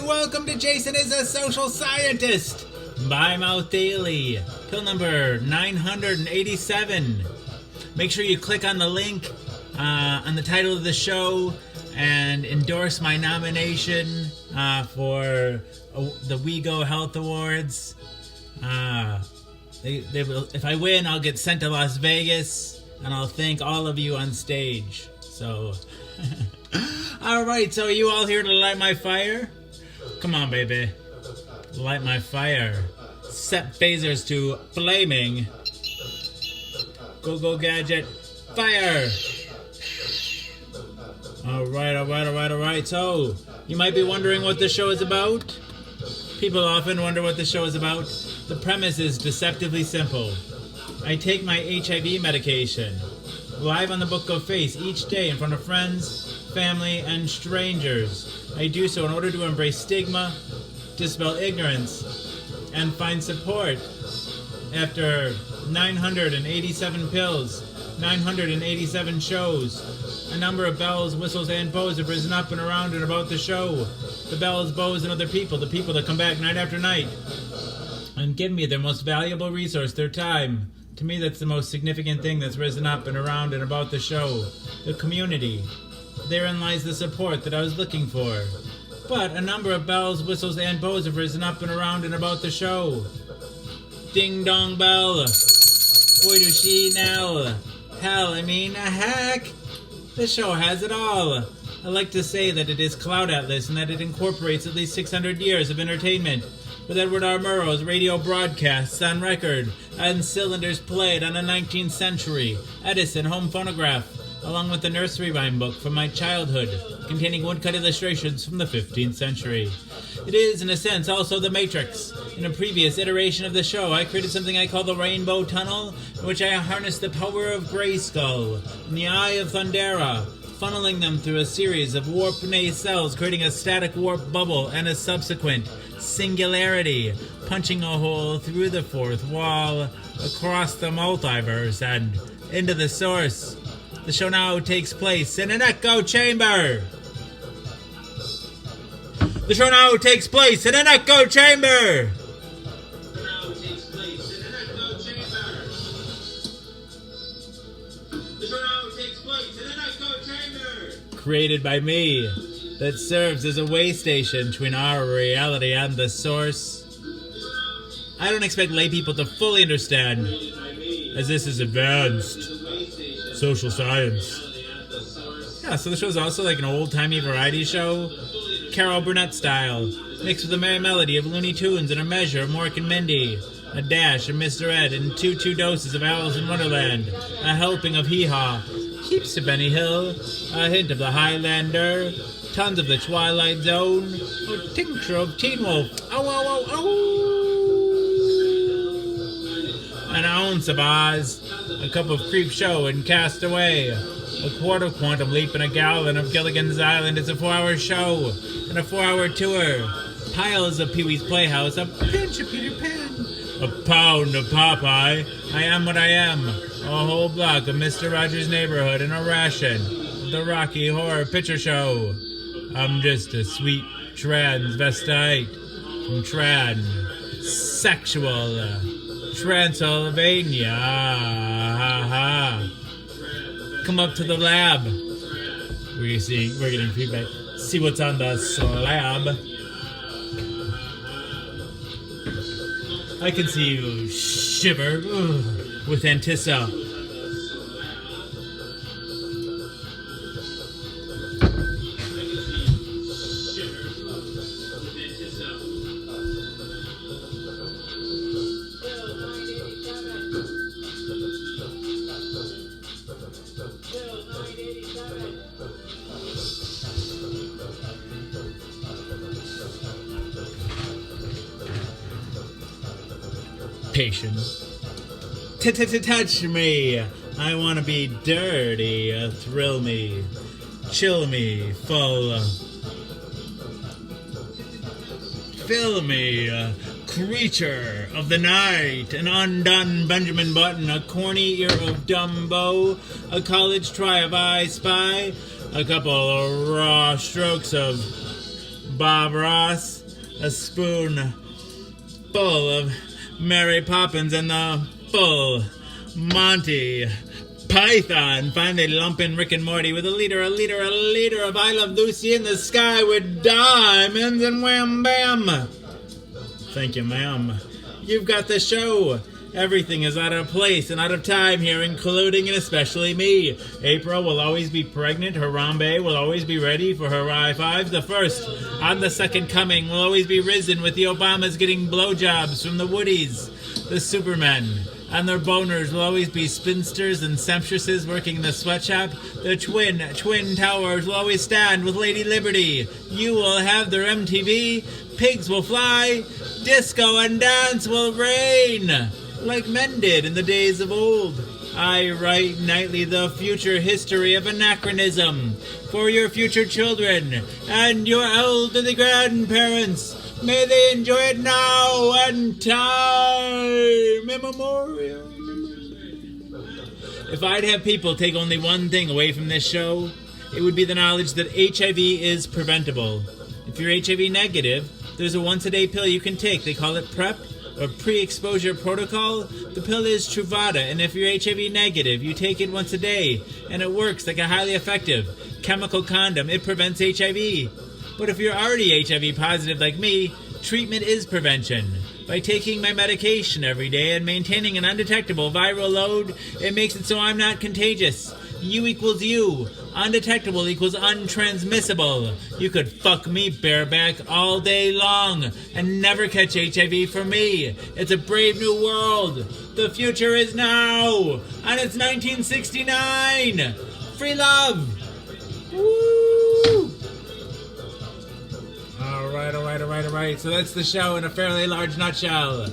welcome to Jason is a Social Scientist by Mouth Daily, pill number 987. Make sure you click on the link on the title of the show and endorse my nomination for the WeGo Health Awards. They will, if I win, I'll get sent to Las Vegas, and I'll thank all of you on stage. So, alright, so are you all here to light my fire? Come on, baby. Light my fire. Set phasers to flaming. Go, gadget. Fire! Alright. So, you might be wondering what the show is about. People often wonder what the show is about. The premise is deceptively simple. I take my HIV medication, live on the Book of Face each day in front of friends, family, and strangers. I do so in order to embrace stigma, dispel ignorance, and find support. After 987 pills, 987 shows, a number of bells, whistles, and bows have risen up and around and about the show. The bells, bows, and other people, the people that come back night after night and give me their most valuable resource, their time. To me, that's the most significant thing that's risen up and around and about the show. The community. Therein lies the support that I was looking for. But a number of bells, whistles, and bows have risen up and around and about the show. Ding dong bell. Boy do she now. Hell, a heck. The show has it all. I like to say that it is Cloud Atlas and that it incorporates at least 600 years of entertainment, with Edward R. Murrow's radio broadcasts on record and cylinders played on a 19th century Edison home phonograph, along with the nursery rhyme book from my childhood, containing woodcut illustrations from the 15th century. It is, in a sense, also The Matrix. In a previous iteration of the show, I created something I call the Rainbow Tunnel, in which I harnessed the power of Grayskull and the Eye of Thundera, funneling them through a series of warp nacelles, creating a static warp bubble and a subsequent singularity, punching a hole through the fourth wall, across the multiverse, and into the source. The show now takes place in an echo chamber. The show now takes place in an echo chamber. Created by me, that serves as a way station between our reality and the source. I don't expect lay people to fully understand, as this is advanced social science. Yeah, so the show is also like an old-timey variety show, Carol Burnett style, mixed with a merry melody of Looney Tunes and a measure of Mork and Mindy, a dash of Mr. Ed, and two doses of Alice in Wonderland, a helping of Hee Haw, heaps of Benny Hill, a hint of the Highlander, tons of the Twilight Zone, a tincture of Teen Wolf, an ounce of Oz, a cup of Creep Show and Cast Away, a quart of Quantum Leap and a gallon of Gilligan's Island. It's a 4-hour show and a 4-hour tour, piles of Pee-wee's Playhouse, a pinch of Peter Pan, a pound of Popeye, I Am What I Am, a whole block of Mr. Rogers' Neighborhood, and a ration of the Rocky Horror Picture Show. I'm just a sweet transvestite from transsexual Transylvania. Come up to the lab. We're getting feedback. See what's on the slab. I can see you shiver with Antissa. Patient. Touch me. I want to be dirty. Thrill me. Chill me. Full. Fill me. Creature of the night. An undone Benjamin Button. A corny ear of Dumbo. A college try of I Spy. A couple of raw strokes of Bob Ross, a spoon full of Mary Poppins, and the full Monty Python finally lump in Rick and Morty with a liter of I Love Lucy in the Sky with diamonds and wham bam. Thank you, ma'am. You've got the show. Everything is out of place and out of time here, including and especially me. April will always be pregnant. Harambe will always be ready for her high fives. The first on the second coming will always be risen with the Obamas getting blowjobs from the Woodies. The Supermen and their boners will always be spinsters and sempstresses working in the sweatshop. The twin towers will always stand with Lady Liberty. You will have their MTV. Pigs will fly. Disco and dance will reign, like men did in the days of old. I write nightly the future history of anachronism for your future children and your elderly grandparents. May they enjoy it now and time immemorial. If I'd have people take only one thing away from this show, it would be the knowledge that HIV is preventable. If you're HIV negative, there's a once-a-day pill you can take. They call it PrEP, or pre-exposure protocol. The pill is Truvada, and if you're HIV negative, you take it once a day, and it works like a highly effective chemical condom. It prevents HIV. But if you're already HIV positive like me, treatment is prevention. By taking my medication every day and maintaining an undetectable viral load, it makes it so I'm not contagious. U equals U. Undetectable equals untransmissible. You could fuck me bareback all day long and never catch HIV from me. It's a brave new world. The future is now. And it's 1969. Free love. Woo! Alright. So that's the show in a fairly large nutshell.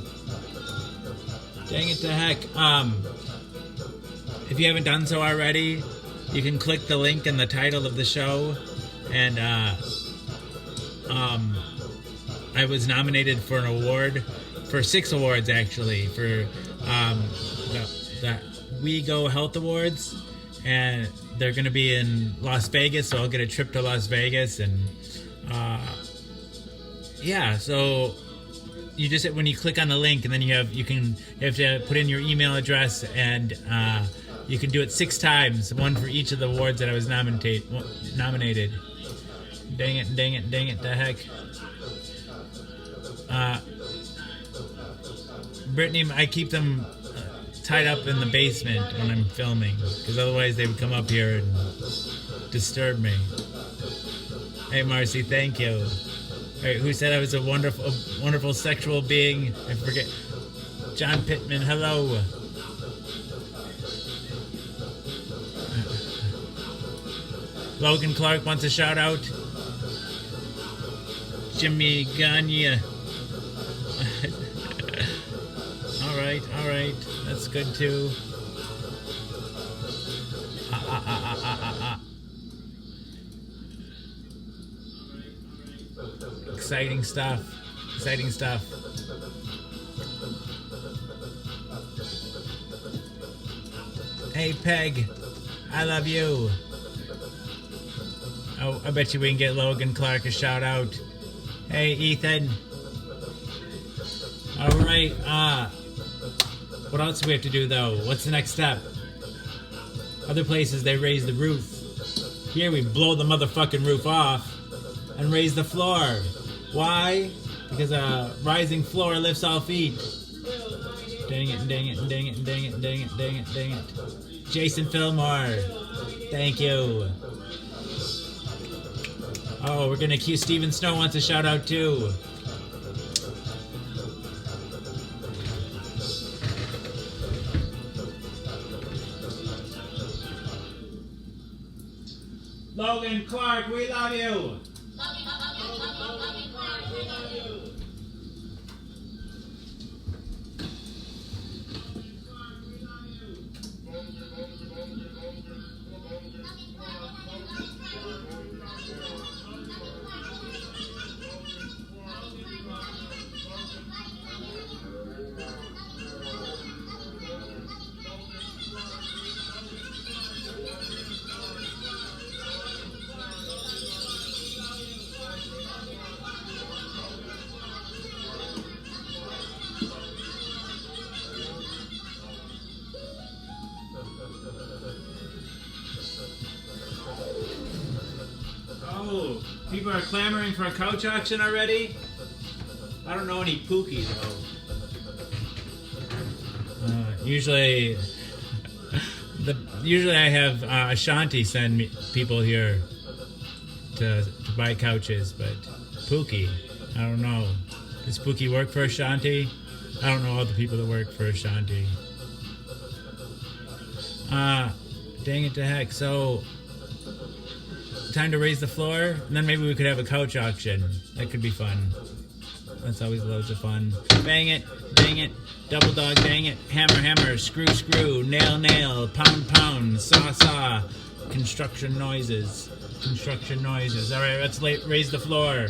Dang it to heck. If you haven't done so already, you can click the link in the title of the show, and I was nominated for an award, for 6 awards actually, for the We Go Health Awards, and they're going to be in Las Vegas, so I'll get a trip to Las Vegas, and so you just, when you click on the link, and then you have to put in your email address, and you can do it 6 times, one for each of the awards that I was nominated. Dang it, the heck. Brittany, I keep them tied up in the basement when I'm filming, because otherwise they would come up here and disturb me. Hey, Marcy, thank you. All right, who said I was a wonderful sexual being? I forget. John Pittman, hello. Logan Clark wants a shout out. Jimmy Gagne. All right. That's good too. Exciting stuff. Hey, Peg. I love you. Oh, I bet you we can get Logan Clark a shout out. Hey, Ethan. Alright, what else do we have to do though? What's the next step? Other places they raise the roof. Here we blow the motherfucking roof off and raise the floor. Why? Because a rising floor lifts all feet. Dang it. Jason Fillmore. Thank you. Oh, we're gonna cue Steven Snow wants a shout out too. Logan Clark, we love you. clamoring for a couch auction already? I don't know any Pookie though. Usually I have Ashanti send me people here to buy couches, but Pookie, I don't know. Does Pookie work for Ashanti? I don't know all the people that work for Ashanti. Dang it to heck. So, time to raise the floor, and then maybe we could have a couch auction. That could be fun. That's always loads of fun. Bang it, dang it, double dog, dang it, hammer, hammer, screw, screw, nail, nail, pound, pound, saw, saw. Construction noises. Construction noises. All right, let's raise the floor.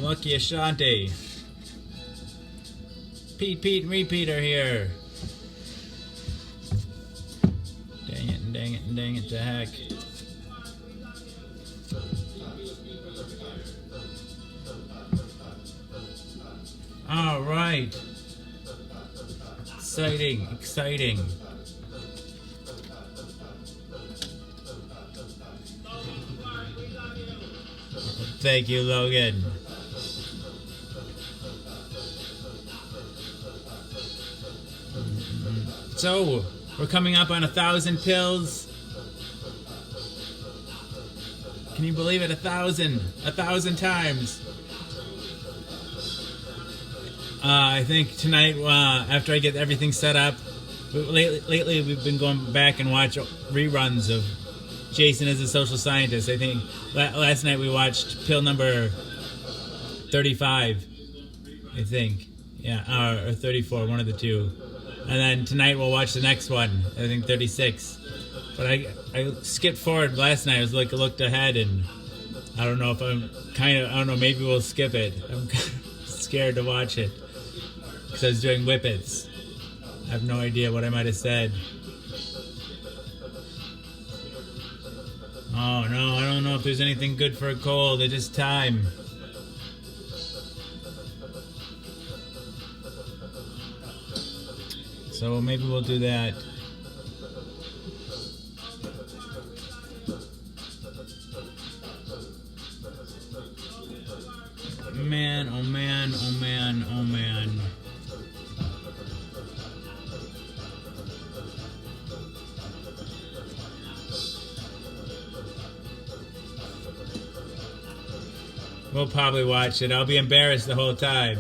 Lucky Ashanti. Pete and Repeat are here. Dang it and dang it and dang it to heck. All right. Exciting, exciting. Thank you, Logan. So, we're coming up on 1,000 pills. Can you believe it? 1,000. 1,000 times. I think tonight, after I get everything set up, lately we've been going back and watch reruns of Jason as a Social Scientist. I think last night we watched pill number 35, I think. Yeah, or 34, one of the two. And then tonight we'll watch the next one, I think 36. But I skipped forward last night. I was like, looked ahead, and I don't know if I don't know, maybe we'll skip it. I'm kind of scared to watch it because I was doing whippets. I have no idea what I might have said. Oh no, I don't know if there's anything good for a cold. It is time. So maybe we'll do that. Man, oh man, oh man, oh man. We'll probably watch it. I'll be embarrassed the whole time.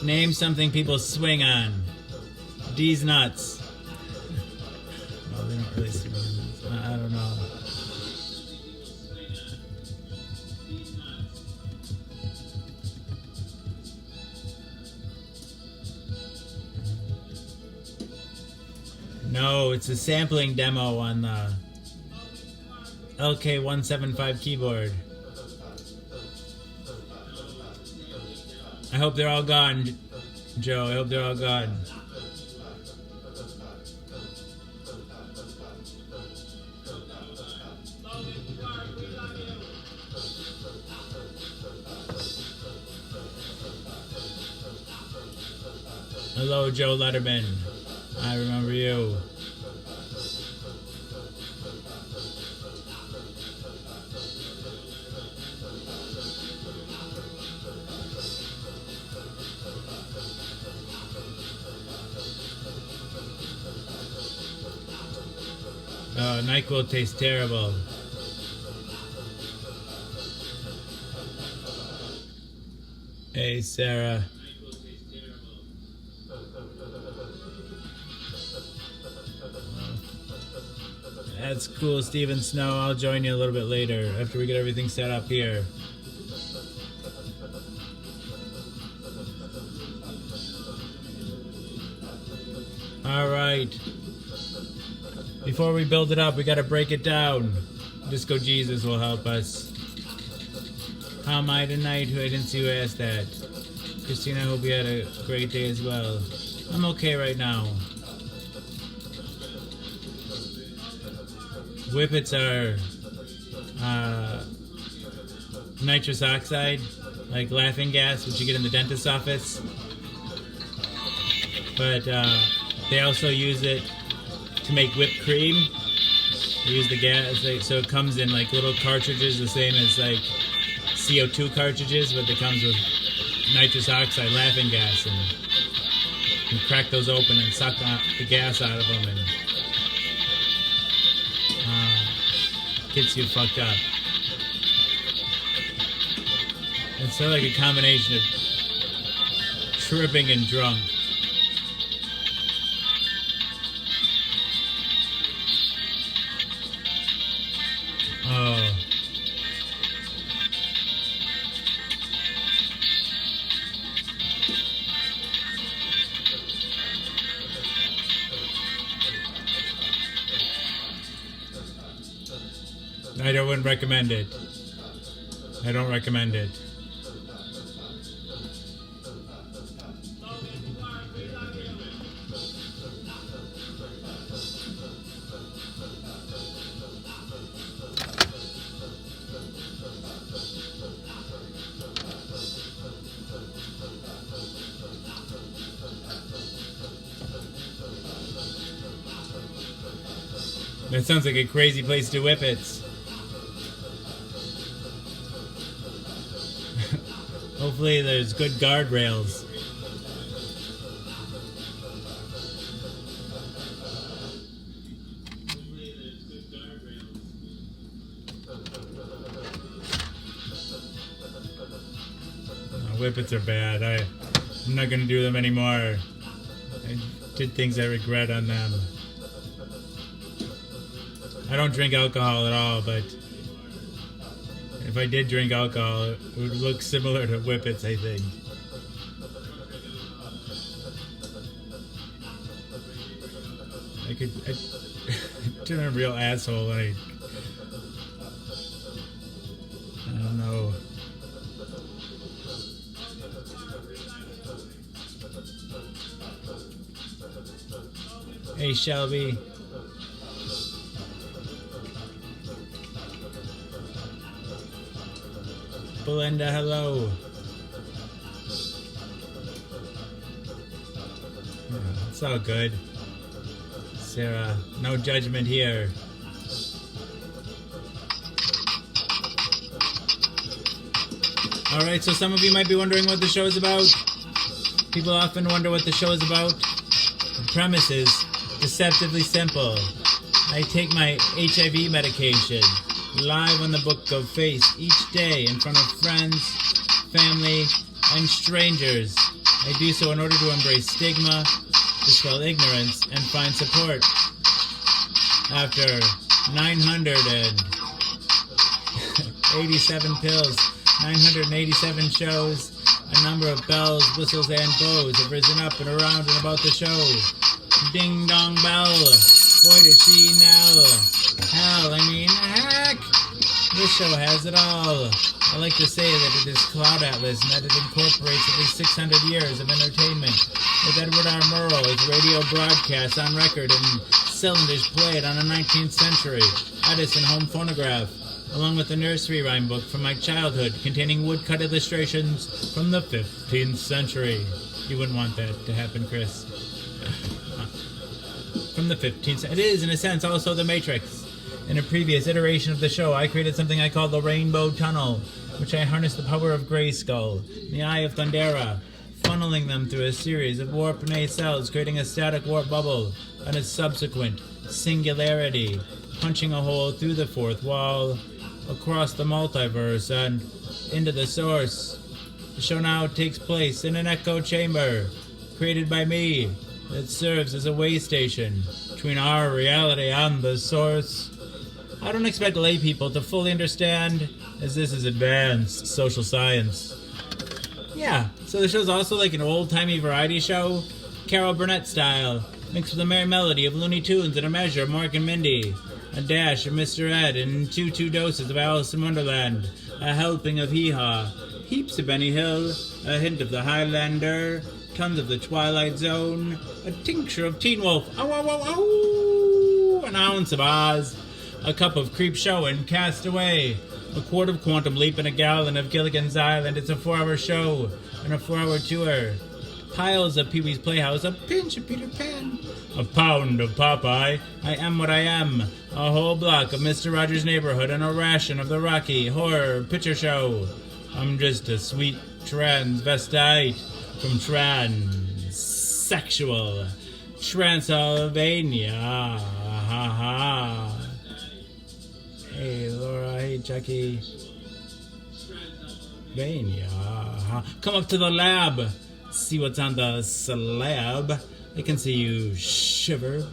Name something people swing on. D's nuts. Well, they don't really swing on. I don't know. No, it's a sampling demo on the LK175 keyboard. I hope they're all gone, Joe. I hope they're all gone. Hello, Joe Letterman. I remember you. NyQuil tastes terrible. Hey, Sarah. That's cool, Steven Snow. I'll join you a little bit later after we get everything set up here. All right. Before we build it up, we got to break it down. Disco Jesus will help us. How am I tonight? I didn't see who asked that. Christina, I hope you had a great day as well. I'm okay right now. Whippets are nitrous oxide, like laughing gas, which you get in the dentist's office. But they also use it to make whipped cream. They use the gas, so it comes in like little cartridges, the same as like CO2 cartridges, but it comes with nitrous oxide, laughing gas, and you crack those open and suck the gas out of them, and gets you fucked up. It's sort of like a combination of tripping and drunk. Oh. I wouldn't recommend it. I don't recommend it. That sounds like a crazy place to whip it. Hopefully there's good guardrails. Whippets are bad. I'm not going to do them anymore. I did things I regret on them. I don't drink alcohol at all, but if I did drink alcohol, it would look similar to Whippets, I think. I'd turn a real asshole, like, I don't know. Hey, Shelby. Belinda, hello. It's all good. Sarah, no judgment here. Alright, so some of you might be wondering what the show is about. People often wonder what the show is about. The premise is deceptively simple. I take my HIV medication live on the Book of Face each day in front of friends, family, and strangers. I do so in order to embrace stigma, dispel ignorance, and find support. After 987 pills, 987 shows, a number of bells, whistles, and bows have risen up and around and about the show. Ding dong bell, boy does she knell. Hell, I mean heck, this show has it all. I like to say that it is Cloud Atlas and that it incorporates at least 600 years of entertainment. With Edward R. Murrow's radio broadcasts on record and cylinders played on a 19th century Edison home phonograph, along with a nursery rhyme book from my childhood containing woodcut illustrations from the 15th century. You wouldn't want that to happen, Chris. From the 15th century. It is, in a sense, also The Matrix. In a previous iteration of the show, I created something I called the Rainbow Tunnel, which I harnessed the power of Grayskull, the Eye of Thundera, funneling them through a series of warp nacelles, creating a static warp bubble, and a subsequent singularity, punching a hole through the fourth wall, across the multiverse, and into the source. The show now takes place in an echo chamber, created by me, that serves as a way station between our reality and the source. I don't expect lay people to fully understand, as this is advanced social science. Yeah, so the show's also like an old-timey variety show, Carol Burnett style, mixed with a merry melody of Looney Tunes and a measure of Mork and Mindy. a dash of Mr. Ed, and two doses of Alice in Wonderland, a helping of Hee Haw, heaps of Benny Hill, a hint of the Highlander, tons of the Twilight Zone, a tincture of Teen Wolf, ow, ow, ow, ow, an ounce of Oz, a cup of Creep Show and Castaway, a quart of Quantum Leap and a gallon of Gilligan's Island. It's a 4-hour show and a 4-hour tour. Piles of Pee-wee's Playhouse, a pinch of Peter Pan, a pound of Popeye, I Am What I Am, a whole block of Mr. Rogers' Neighborhood, and a ration of the Rocky Horror Picture Show. I'm just a sweet transvestite from transsexual Transylvania. Ha ha. Hey Laura, hey Chucky. Vania. Come up to the lab. See what's on the slab. I can see you shiver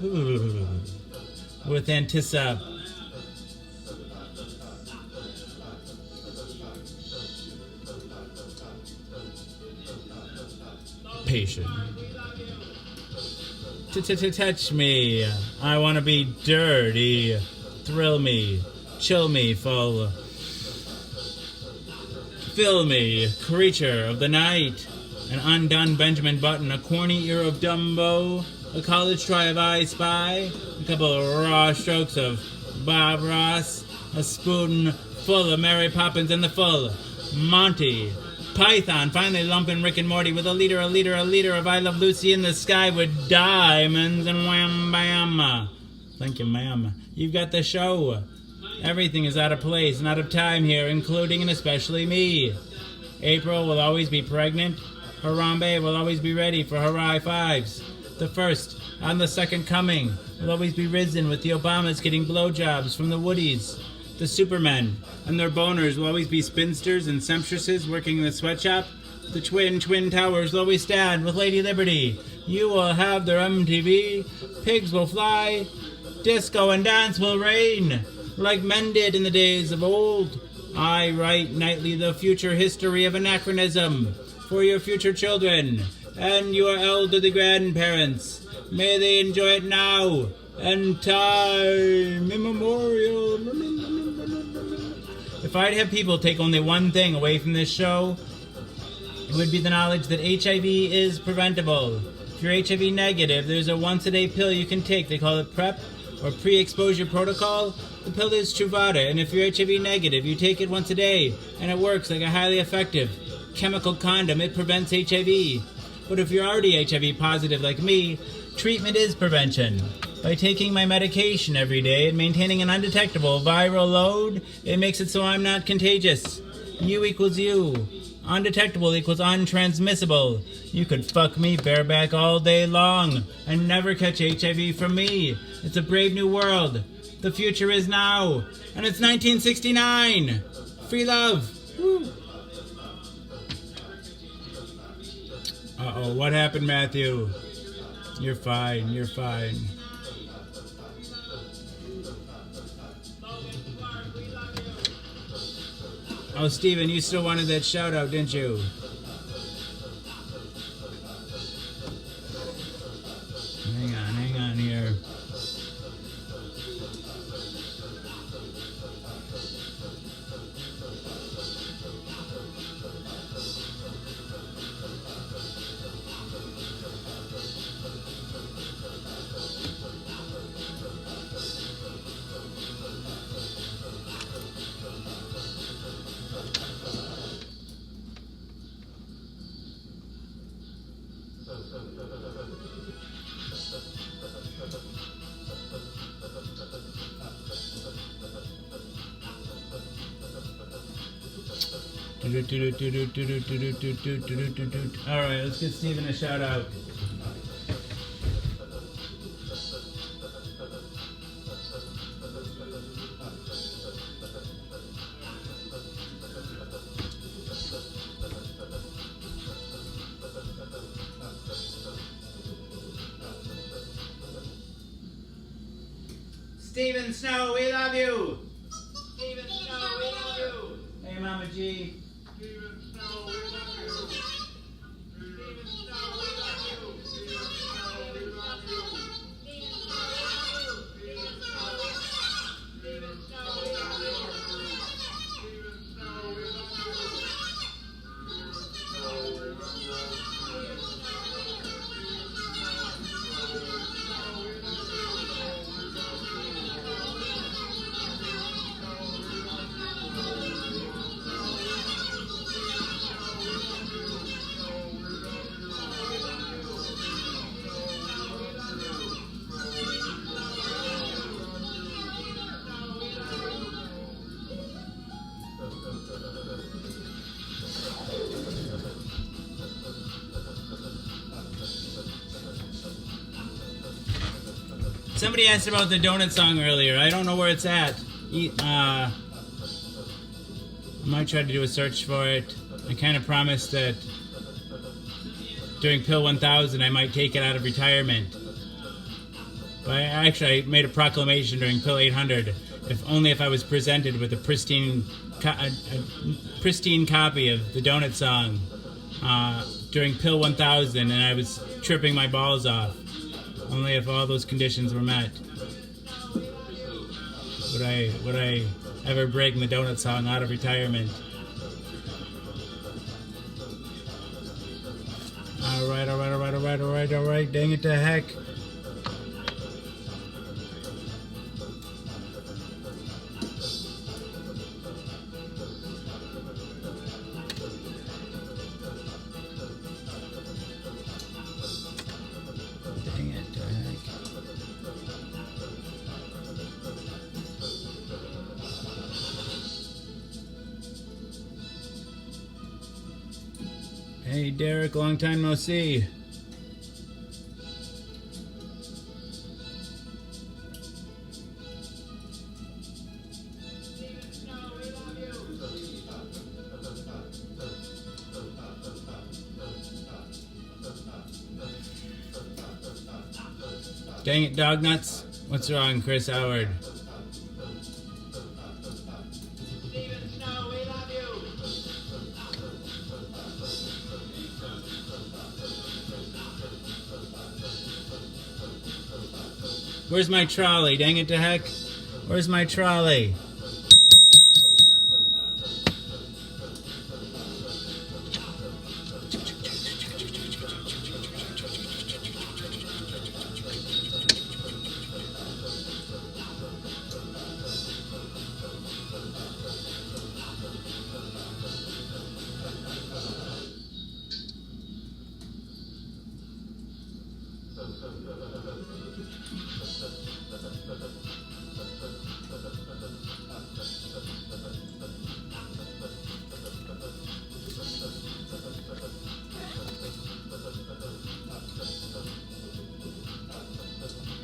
with anticipation. Touch me. I want to be dirty. Thrill me. Chill me. Fill me. Creature of the night. An undone Benjamin Button. A corny ear of Dumbo. A college try of I Spy. A couple of raw strokes of Bob Ross. A spoon full of Mary Poppins and the full Monty Python. Finally lumping Rick and Morty with a liter of I Love Lucy in the Sky with diamonds and wham bam. Thank you, ma'am. You've got the show. Everything is out of place and out of time here, including and especially me. April will always be pregnant. Harambe will always be ready for her high fives. The first and the second coming will always be risen with the Obamas getting blowjobs from the Woodies. The Supermen and their boners will always be spinsters and sempstresses working in the sweatshop. The twin towers will always stand with Lady Liberty. You will have their MTV. Pigs will fly. Disco and dance will reign, like men did in the days of old. I write nightly the future history of anachronism for your future children and your elderly grandparents. May they enjoy it now and time immemorial. If I'd have people take only one thing away from this show, it would be the knowledge that HIV is preventable. If you're HIV negative, there's a once-a-day pill you can take. They call it PrEP, or pre-exposure protocol. The pill is Truvada, and if you're HIV negative, you take it once a day, and it works like a highly effective chemical condom. It prevents HIV. But if you're already HIV positive like me, treatment is prevention. By taking my medication every day and maintaining an undetectable viral load, it makes it so I'm not contagious. U equals U. Undetectable equals untransmissible. You could fuck me bareback all day long and never catch HIV from me. It's a brave new world. The future is now. And it's 1969. Free love. Woo. Uh-oh, what happened, Matthew? You're fine, you're fine. Oh, Steven, you still wanted that shout-out, didn't you? Hang on here. Alright, let's give Steven a shout out. Steven Snow, we love you! Steven Snow, we love you! Hey, Mama G. Steven Snow, we love you! Steven Snow, we love you! Steven Snow, we love you! Steven Snow, we love you! Steven Snow, we love you! Somebody asked about the donut song earlier. I don't know where it's at. I might try to do a search for it. I kind of promised that during Pill 1000 I might take it out of retirement. But I made a proclamation during Pill 800, if I was presented with a pristine copy of the donut song during Pill 1000, and I was tripping my balls off. Only if all those conditions were met would I ever break the donut song out of retirement. All right. Dang it to heck. Hey Derek, long time no see. Dang it, dog nuts. What's wrong, Chris Howard? Where's my trolley? Dang it to heck. Where's my trolley?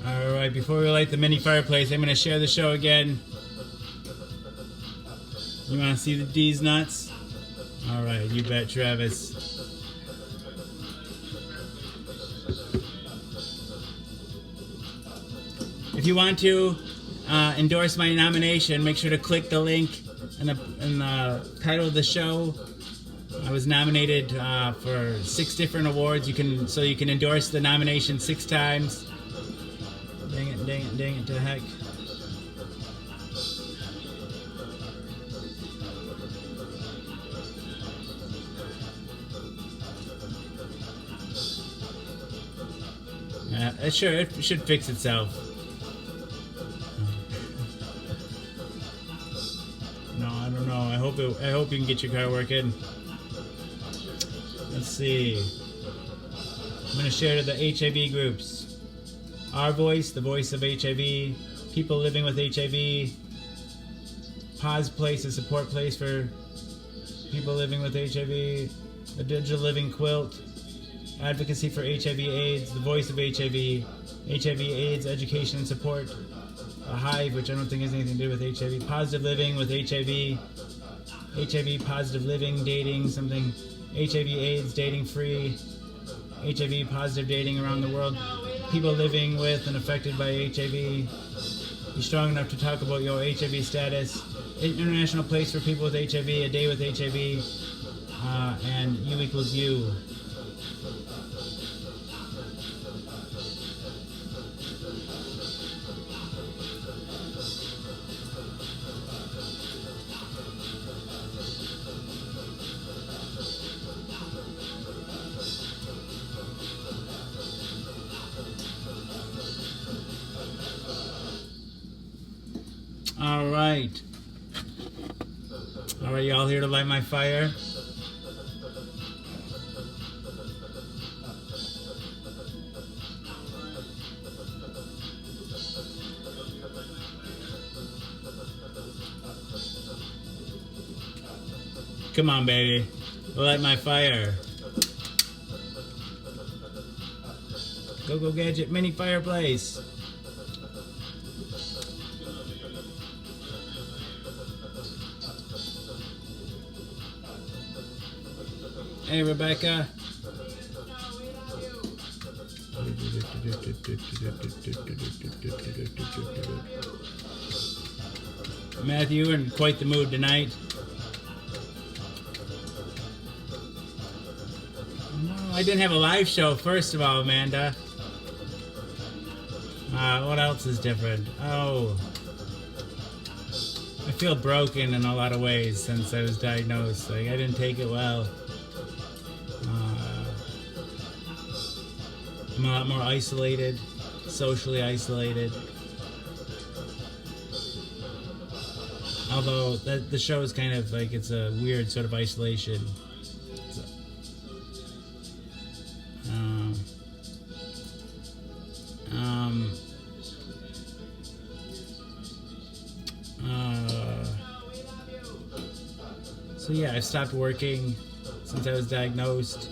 Alright, before we light the mini fireplace, I'm going to share the show again. You want to see the D's nuts? Alright, you bet, Travis. If you want to endorse my nomination, make sure to click the link in the title of the show. I was nominated for 6 different awards. You can endorse the nomination 6 times. Dang it to heck. Sure, it should fix itself. No, I don't know. I hope you can get your car working. Let's see. I'm going to share to the HIV groups. Our Voice, the voice of HIV, people living with HIV, Pause Place, a support place for people living with HIV, the Digital Living Quilt, Advocacy for HIV/AIDS, the voice of HIV, HIV/AIDS education and support, a Hive, which I don't think has anything to do with HIV, Positive Living with HIV, HIV Positive Living, dating, something, HIV/AIDS, dating free, HIV positive dating around the world, people living with and affected by HIV, be strong enough to talk about your HIV status, international place for people with HIV, a day with HIV, and U equals U. All right, y'all here to light my fire? Come on, baby. Light my fire. Go Gadget mini fireplace. Hey, Rebecca. Matthew, you're in quite the mood tonight. No, I didn't have a live show, first of all, Amanda. What else is different? Oh. I feel broken in a lot of ways since I was diagnosed. Like, I didn't take it well. I'm a lot more isolated, socially isolated. Although the show is kind of like, it's a weird sort of isolation. So yeah, I've stopped working since I was diagnosed.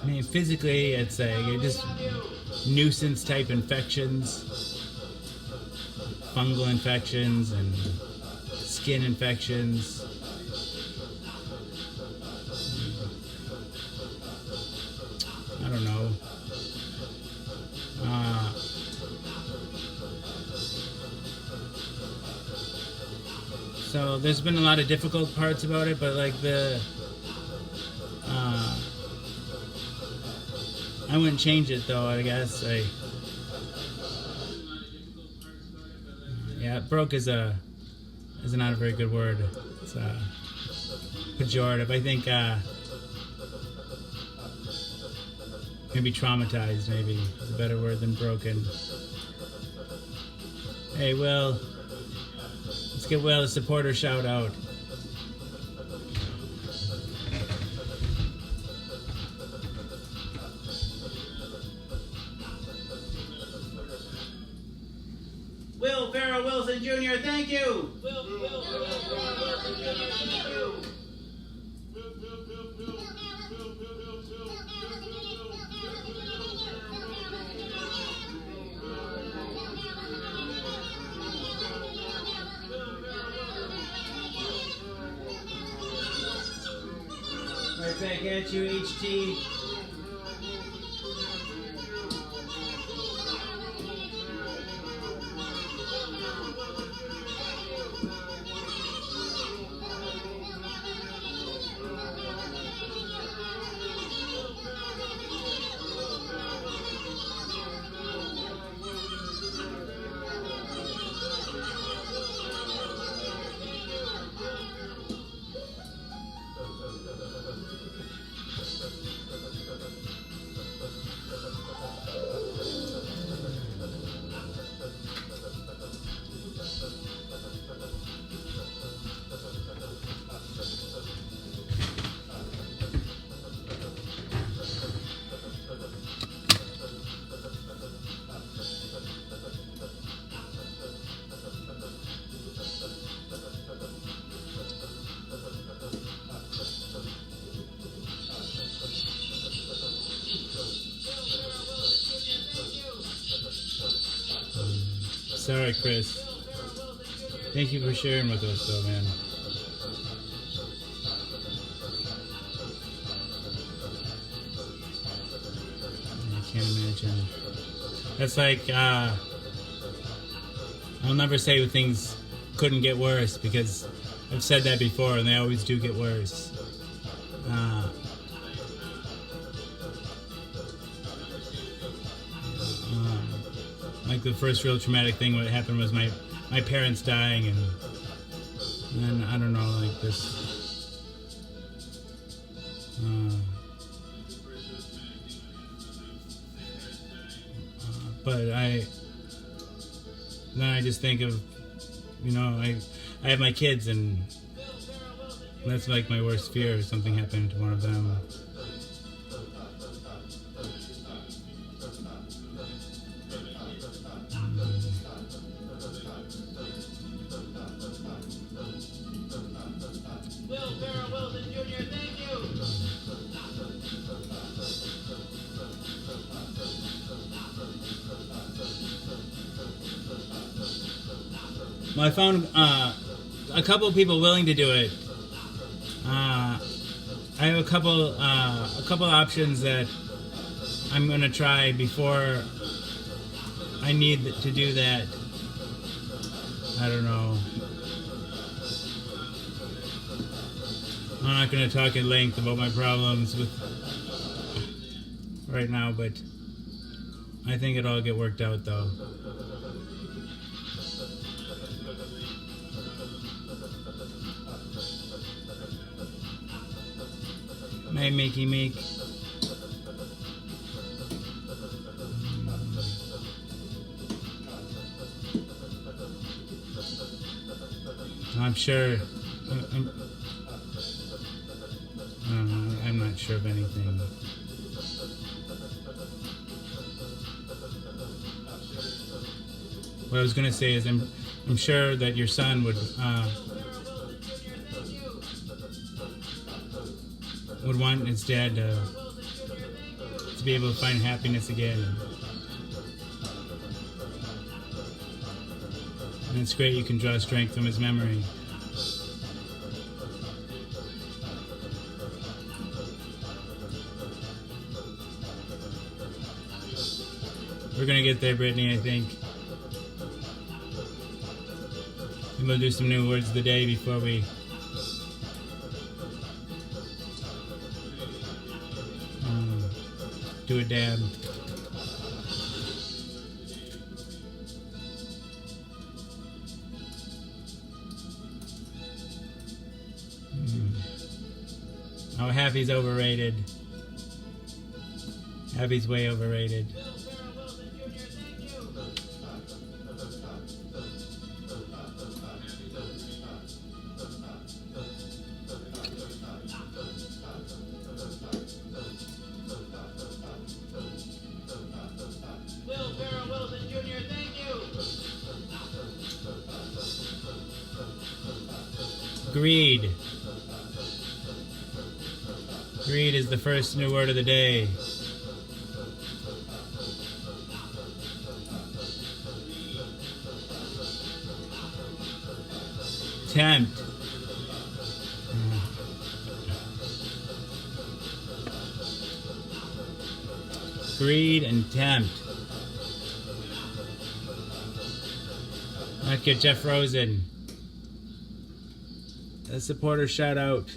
I mean, physically, it's just nuisance type infections, fungal infections, and skin infections. I don't know. So there's been a lot of difficult parts about it, but like I wouldn't change it though. I guess yeah, broke is not a very good word. It's pejorative. I think maybe traumatized. Maybe is a better word than broken. Hey, Will. Let's give Will a supporter shout out. Will Farrell Wilson Jr., thank you! Will Farrell Wilson Jr., thank you! Right back at you, HT. Sorry, Chris. Thank you for sharing with us, though, man. I can't imagine. That's like, I'll never say things couldn't get worse, because I've said that before, and they always do get worse. Like the first real traumatic thing what happened was my parents dying, and then I don't know, like this but then I just think of, you know, I have my kids, and that's like my worst fear, if something happened to one of them. Will Farrell Wilson Jr., thank you! Well, I found a couple of people willing to do it. I have a couple options that I'm gonna try before I need to do that. I don't know. I'm not gonna talk at length about my problems with right now, but I think it'll all get worked out though. Hey, Mickey Meek. I'm sure. I'm not sure of anything. What I was gonna say is, I'm sure that your son would want his dad to be able to find happiness again. And it's great you can draw strength from his memory. We're gonna get there, Brittany, I think. And we'll do some new words of the day before we do a dab. Oh, Happy's overrated. Happy's way overrated. Greed. Greed is the first new word of the day. Tempt. Greed and tempt. Let's get Jeff Rosen. A supporter shout out.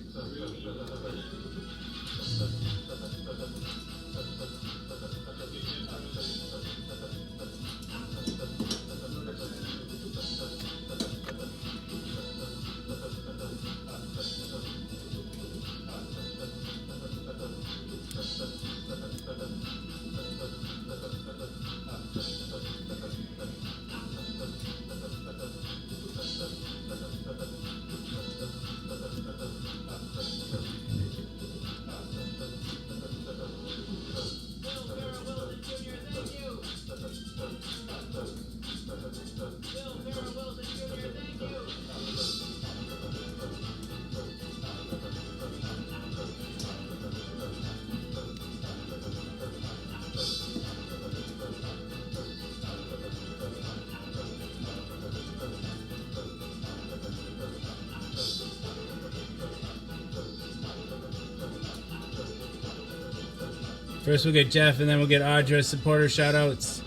First we'll get Jeff and then we'll get Audra supporter shout outs.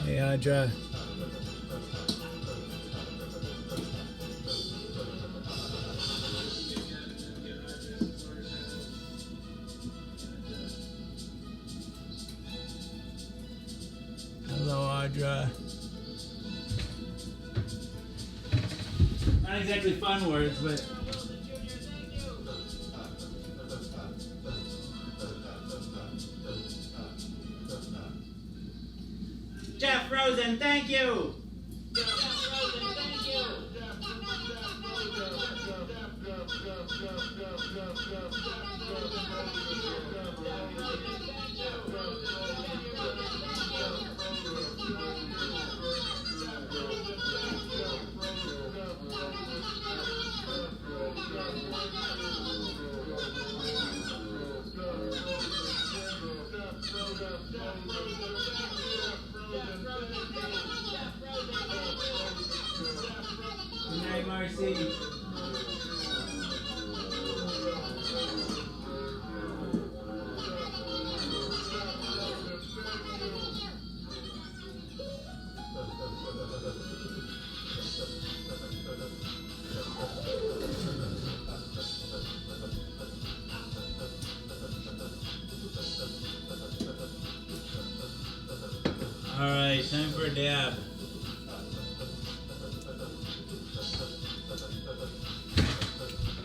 Hey Audra. Hello Audra. Not exactly fun words, but Jeff Rosen, thank you! Jeff Rosen, thank you! seat. Alright, time for a dab.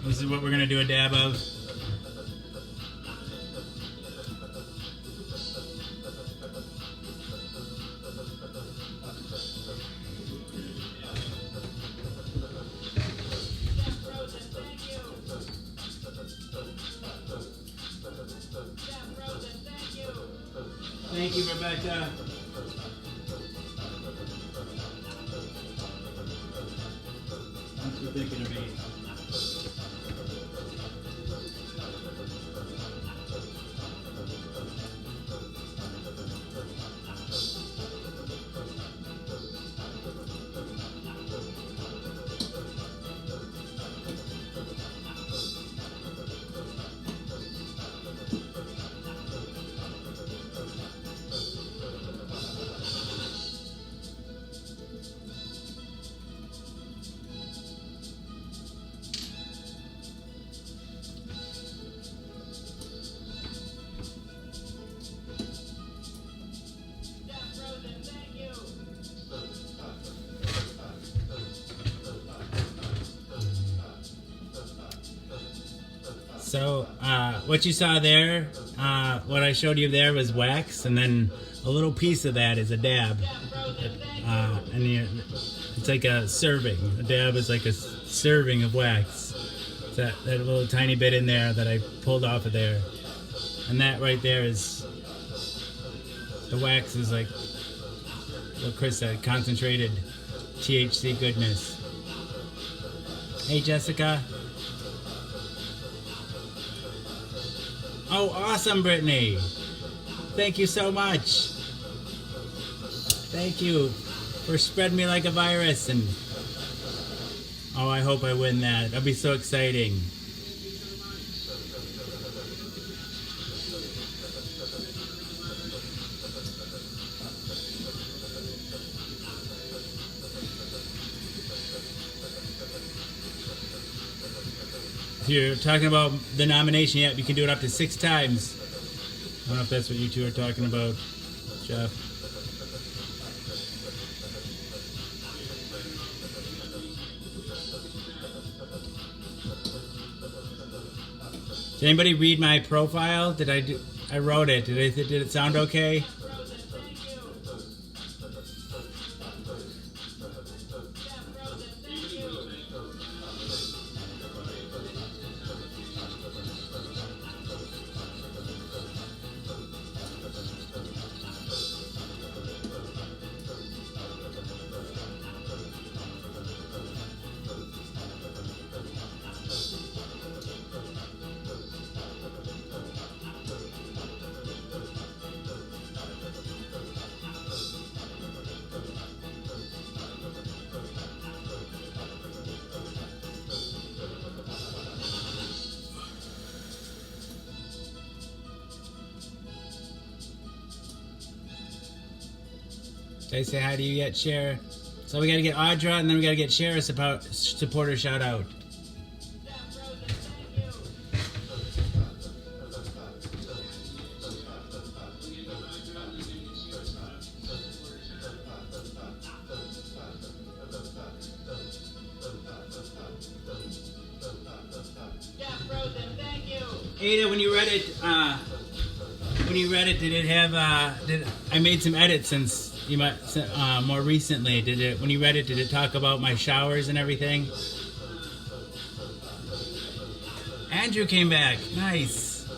This is what we're going to do a dab of. Thank you, Rebecca. Thanks for thinking of me. So, what you saw there, what I showed you there was wax, and then a little piece of that is a dab. It's like a serving. A dab is like a serving of wax. It's that little tiny bit in there that I pulled off of there. And that right there is, the wax is like what Chris said, concentrated THC goodness. Hey, Jessica. Oh, awesome, Brittany. Thank you so much. Thank you for spreading me like a virus. And oh, I hope I win that. That'll be so exciting. If you're talking about the nomination, yeah, you can do it up to 6 times. I don't know if that's what you two are talking about, Jeff. Did anybody read my profile? I wrote it. Did it sound okay? Did I say hi to you yet, Cher? So we gotta get Audra, and then we gotta get Cher a supporter shout out. Ada, when you read it, did it have? I made some edits since you might more recently. When you read it, did it talk about my showers and everything? Andrew came back. Nice.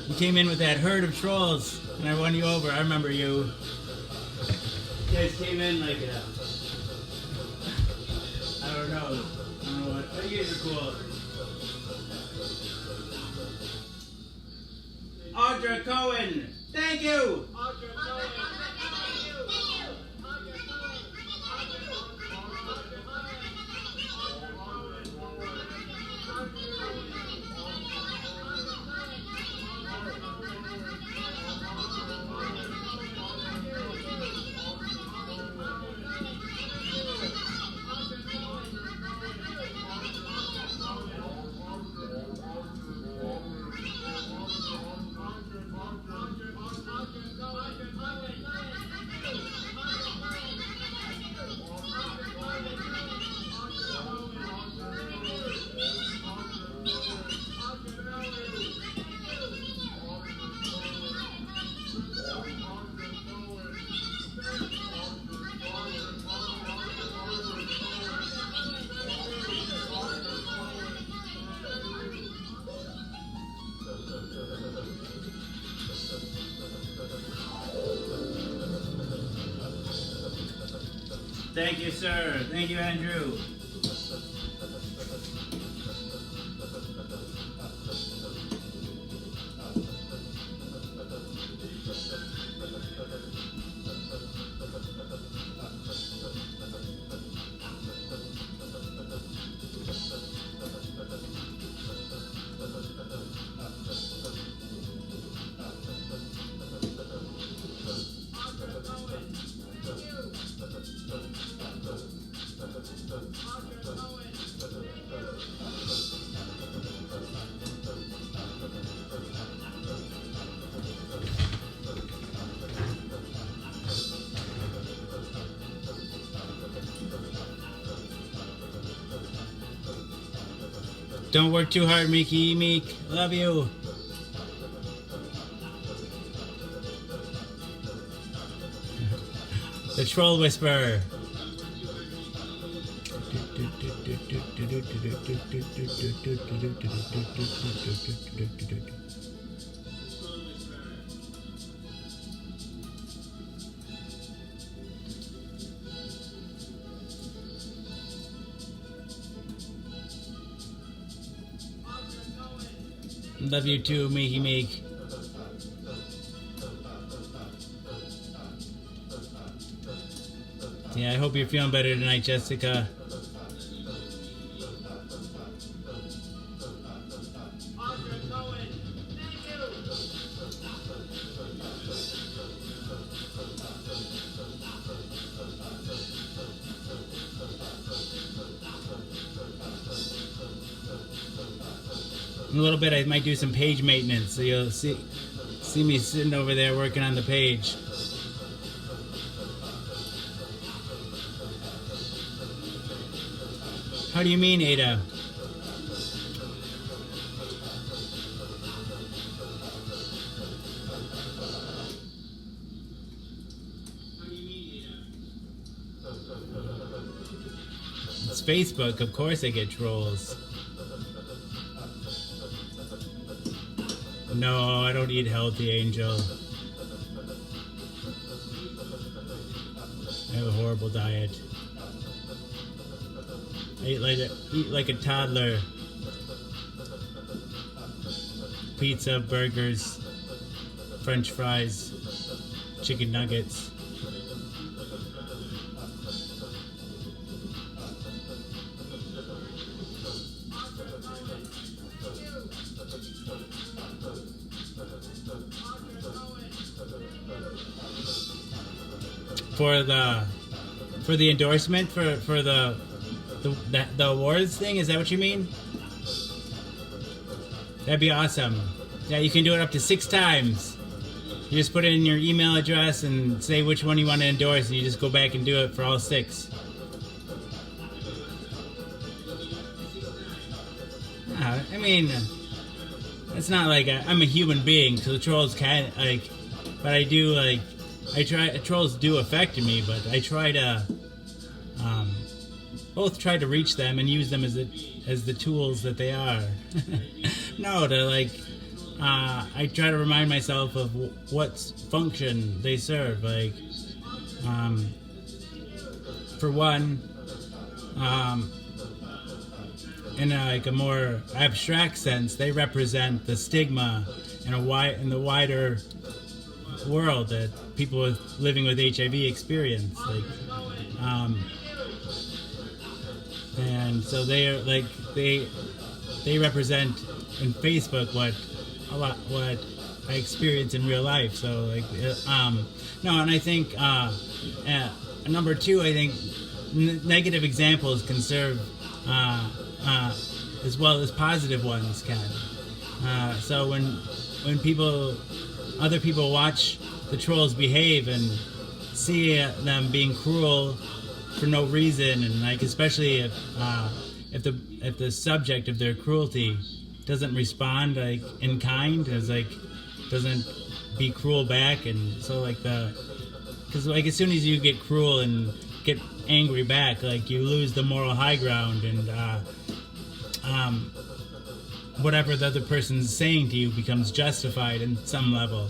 You came in with that herd of trolls, and I won you over. I remember you. You guys came in like a. I don't know what. You guys are cool. Audra Cohen, thank you. Audra Cohen, thank you. Audra Cohen, Thank you, sir. Thank you, Andrew. Don't work too hard, Mickey. Meek. Love you. The Troll Whisperer. Love you too, Mickey Meek. Yeah, I hope you're feeling better tonight, Jessica. In a little bit, I might do some page maintenance, so you'll see me sitting over there working on the page. How do you mean, Ada? It's Facebook, of course I get trolls. No, I don't eat healthy, Angel. I have a horrible diet. I eat like a toddler. Pizza, burgers, French fries, chicken nuggets. For the endorsement for the awards thing, is that what you mean? That'd be awesome. Yeah, you can do it up to 6 times. You just put in your email address and say which one you want to endorse, and you just go back and do it for all 6. I mean, it's not like I'm a human being, so the trolls can't like. But I do like. Trolls do affect me, but I try to both try to reach them and use them as the tools that they are. No, to like I try to remind myself of what function they serve. Like for one, in a more abstract sense, they represent the stigma in the wider world that people living with HIV experience. Like, and so they are like they represent in Facebook what I experience in real life. So like no, and I think number 2, I think negative examples can serve as well as positive ones can. So when other people watch the trolls behave and see them being cruel for no reason, and like especially if the subject of their cruelty doesn't respond like in kind, as like doesn't be cruel back, and so like because like as soon as you get cruel and get angry back, like you lose the moral high ground, and whatever the other person's saying to you becomes justified in some level.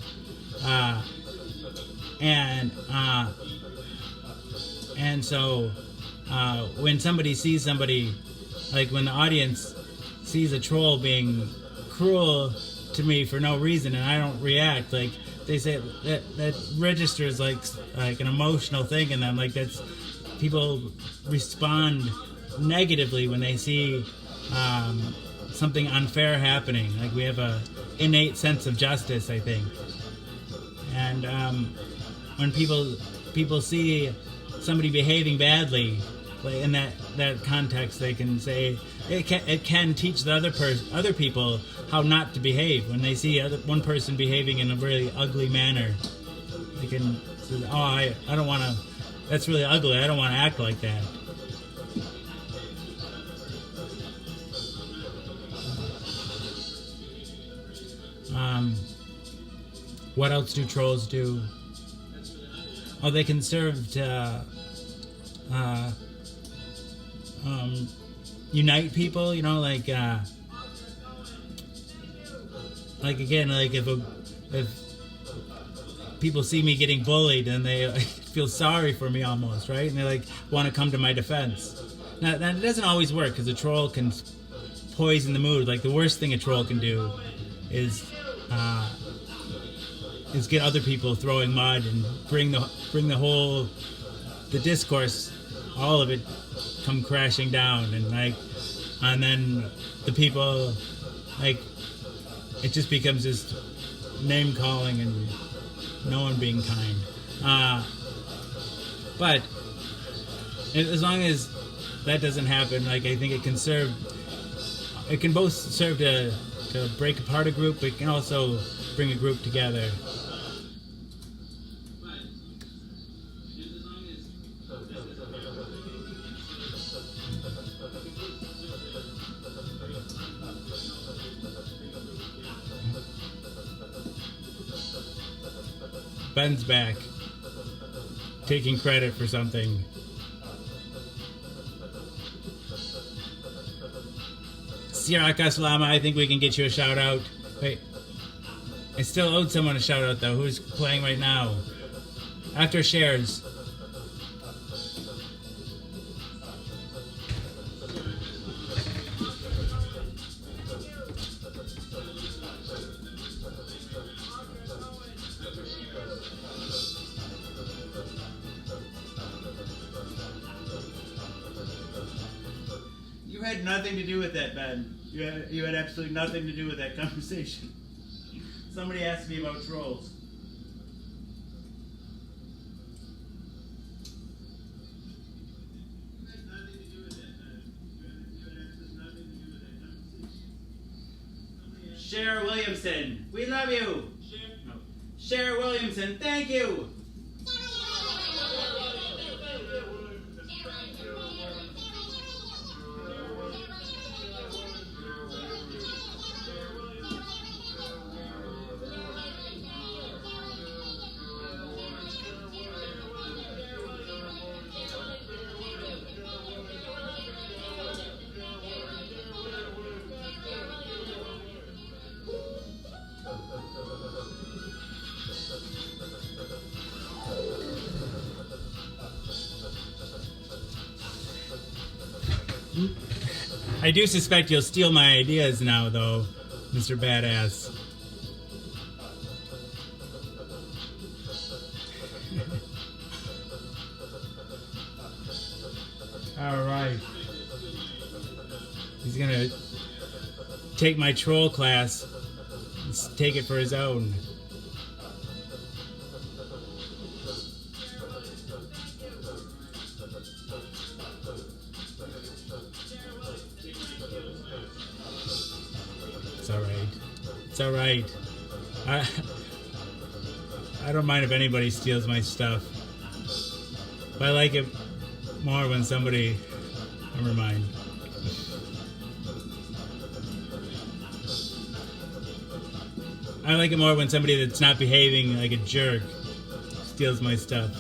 And so when somebody sees somebody, like when the audience sees a troll being cruel to me for no reason and I don't react, like they say that registers like an emotional thing in them. Like that's people respond negatively when they see something unfair happening. Like we have a innate sense of justice, I think. And when people see somebody behaving badly, like in that context, they can say it can teach the other people how not to behave. When they see one person behaving in a really ugly manner, they can say, "Oh, I don't want to. That's really ugly. I don't want to act like that." What else do trolls do? Oh, they can serve to unite people. You know, like again, like if people see me getting bullied and they like, feel sorry for me almost, right? And they like want to come to my defense. Now it doesn't always work because a troll can poison the mood. Like the worst thing a troll can do is get other people throwing mud and bring the whole discourse, all of it, come crashing down, and then the people, like, it just becomes just name calling and no one being kind. But as long as that doesn't happen, like I think it can both serve to break apart a group, but it can also bring a group together. Ben's back, taking credit for something. Siraka Salama, I think we can get you a shout out. Wait, I still owed someone a shout out though. Who's playing right now? After shares. You had nothing to do with that, Ben. You had absolutely nothing to do with that conversation. Somebody asked me about trolls. Cher Williamson, we love you. Cher Williamson, thank you. I do suspect you'll steal my ideas now, though, Mr. Badass. Alright. He's gonna take my troll class and take it for his own. It's alright. It's alright. I don't mind if anybody steals my stuff. But I like it more when somebody... Never mind. I like it more when somebody that's not behaving like a jerk steals my stuff.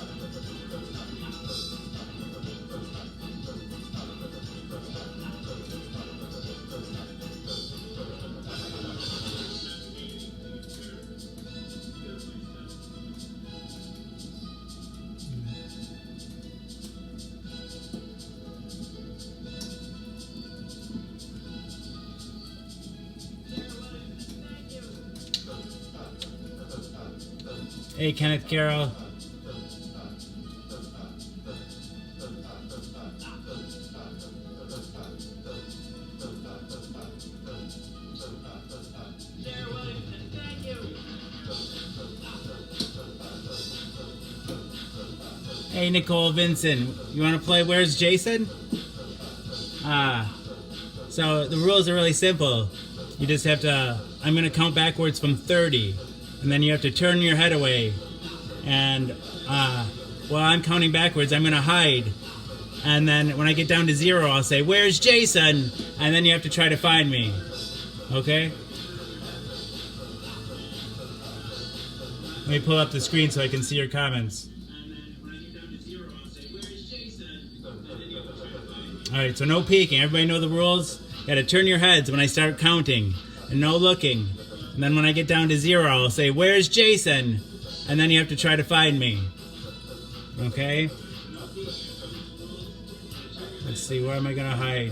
Hey, Kenneth Carroll. Hey, Nicole Vincent. You want to play Where's Jason? So the rules are really simple. You just have to... I'm going to count backwards from 30. And then you have to turn your head away. And while I'm counting backwards, I'm going to hide. And then when I get down to 0, I'll say, "Where's Jason?" And then you have to try to find me. Okay? Let me pull up the screen so I can see your comments. Alright, so no peeking. Everybody know the rules? You gotta turn your heads when I start counting. And no looking. And then when I get down to 0, I'll say, "Where's Jason?" And then you have to try to find me. Okay? Let's see, where am I gonna hide?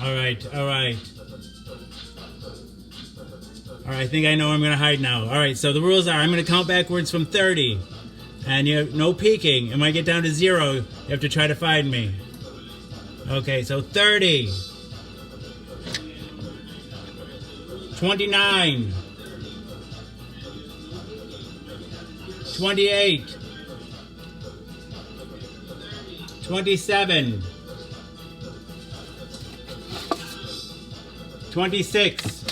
Alright. Alright, I think I know where I'm gonna hide now. Alright, so the rules are I'm gonna count backwards from 30. And you have no peeking. And when I get down to 0, you have to try to find me. Okay, so 30. 29. 28. 27. 26.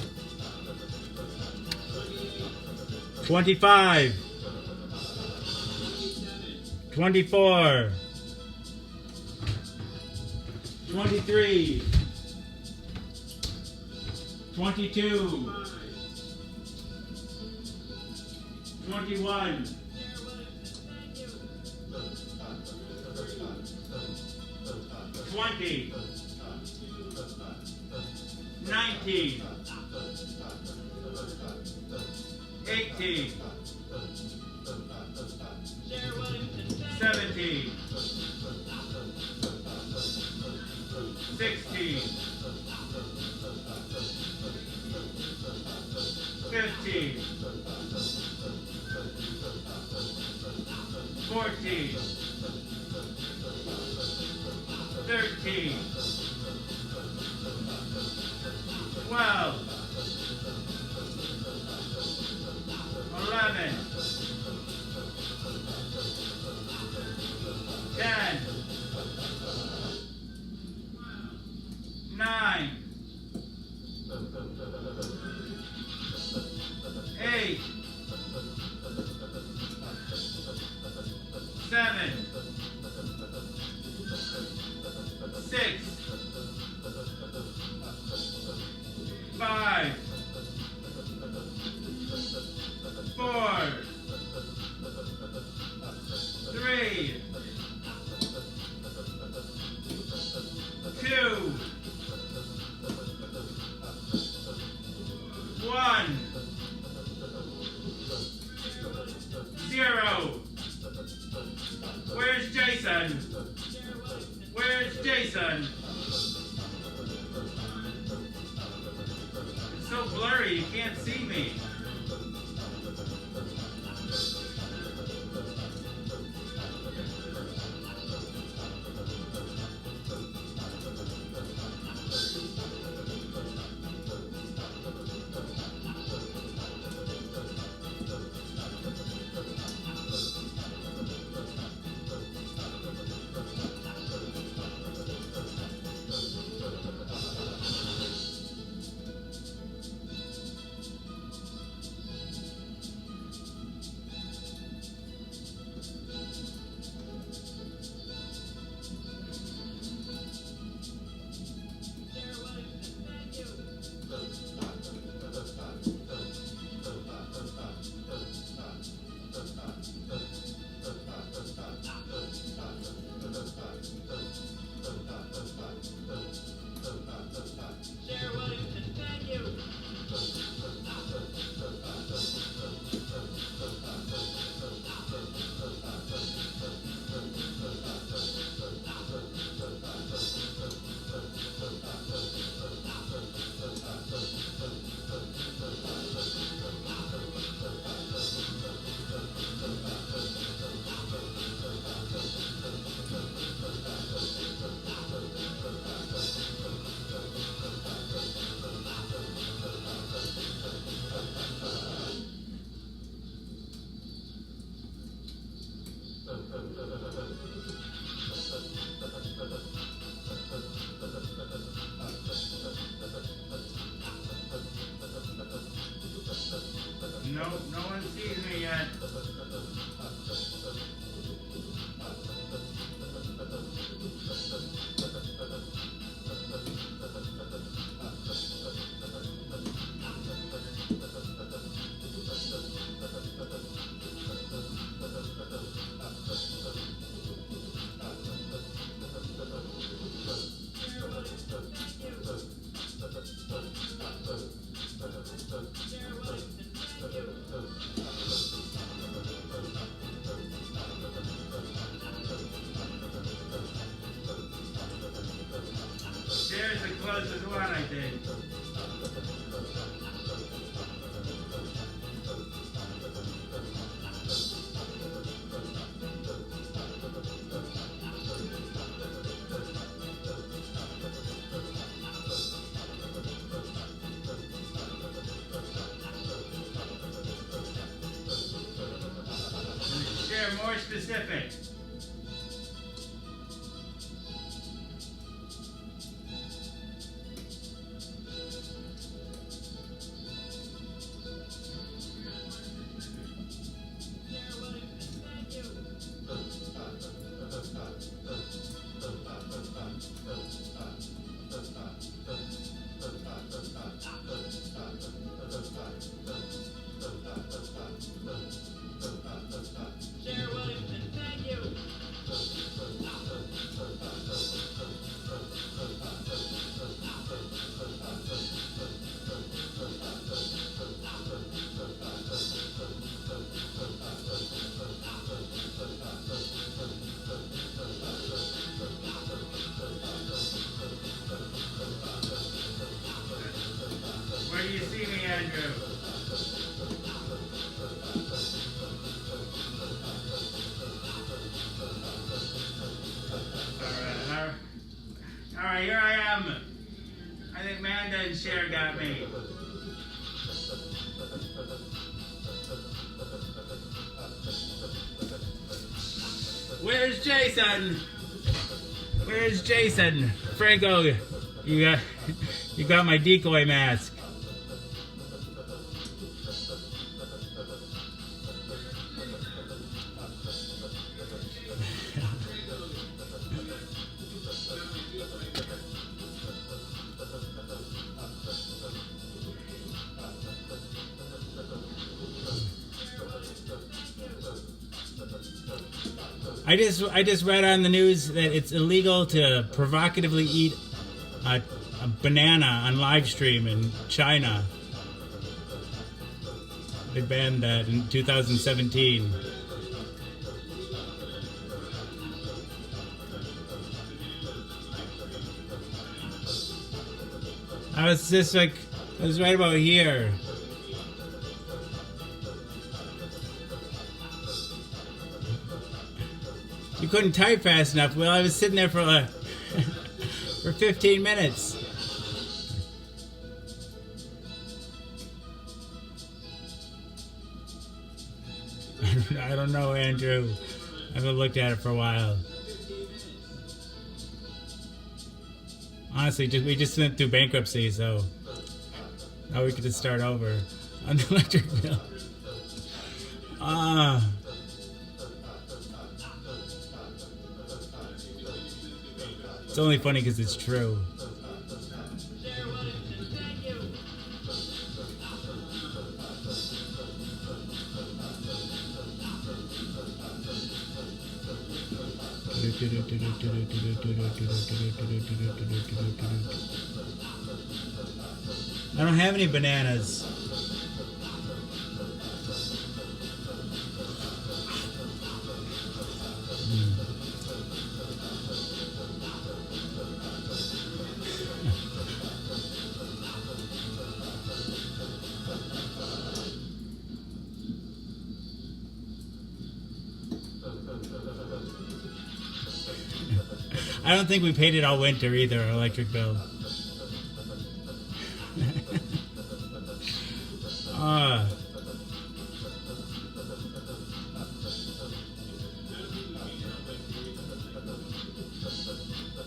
25. 24. 23. 22. 21. 20. 19. 18. 17. 16. 15. 14. 13. 12. 11. 10. 9. 8. 7. 6. 5. 4. 3. 2. 1. 0. Where's Jason? Where's Jason? It's so blurry, you can't see me. closest one, I think. Share more specific. Where do you see me, Andrew? Alright, here I am. I think Manda and Cher got me. Where's Jason? Where's Jason? Franco, you got my decoy mask. I just read on the news that it's illegal to provocatively eat a banana on live stream in China. They banned that in 2017. I was just like, I was right about here. You couldn't type fast enough. Well, I was sitting there for for 15 minutes. I don't know, Andrew. I haven't looked at it for a while. Honestly, we just went through bankruptcy, so now we could just start over on the electric bill. It's only funny because it's true. I don't have any bananas. I don't think we paid it all winter either, our electric bill. Oh,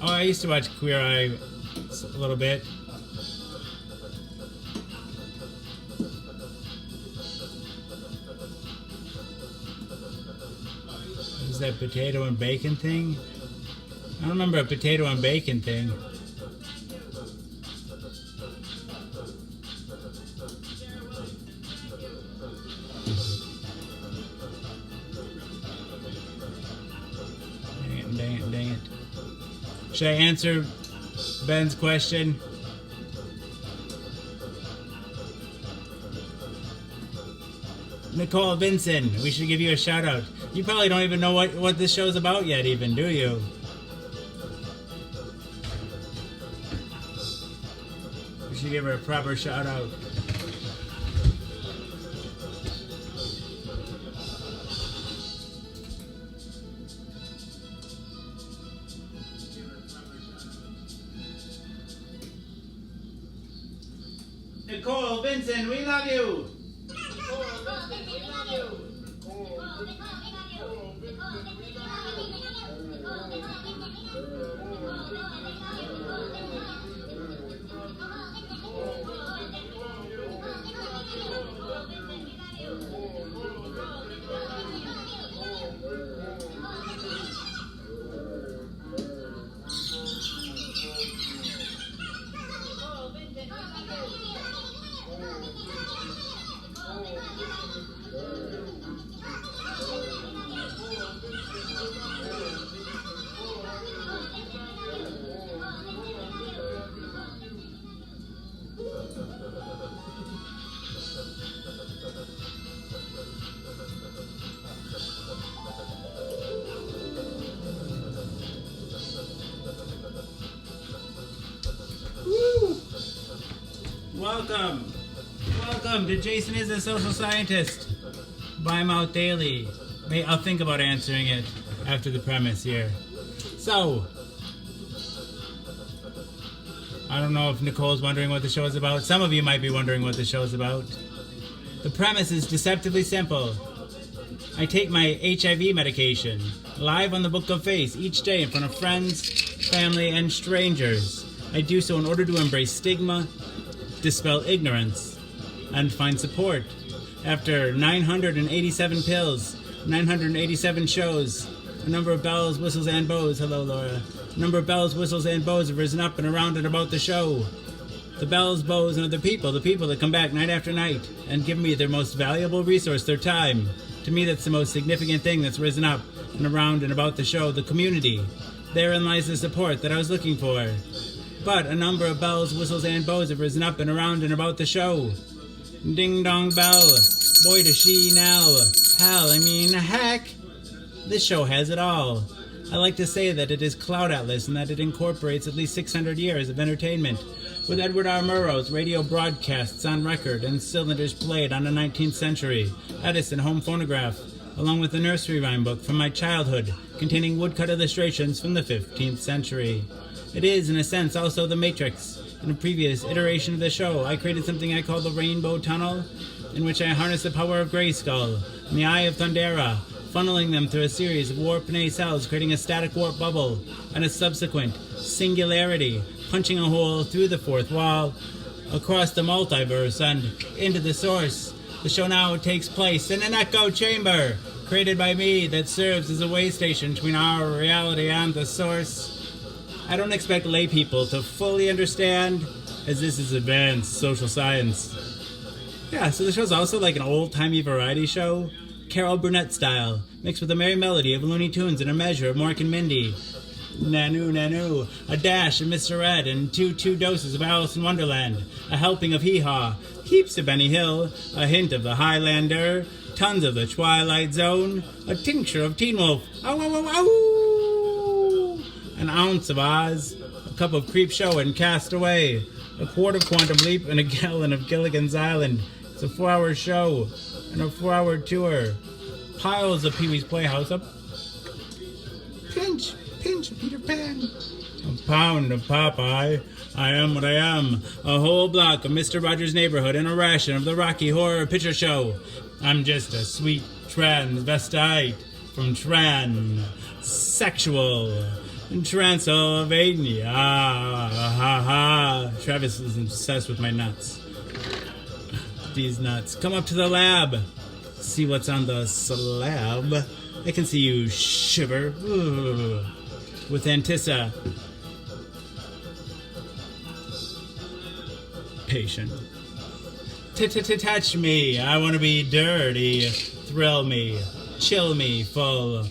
I used to watch Queer Eye a little bit. Is that potato and bacon thing? I don't remember a potato and bacon thing. Dang it. Should I answer Ben's question? Nicole Vinson, we should give you a shout out. You probably don't even know what this show's about yet even, do you? to give her a proper shout out. Nicole, Vincent, we love you. Welcome to Jason is a Social Scientist by Mouth Daily. I'll think about answering it after the premise here. So, I don't know if Nicole's wondering what the show is about. Some of you might be wondering what the show is about. The premise is deceptively simple. I take my HIV medication live on the Book of Face each day in front of friends, family, and strangers. I do so in order to embrace stigma, dispel ignorance, and find support. After 987 pills, 987 shows, a number of bells, whistles, and bows. Hello, Laura. A number of bells, whistles, and bows have risen up and around and about the show. The bells, bows, and other people, the people that come back night after night and give me their most valuable resource, their time. To me, that's the most significant thing that's risen up and around and about the show, the community. Therein lies the support that I was looking for. But a number of bells, whistles, and bows have risen up and around and about the show. Ding dong bell, boy does she now. Hell, I mean heck, this show has it all. I like to say that it is Cloud Atlas and that it incorporates at least 600 years of entertainment, with Edward R. Murrow's radio broadcasts on record and cylinders played on the 19th century, Edison home phonograph, along with a nursery rhyme book from my childhood containing woodcut illustrations from the 15th century. It is, in a sense, also The Matrix. In a previous iteration of the show, I created something I call the Rainbow Tunnel, in which I harness the power of Grayskull and the Eye of Thundera, funneling them through a series of warp nacelles, creating a static warp bubble, and a subsequent singularity, punching a hole through the fourth wall, across the multiverse, and into the source. The show now takes place in an echo chamber, created by me, that serves as a way station between our reality and the source. I don't expect lay people to fully understand, as this is advanced social science. Yeah, so the show's also like an old-timey variety show, Carol Burnett style, mixed with a merry melody of Looney Tunes and a measure of Mork and Mindy. Nanu, nanu, a dash of Mr. Ed, and two doses of Alice in Wonderland, a helping of Hee Haw, heaps of Benny Hill, a hint of the Highlander, tons of the Twilight Zone, a tincture of Teen Wolf, ow, ow, ow, ow! An ounce of Oz, a cup of Creep Show and Castaway, a quart of Quantum Leap, and a gallon of Gilligan's Island. It's a 4-hour show and a 4-hour tour. Piles of Pee-wee's Playhouse, a pinch of Peter Pan, a pound of Popeye. I am what I am, a whole block of Mr. Rogers' Neighborhood, and a ration of the Rocky Horror Picture Show. I'm just a sweet transvestite from transsexual Transylvania. Travis is obsessed with my nuts. These nuts. Come up to the lab. See what's on the slab. I can see you shiver. Ooh. With Antissa. Patient. Touch me. I want to be dirty. Thrill me. Chill me. Full.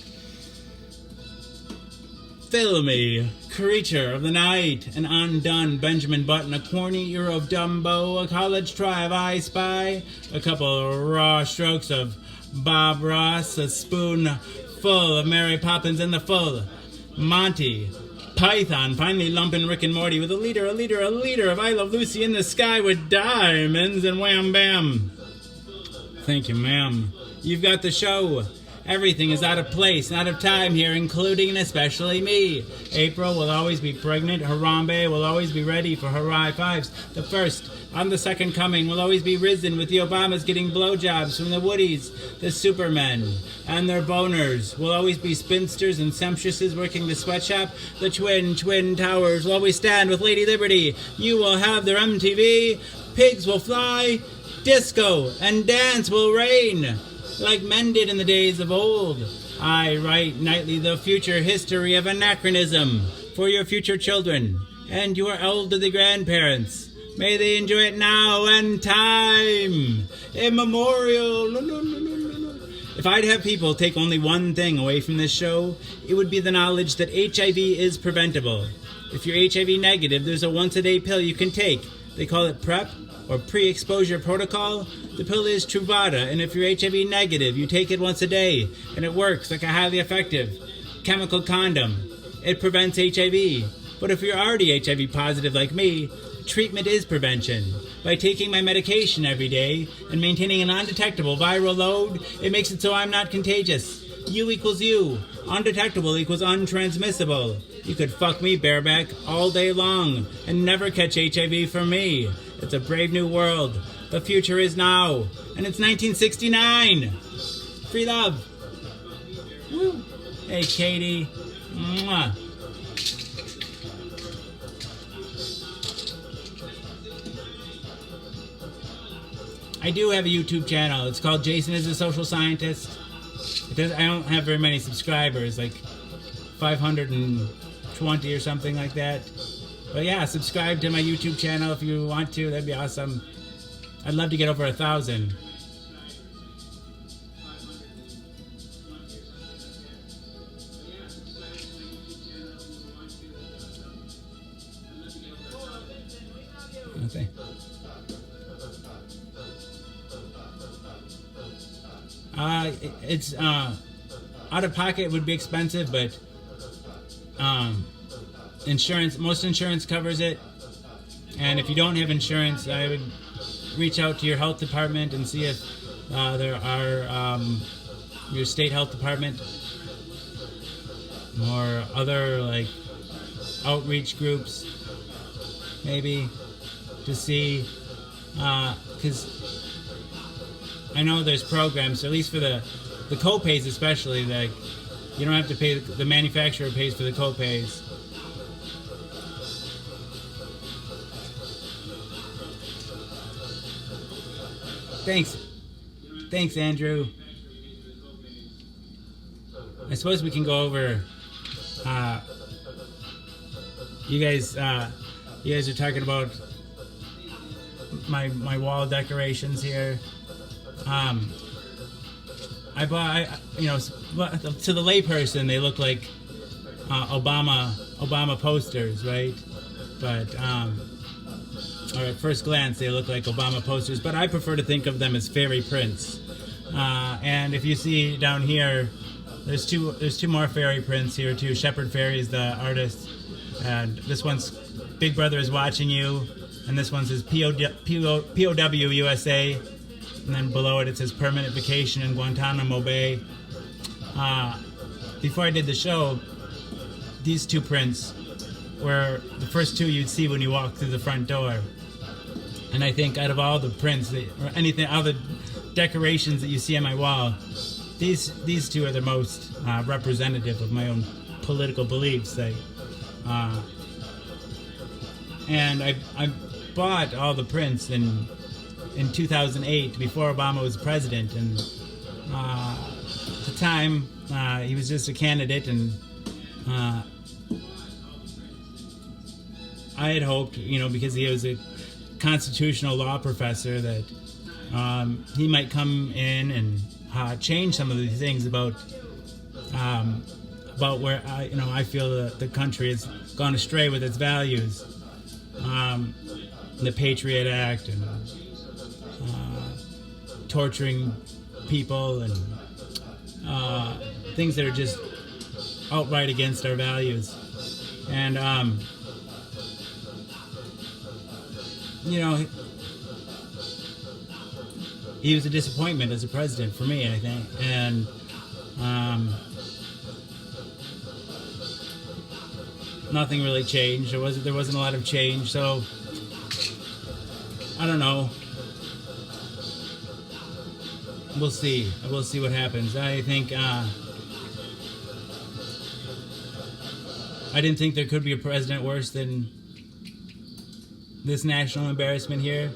Fill me. Creature of the night. An undone Benjamin Button. A corny ear of Dumbo. A college tribe I spy. A couple of raw strokes of Bob Ross. A spoon full of Mary Poppins and the full Monty. Python finally lumping Rick and Morty with a liter of I Love Lucy in the sky with diamonds and wham bam. Thank you, ma'am. You've got the show. Everything is out of place, out of time here, including and especially me. April will always be pregnant. Harambe will always be ready for her high fives. The first on the second coming will always be risen with the Obamas getting blowjobs from the Woodies, the Supermen, and their boners. Will always be spinsters and sumptuouses working the sweatshop. The twin towers will always stand with Lady Liberty. You will have their MTV. Pigs will fly. Disco and dance will reign, like men did in the days of old. I write nightly the future history of anachronism for your future children and your elderly grandparents. May they enjoy it now and time immemorial. If I'd have people take only one thing away from this show, it would be the knowledge that HIV is preventable. If you're HIV negative, there's a once-a-day pill you can take. They call it PrEP, or pre-exposure protocol. The pill is Truvada, and if you're HIV negative, you take it once a day, and it works like a highly effective chemical condom. It prevents HIV. But if you're already HIV positive like me, treatment is prevention. By taking my medication every day and maintaining an undetectable viral load, it makes it so I'm not contagious. U equals U. Undetectable equals untransmissible. You could fuck me bareback all day long and never catch HIV from me. It's a brave new world. The future is now. And it's 1969. Free love. Woo. Hey, Katie. Mwah. I do have a YouTube channel. It's called Jason is a Social Scientist. I don't have very many subscribers, like 520 or something like that. But yeah, subscribe to my YouTube channel if you want to. That'd be awesome. I'd love to get over 1,000. Okay. It's out of pocket would be expensive, but most insurance covers it. And if you don't have insurance, I would reach out to your health department and see if there are your state health department or other like outreach groups, maybe, to see, because I know there's programs, at least for the co-pays especially, like you don't have to pay, the manufacturer pays for the co-pays. Thanks, Andrew. I suppose we can go over. You guys are talking about my wall decorations here. I bought, to the layperson, they look like Obama posters, right? But or at first glance, they look like Obama posters, but I prefer to think of them as fairy prints. And if you see down here, there's two more fairy prints here too. Shepard Fairey is the artist, and this one's Big Brother is Watching You, and this one says POW USA, and then below it says Permanent Vacation in Guantanamo Bay. Before I did the show, these two prints were the first two you'd see when you walk through the front door. And I think out of all the prints all the decorations that you see on my wall, these two are the most representative of my own political beliefs. And I bought all the prints in 2008, before Obama was president, and at the time he was just a candidate, and I had hoped, because he was a constitutional law professor, that he might come in and change some of these things about where I feel that the country has gone astray with its values, the Patriot Act and torturing people and things that are just outright against our values. And you know, he was a disappointment as a president for me, I think. And nothing really changed. There wasn't a lot of change. So I don't know. We'll see. We'll see what happens. I think I didn't think there could be a president worse than this national embarrassment here.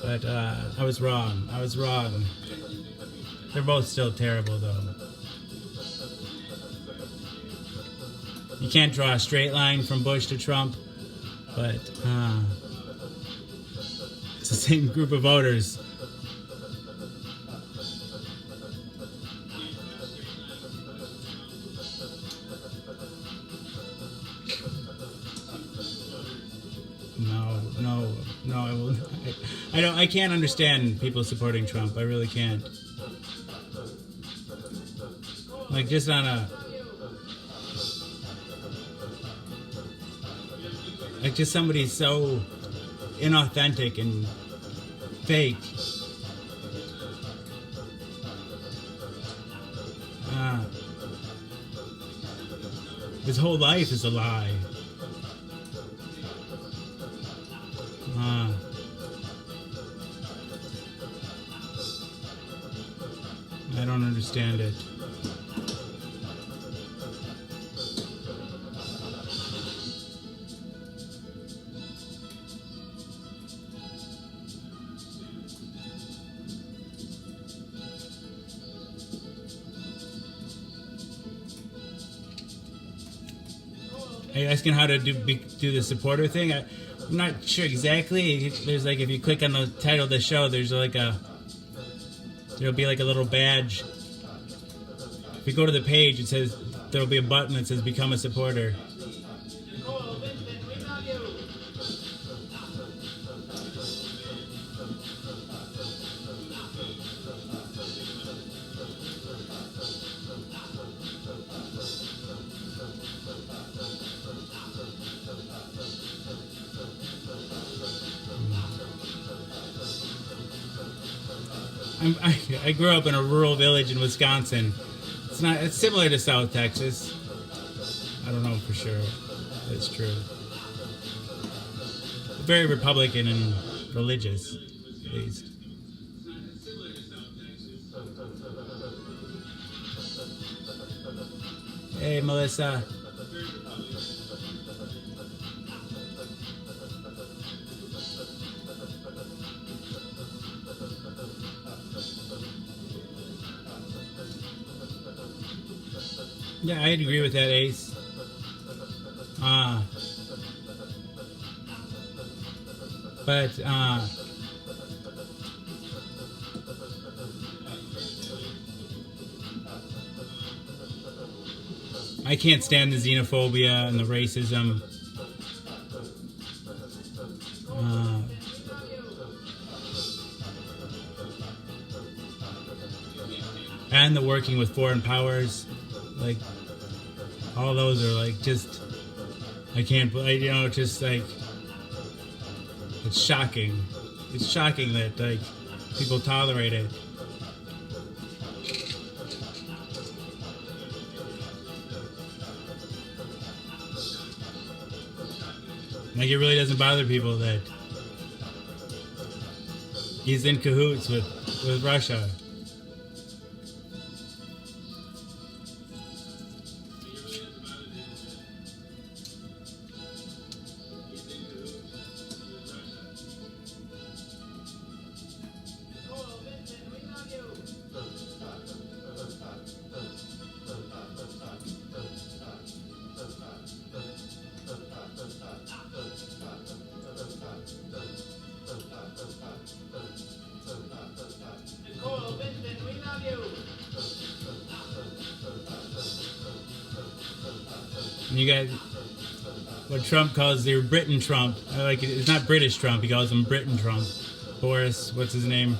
But I was wrong. I was wrong. They're both still terrible, though. You can't draw a straight line from Bush to Trump, but it's the same group of voters. No, I will. I can't understand people supporting Trump. I really can't. Like, just on a, like, just somebody so inauthentic and fake. His whole life is a lie. I don't understand it. Are you asking how to do the supporter thing? I'm not sure exactly. There's like, if you click on the title of the show, there's like there'll be like a little badge. If you go to the page, it says there'll be a button that says become a supporter. I grew up in a rural village in Wisconsin. It's similar to South Texas. I don't know for sure. That's true. Very Republican and religious, at least. Hey, Melissa. Yeah, I'd agree with that, Ace. But I can't stand the xenophobia and the racism. And the working with foreign powers. Like, all those are like just, I can't, just like, it's shocking. It's shocking that like people tolerate it. Like, it really doesn't bother people that he's in cahoots with Russia. You got what Trump calls their Britain Trump. I like it. It's not British Trump. He calls him Britain Trump. Boris, what's his name?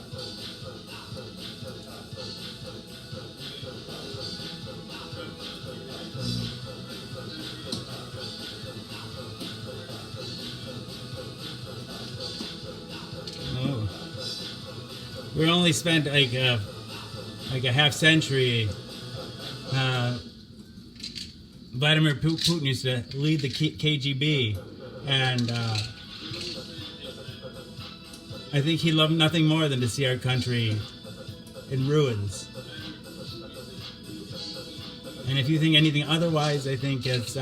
we only spent like a half century. Vladimir Putin used to lead the KGB, and I think he loved nothing more than to see our country in ruins. And if you think anything otherwise, I think it's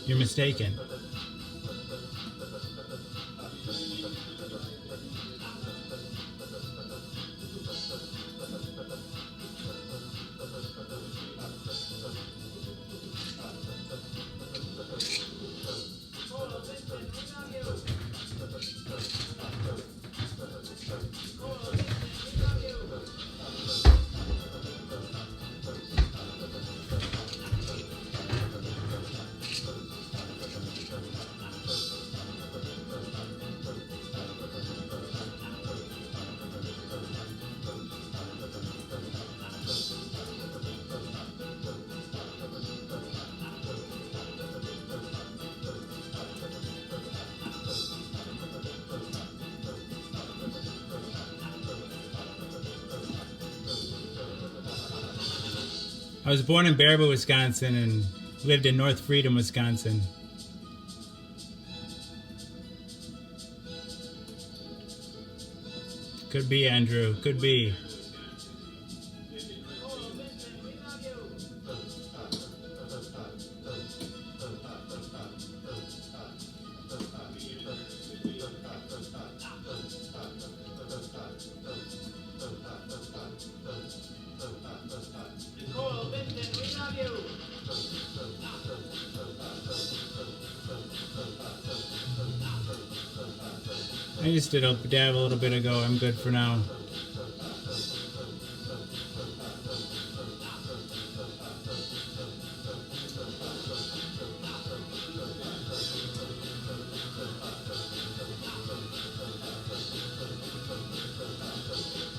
you're mistaken. I was born in Baraboo, Wisconsin, and lived in North Freedom, Wisconsin. Could be, Andrew. Could be. I just did a dab a little bit ago. I'm good for now.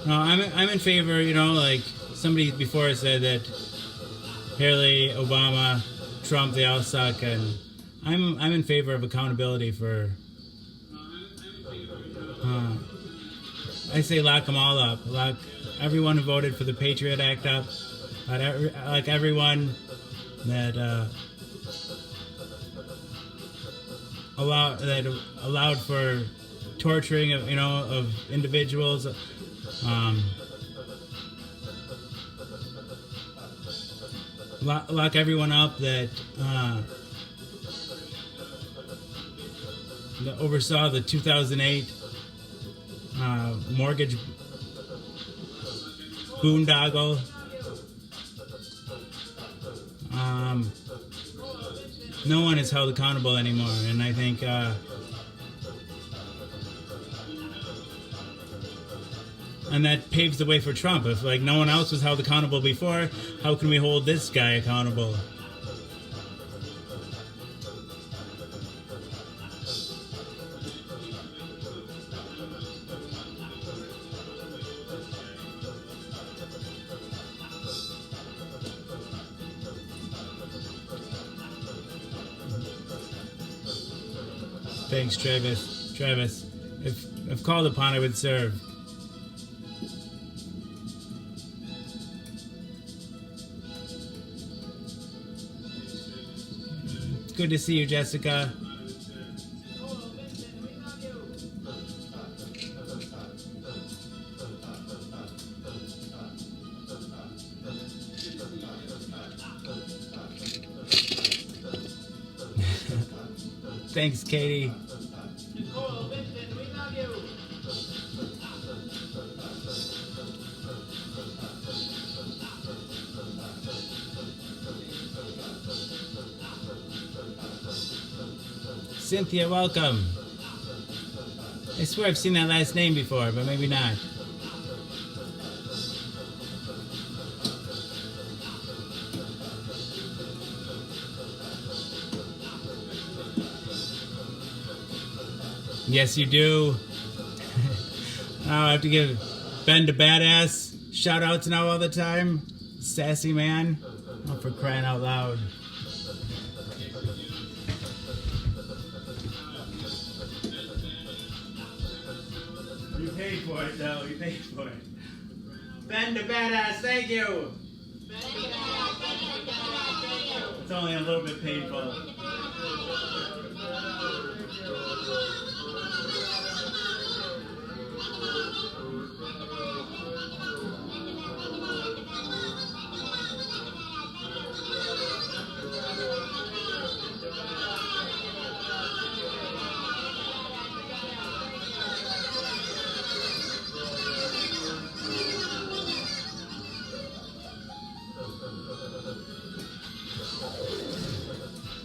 No, I'm in favor, you know, like somebody before said that Hillary, Obama, Trump, they all suck, and I'm in favor of accountability for I say lock them all up. Lock everyone who voted for the Patriot Act up. Like everyone that allowed for torturing of of individuals. Lock everyone up that oversaw the 2008 mortgage boondoggle. No one is held accountable anymore, and I think and that paves the way for Trump. If like no one else was held accountable before, how can we hold this guy accountable? Thanks, Travis. Travis, if called upon, I would serve. Good to see you, Jessica. Thanks, Katie. Cynthia, welcome. I swear I've seen that last name before, but maybe not. Yes, you do. I have to give Ben the Badass shout outs now all the time. Sassy man. Oh, for crying out loud. paid for it, though. You paid for it. Ben the Badass, thank you. It's only a little bit painful.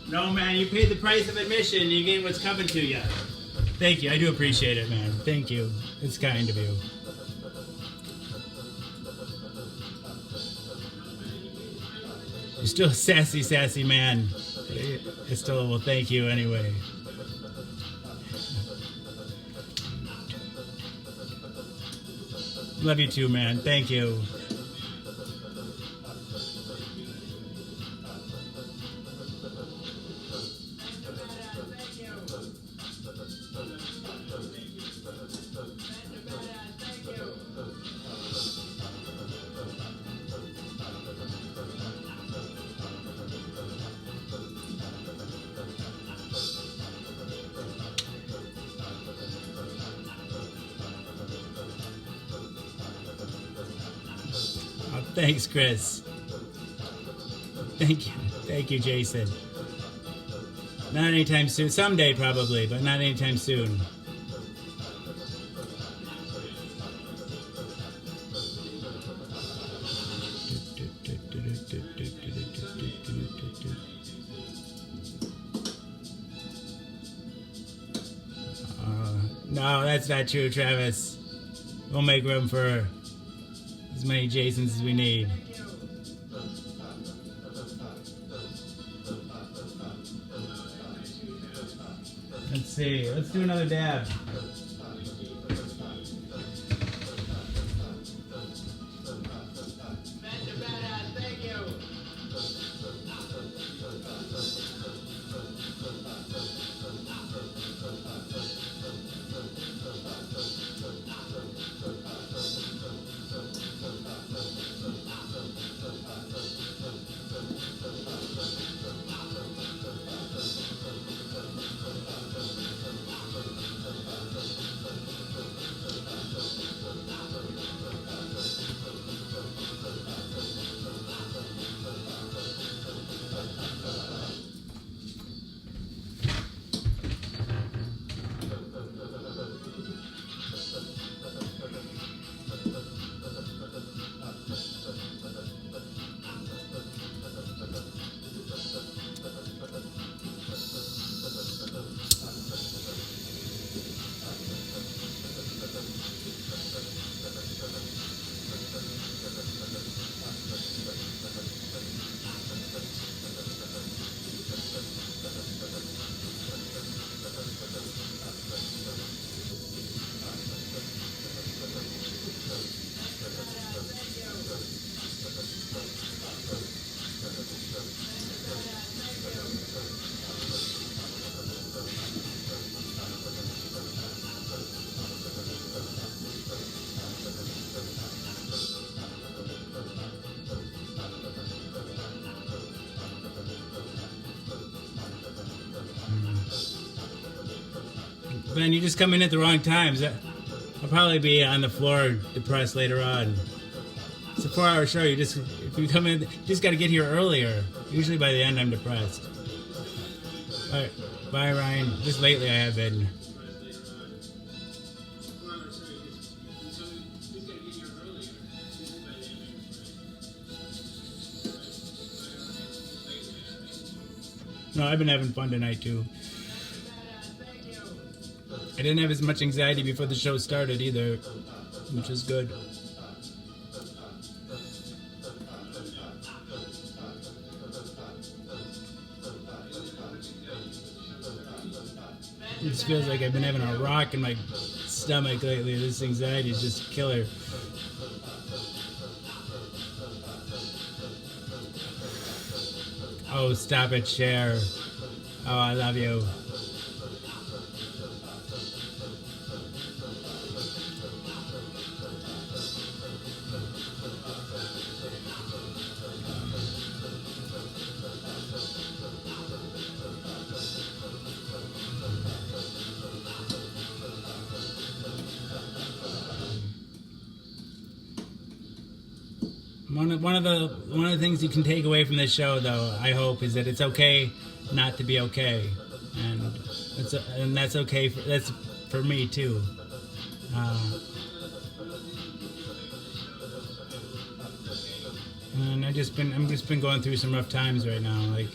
No, man, you paid the price of admission. You get what's coming to you. Thank you. I do appreciate it, man. Thank you. It's kind of you. You're still a sassy, sassy man. It's still, well, thank you anyway. Love you too, man. Thank you. Thanks, Chris. Thank you. Thank you, Jason. Not anytime soon. Someday, probably, but not anytime soon. No, that's not true, Travis. We'll make room for as many Jasons as we need. Let's see. Let's do another dab. Ben, you just come in at the wrong times. I'll probably be on the floor depressed later on. It's a 4-hour show. If you come in, you just got to get here earlier. Usually by the end, I'm depressed. All right, bye, Ryan. Just lately, I have been. No, I've been having fun tonight too. I didn't have as much anxiety before the show started either, which is good. It just feels like I've been having a rock in my stomach lately. This anxiety is just killer. Oh, stop it, Cher. Oh, I love you. One of the things you can take away from this show, though, I hope, is that it's okay not to be okay, and that's okay. That's for me too. And I'm just been going through some rough times right now. Like,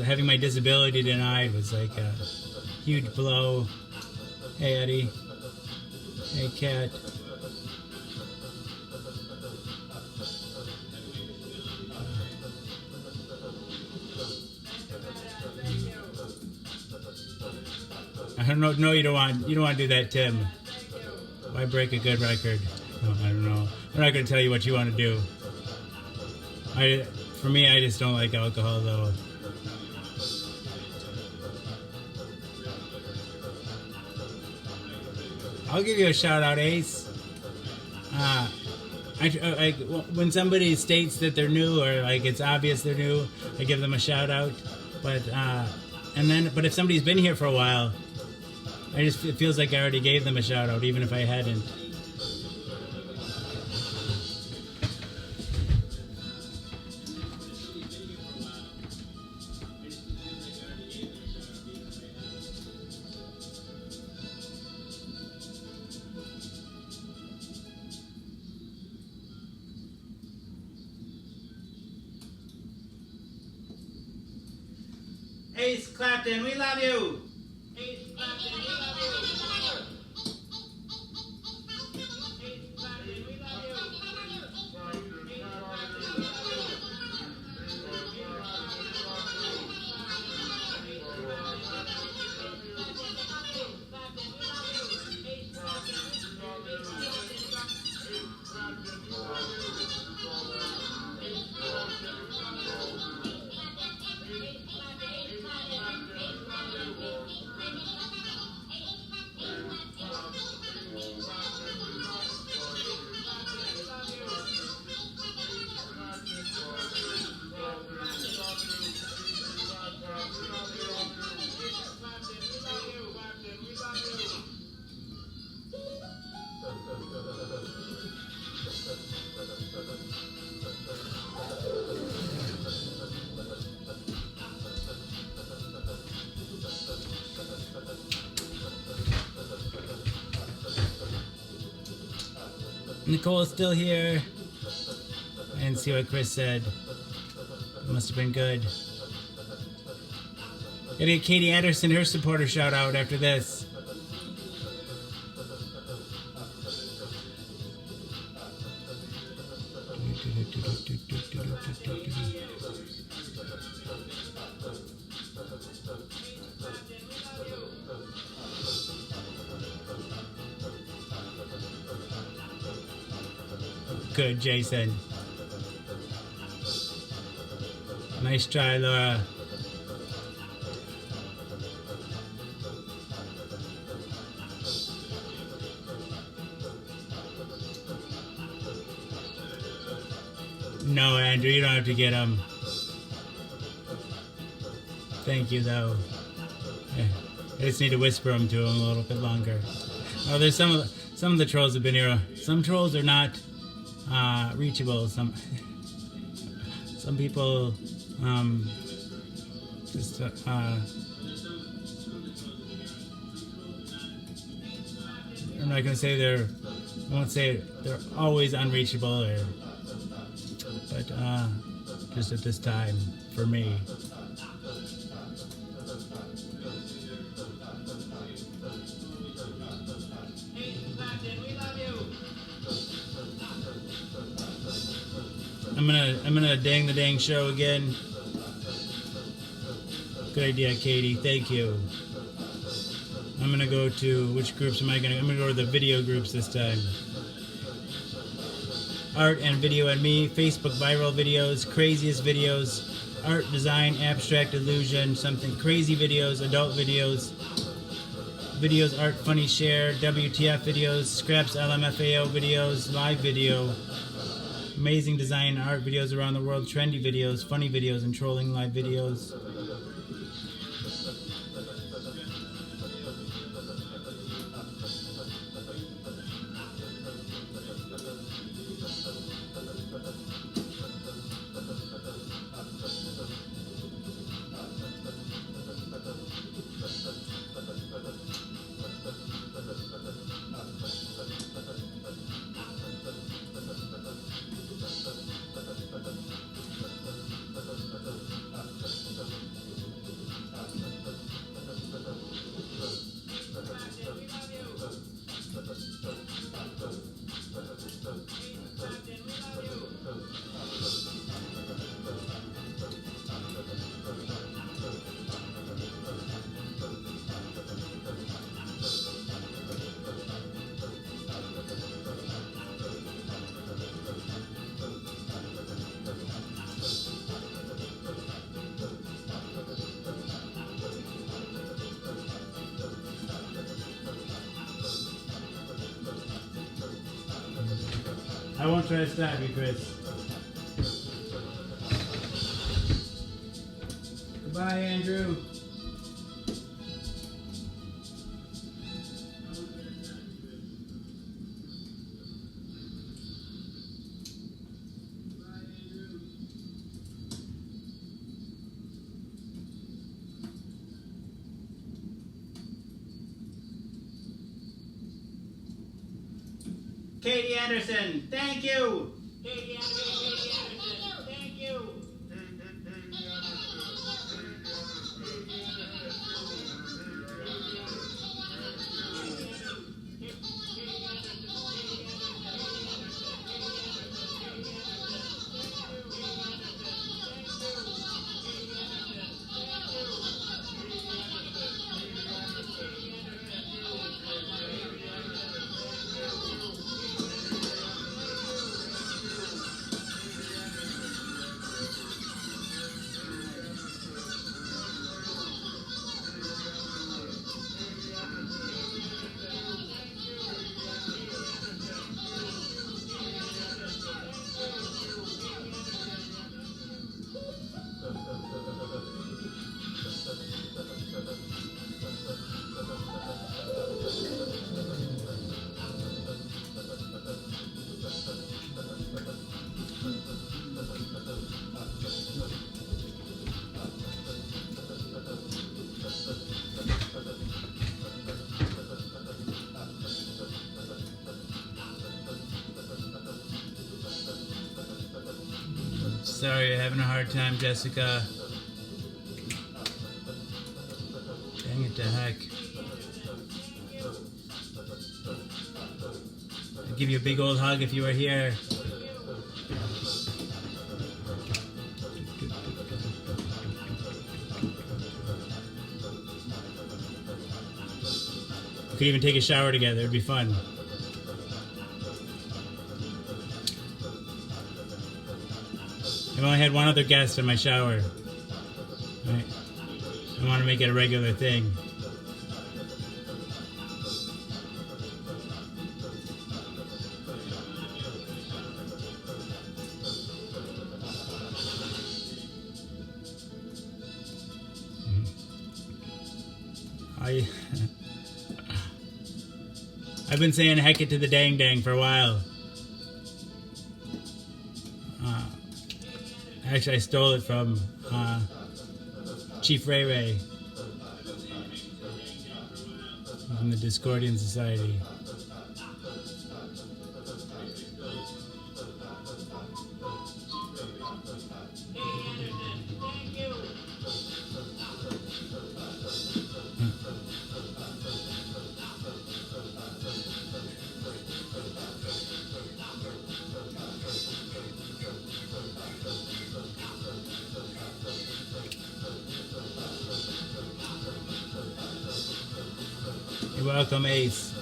having my disability denied was like a huge blow. Hey, Eddie. Hey, Kat. I don't know. No, you don't want to do that, Tim. Why break a good record? Oh, I don't know. I'm not going to tell you what you want to do. For me, I just don't like alcohol, though. I'll give you a shout out, Ace. When somebody states that they're new or like it's obvious they're new, I give them a shout out. But if somebody's been here for a while, it feels like I already gave them a shout out, even if I hadn't. Ace Clapton, we love you! Ace Clapton, we love you! Ace Clapton, we love you! Nicole's still here. I didn't see what Chris said. It must have been good. Gotta get Katie Anderson, her supporter shout out after this. Good, Jason. Nice try, Laura. No, Andrew, you don't have to get them. Thank you, though. I just need to whisper them to him a little bit longer. Oh, there's some of the trolls have been here. Some trolls are not reachable. Some people just I'm not gonna say I won't say they're always unreachable, but just at this time for me. I'm gonna dang the dang show again. Good idea, Katie. Thank you. I'm gonna go to which groups am I gonna? I'm gonna go to the video groups this time. Art and Video and Me, Facebook viral videos, craziest videos, art, design, abstract, illusion, something crazy videos, adult videos, videos, art, funny, share, WTF videos, scraps, LMFAO videos, live video, amazing design, art videos around the world, trendy videos, funny videos, and trolling live videos. I won't try to stop you, Chris. Goodbye, Andrew. Katie Anderson, thank you. Katie Anderson, thank you. Sorry, you're having a hard time, Jessica. Dang it to heck. I'd give you a big old hug if you were here. We could even take a shower together, it'd be fun. I've only had one other guest in my shower. Right. I want to make it a regular thing. I've been saying heck it to the dang dang for a while. Actually, I stole it from Chief Ray Ray from the Discordian Society. You're welcome, Ace.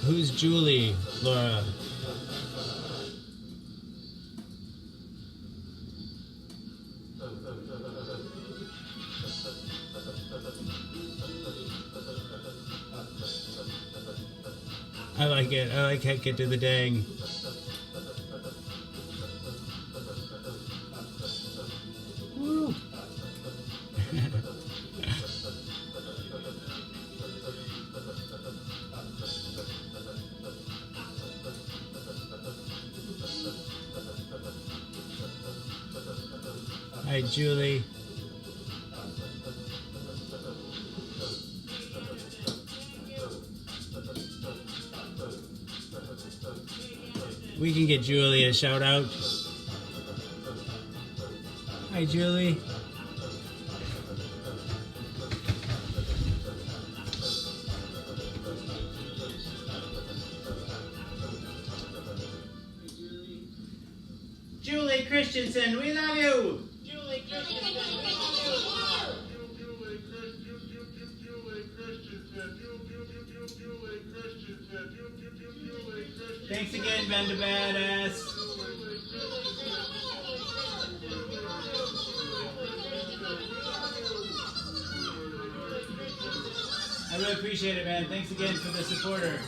Who's Julie, Laura? I like it. I like heck it to the dang. Woo. Hi, Julie. We can get Julie a shout out. Hi, Julie. Julie Christensen, we love you. Julie Christensen, we love you. Thanks again, Bender Badass. really appreciate it, man. Thanks again for the supporter.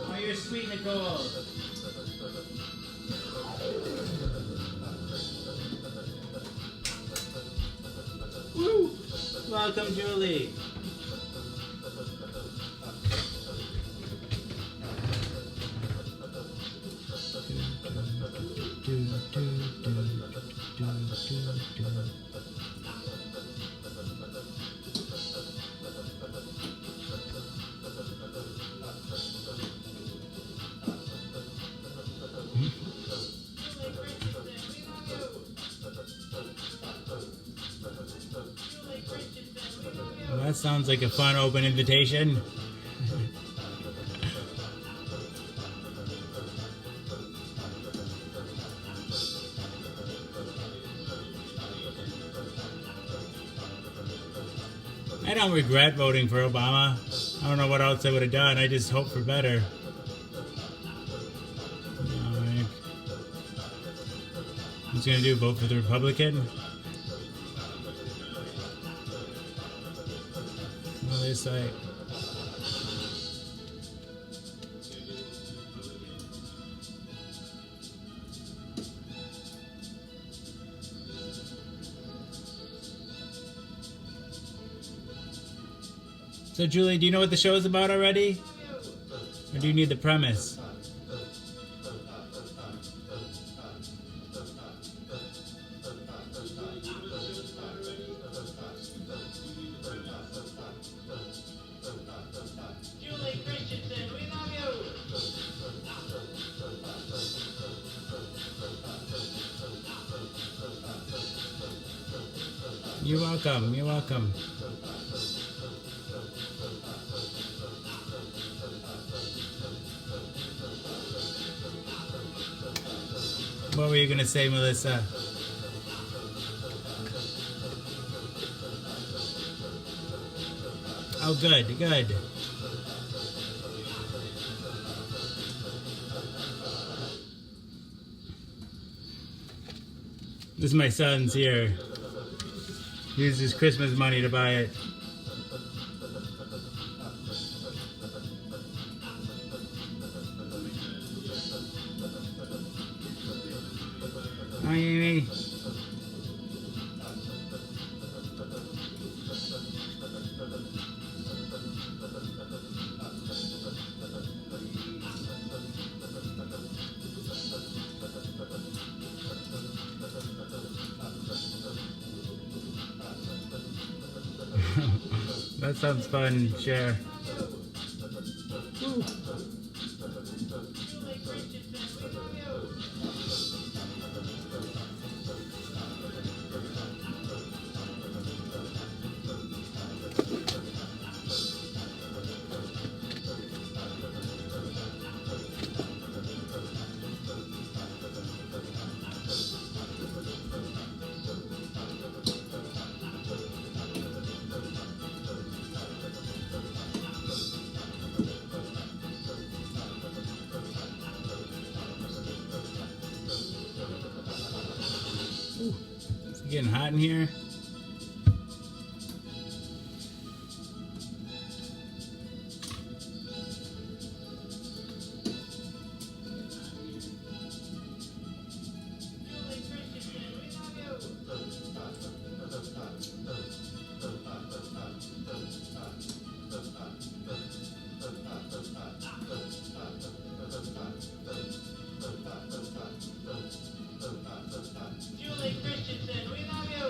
Oh, you're sweet, Nicole. Woo! Welcome, Julie. Well, that sounds like a fun open invitation. I don't regret voting for Obama. I don't know what else I would have done. I just hope for better. Alright. What's he gonna do? Vote for the Republican? Well, this side. So, Julie, do you know what the show is about already? Or do you need the premise? Julie Christensen, we love you. You're welcome. You're welcome. What were you going to say, Melissa? Oh, good, good. This is my son's here. He used his Christmas money to buy it. Hi, Amy. That sounds fun, share. Woo. It's getting hot in here. Julie Christensen, we love you.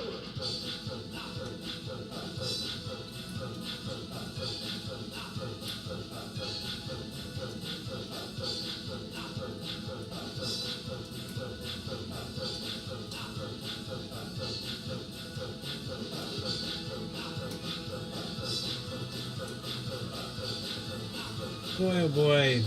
Boy, oh boy.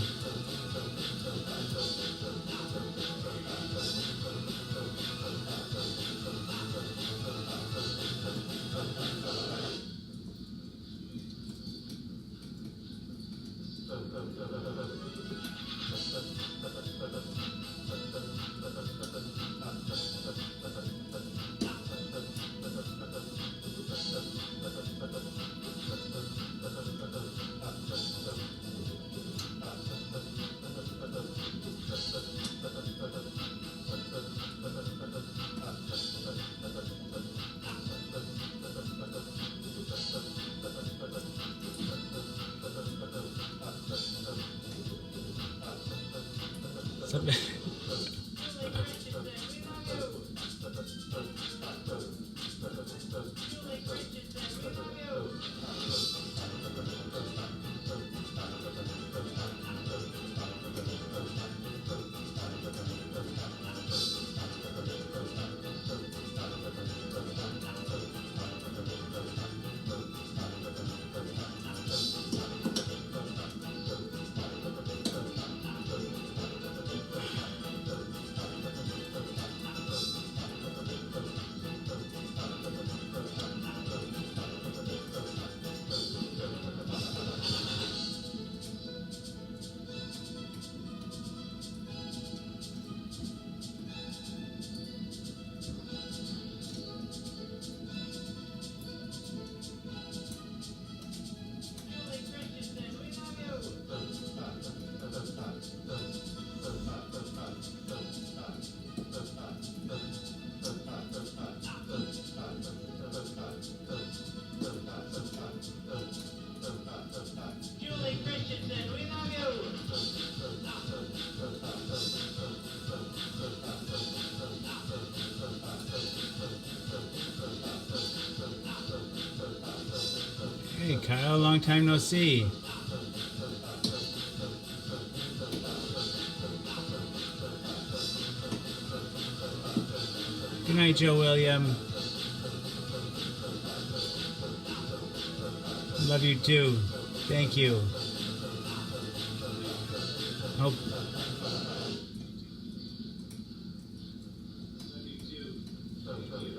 Something. Julie Christensen, we love you. Hey, Kyle, long time no see. Good night, Joe William. Love you too. Thank you. Hope.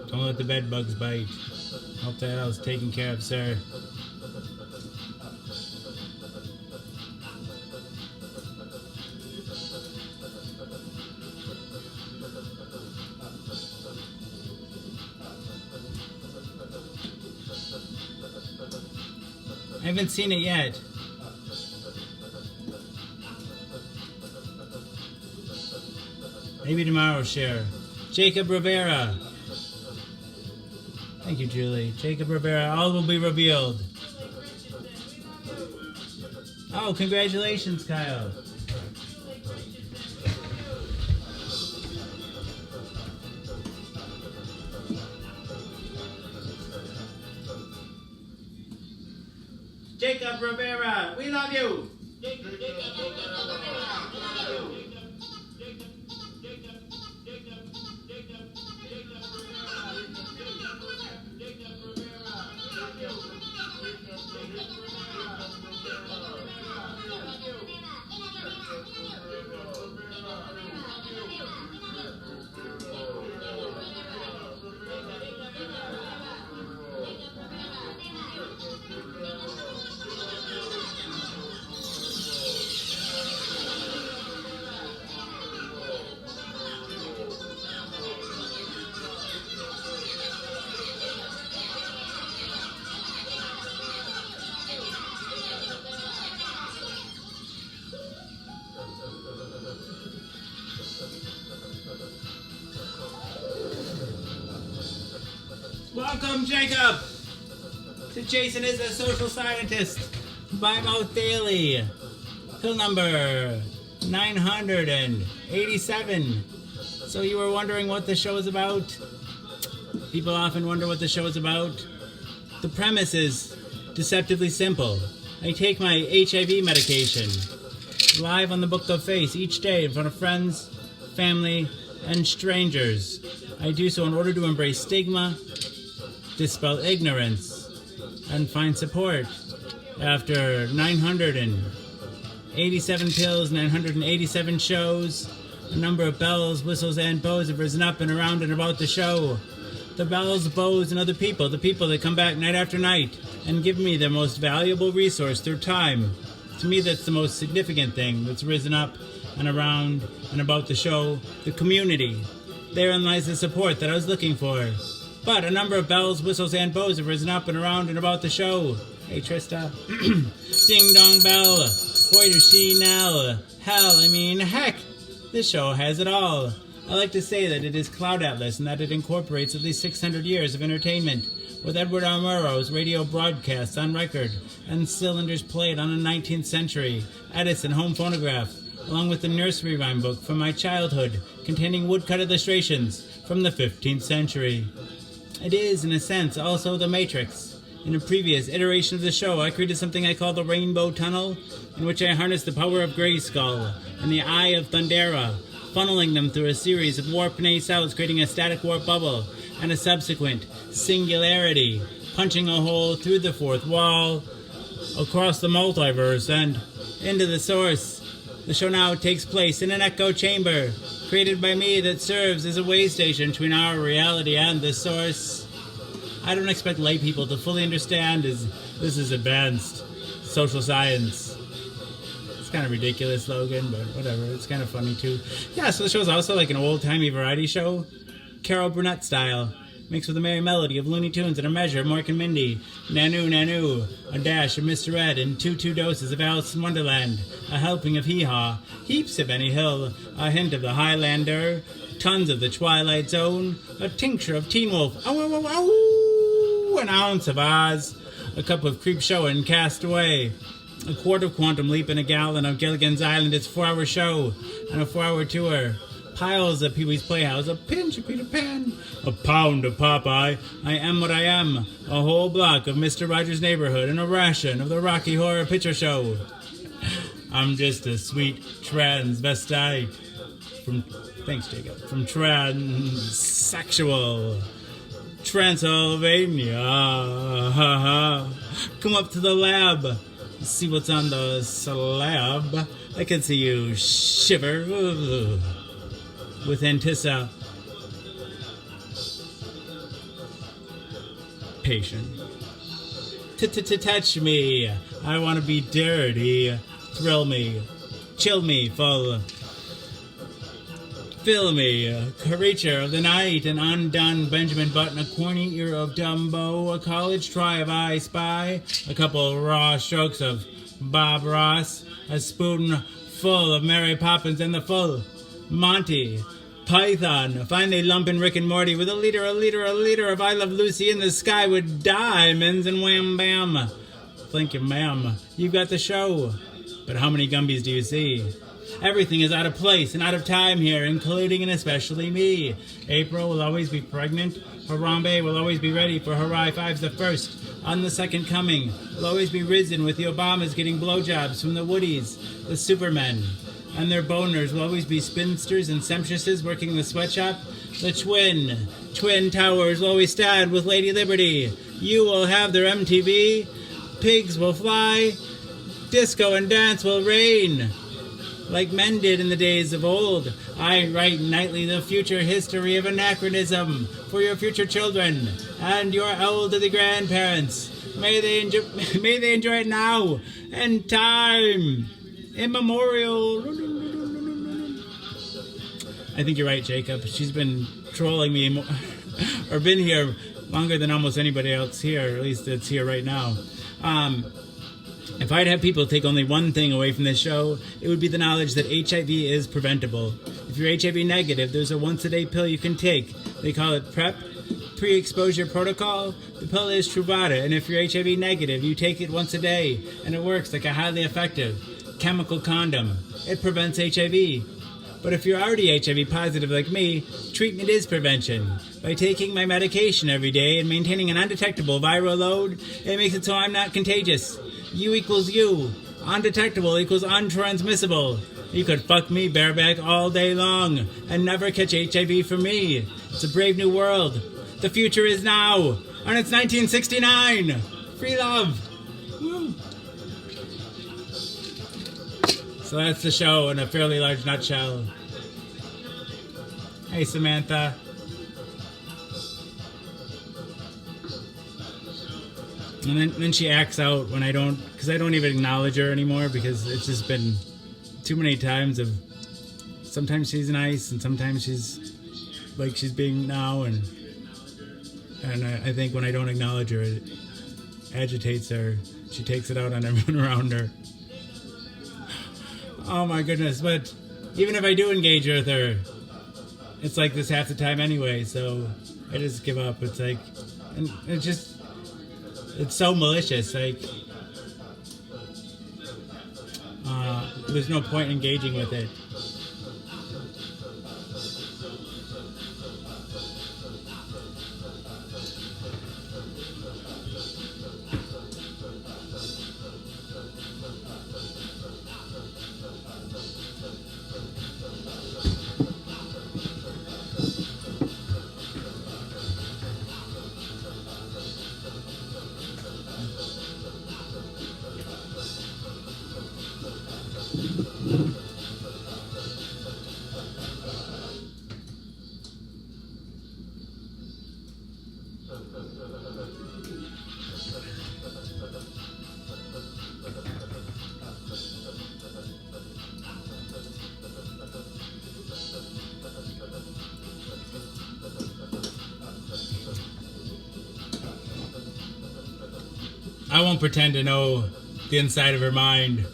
Don't let the bed bugs bite. Hope that all's taken care of, sir. I haven't seen it yet. Maybe tomorrow, share. Jacob Rivera. Thank you, Julie. Jacob Rivera. All will be revealed. Oh, congratulations, Kyle. Jacob Rivera, we love you. Welcome, Jacob, to Jason is a Social Scientist by Mouth Daily. Pill number 987. So you were wondering what the show is about? People often wonder what the show is about. The premise is deceptively simple. I take my HIV medication live on the Book of Face each day in front of friends, family, and strangers. I do so in order to embrace stigma, dispel ignorance, and find support after 987 87 pills, 987 shows. A number of bells, whistles, and bows have risen up and around and about the show. The bells, bows, and other people, the people that come back night after night and give me their most valuable resource, their time. To me, that's the most significant thing that's risen up and around and about the show, the community. Therein lies the support that I was looking for. But a number of bells, whistles, and bows have risen up and around and about the show. Hey, Trista. Ding dong bell. Boy, does she knell. Hell, I mean, heck. This show has it all. I like to say that it is Cloud Atlas and that it incorporates at least 600 years of entertainment, with Edward R. Murrow's radio broadcasts on record and cylinders played on the 19th century, Edison home phonograph, along with the nursery rhyme book from my childhood containing woodcut illustrations from the 15th century. It is, in a sense, also the Matrix. In a previous iteration of the show, I created something I call the Rainbow Tunnel, in which I harnessed the power of Grayskull and the Eye of Thundera, funneling them through a series of warp nacelles, creating a static warp bubble, and a subsequent singularity, punching a hole through the fourth wall, across the multiverse, and into the source. The show now takes place in an echo chamber, created by me, that serves as a way station between our reality and the source. I don't expect lay people to fully understand, as this is advanced social science. It's kind of ridiculous slogan, but whatever. It's kind of funny too. Yeah, so the show's also like an old-timey variety show, Carol Burnett style, mixed with a merry melody of Looney Tunes and a measure of Mork and Mindy, Nanu Nanu, a dash of Mr. Ed, and two doses of Alice in Wonderland, a helping of Hee Haw, heaps of Benny Hill, a hint of the Highlander, tons of the Twilight Zone, a tincture of Teen Wolf, ow, ow, ow, ow, an ounce of Oz, a cup of Creep Show and Castaway, a quart of Quantum Leap and a gallon of Gilligan's Island. It's a 4-hour show and a 4-hour tour. Piles of Pee-wee's Playhouse, a pinch of Peter Pan, a pound of Popeye, I Am What I Am, a whole block of Mr. Rogers' Neighborhood, and a ration of the Rocky Horror Picture Show. I'm just a sweet transvestite from, thanks Jacob, from transsexual Transylvania. Come up to the lab. See what's on the slab. I can see you shiver with anticipation. Touch me. I want to be dirty. Thrill me. Chill me. Fill me, creature of the night, an undone Benjamin Button, a corny ear of Dumbo, a college try of I Spy, a couple raw strokes of Bob Ross, a spoonful of Mary Poppins, and the full Monty Python, finally lumping Rick and Morty with a liter of I Love Lucy in the sky with diamonds and wham bam. Thank you, ma'am. You've got the show. But how many Gumbies do you see? Everything is out of place and out of time here, including and especially me. April will always be pregnant. Harambe will always be ready for her I-5's the first. On the second coming, will always be risen with the Obamas getting blowjobs from the Woodies, the Supermen. And their boners will always be spinsters and sempstresses working the sweatshop. The Twin Towers will always stand with Lady Liberty. You will have their MTV. Pigs will fly. Disco and dance will reign. Like men did in the days of old. I write nightly the future history of anachronism for your future children and your elderly grandparents. May they enjoy it now and time immemorial. I think you're right, Jacob. She's been trolling me or been here longer than almost anybody else here, or at least that's here right now. If I'd have people take only one thing away from this show, it would be the knowledge that HIV is preventable. If you're HIV negative, there's a once-a-day pill you can take. They call it PrEP, Pre-Exposure Protocol. The pill is Truvada, and if you're HIV negative, you take it once a day, and it works like a highly effective chemical condom. It prevents HIV. But if you're already HIV positive like me, treatment is prevention. By taking my medication every day and maintaining an undetectable viral load, it makes it so I'm not contagious. U equals U. Undetectable equals untransmissible. You could fuck me bareback all day long and never catch HIV from me. It's a brave new world. The future is now. And it's 1969. Free love. Woo. So that's the show in a fairly large nutshell. Hey, Samantha. And then she acts out when I don't, because I don't even acknowledge her anymore, because it's just been too many times of sometimes she's nice and sometimes she's like she's being now, and I think when I don't acknowledge her, it agitates her. She takes it out on everyone around her. Oh my goodness, but even if I do engage with her, it's like this half the time anyway, so I just give up. It's like, and it's so malicious, like, there's no point in engaging with it. I won't pretend to know the inside of her mind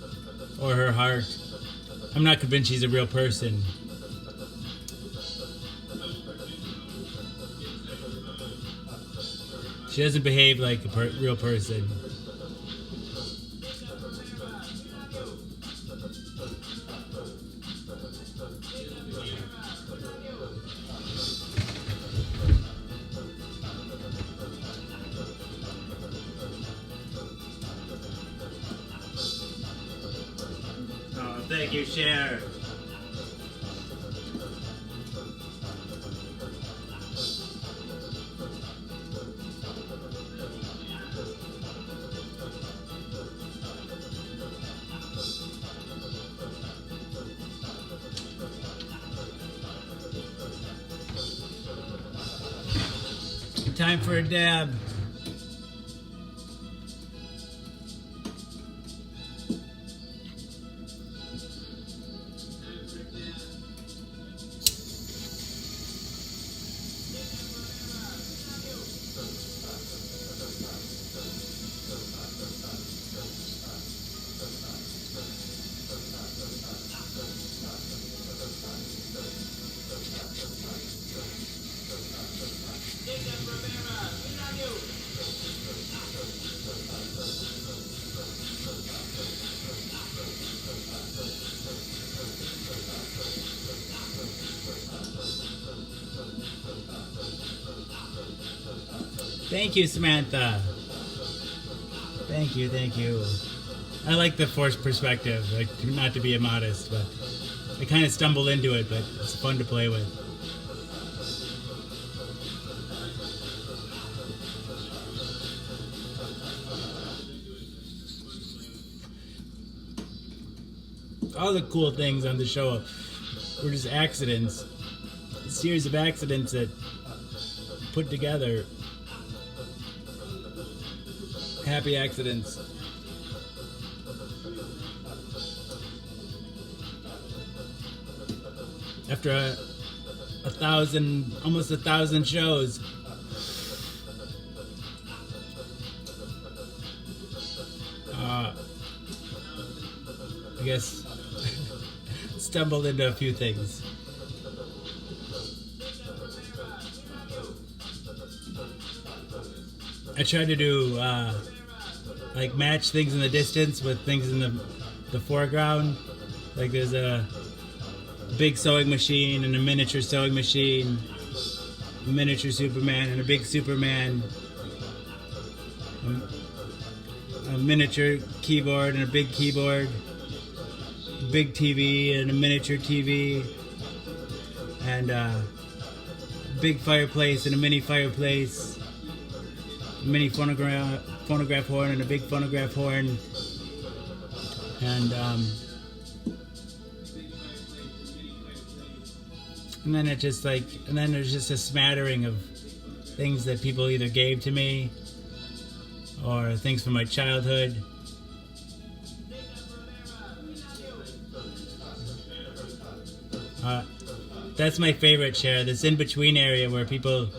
or her heart. I'm not convinced she's a real person. She doesn't behave like a real person. Oh, thank you, Cher. Time for a dab. Thank you, Samantha. Thank you, thank you. I like the forced perspective, like not to be immodest, but I kind of stumbled into it, but it's fun to play with. All the cool things on the show were just accidents. A series of accidents that put together. Happy accidents. After almost a thousand shows, I guess stumbled into a few things. I tried to do like match things in the distance with things in the foreground. Like there's a big sewing machine and a miniature sewing machine, a miniature Superman and a big Superman, a miniature keyboard and a big keyboard, a big TV and a miniature TV, and a big fireplace and a mini fireplace, a mini phonograph horn and a big phonograph horn, and and then there's just a smattering of things that people either gave to me or things from my childhood. That's my favorite chair. This in-between area where people,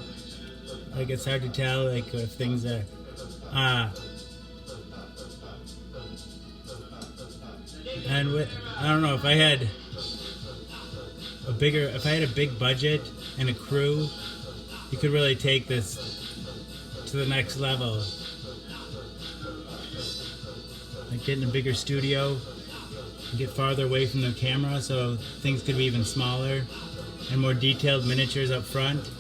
like, it's hard to tell, like, if things are, I don't know, if I had a big budget and a crew, you could really take this to the next level. Like getting a bigger studio, and get farther away from the camera so things could be even smaller, and more detailed miniatures up front.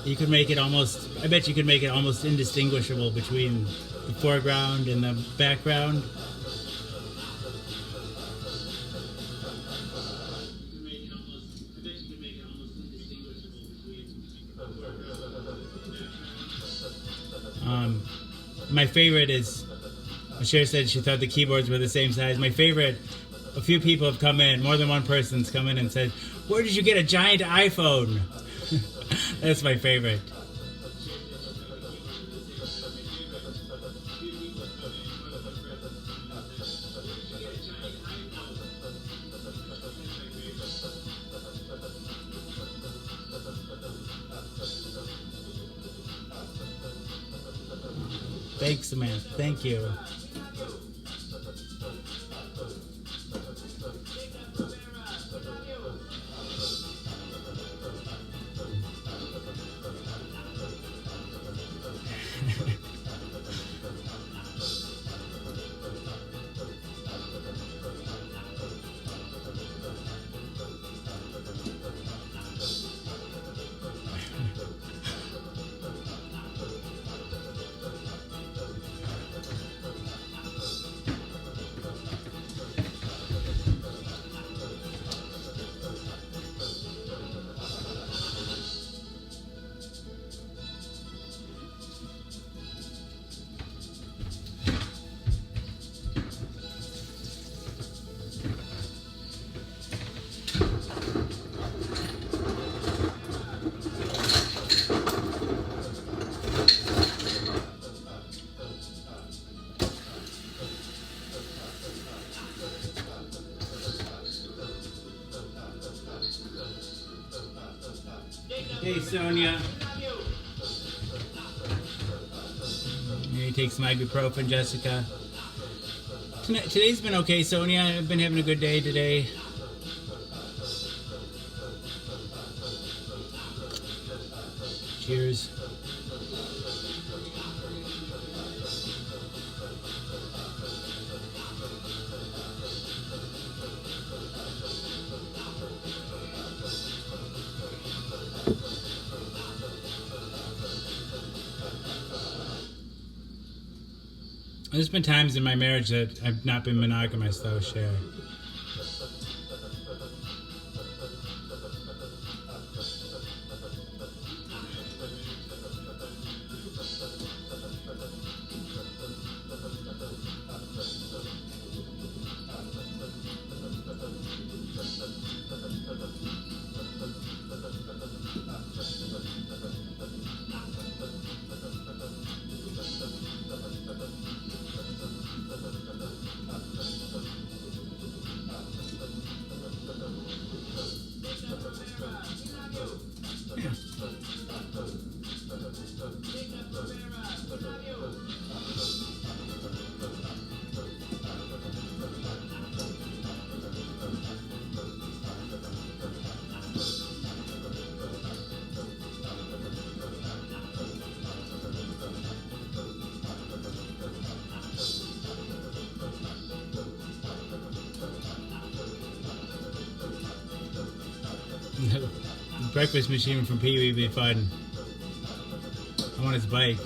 You could make it I bet you could make it almost indistinguishable between the foreground and the background. My favorite is, Cher said she thought the keyboards were the same size. My favorite, a few people have come in, more than one person's come in and said, "Where did you get a giant iPhone?" That's my favorite. Thanks, Samantha. Thank you. Hey, Sonia. Maybe take some ibuprofen, Jessica. Today's been okay, Sonia. I've been having a good day today. Cheers. There's been times in my marriage that I've not been monogamous, though, Cher. Breakfast machine from Pee Wee would be fun. I want his bike.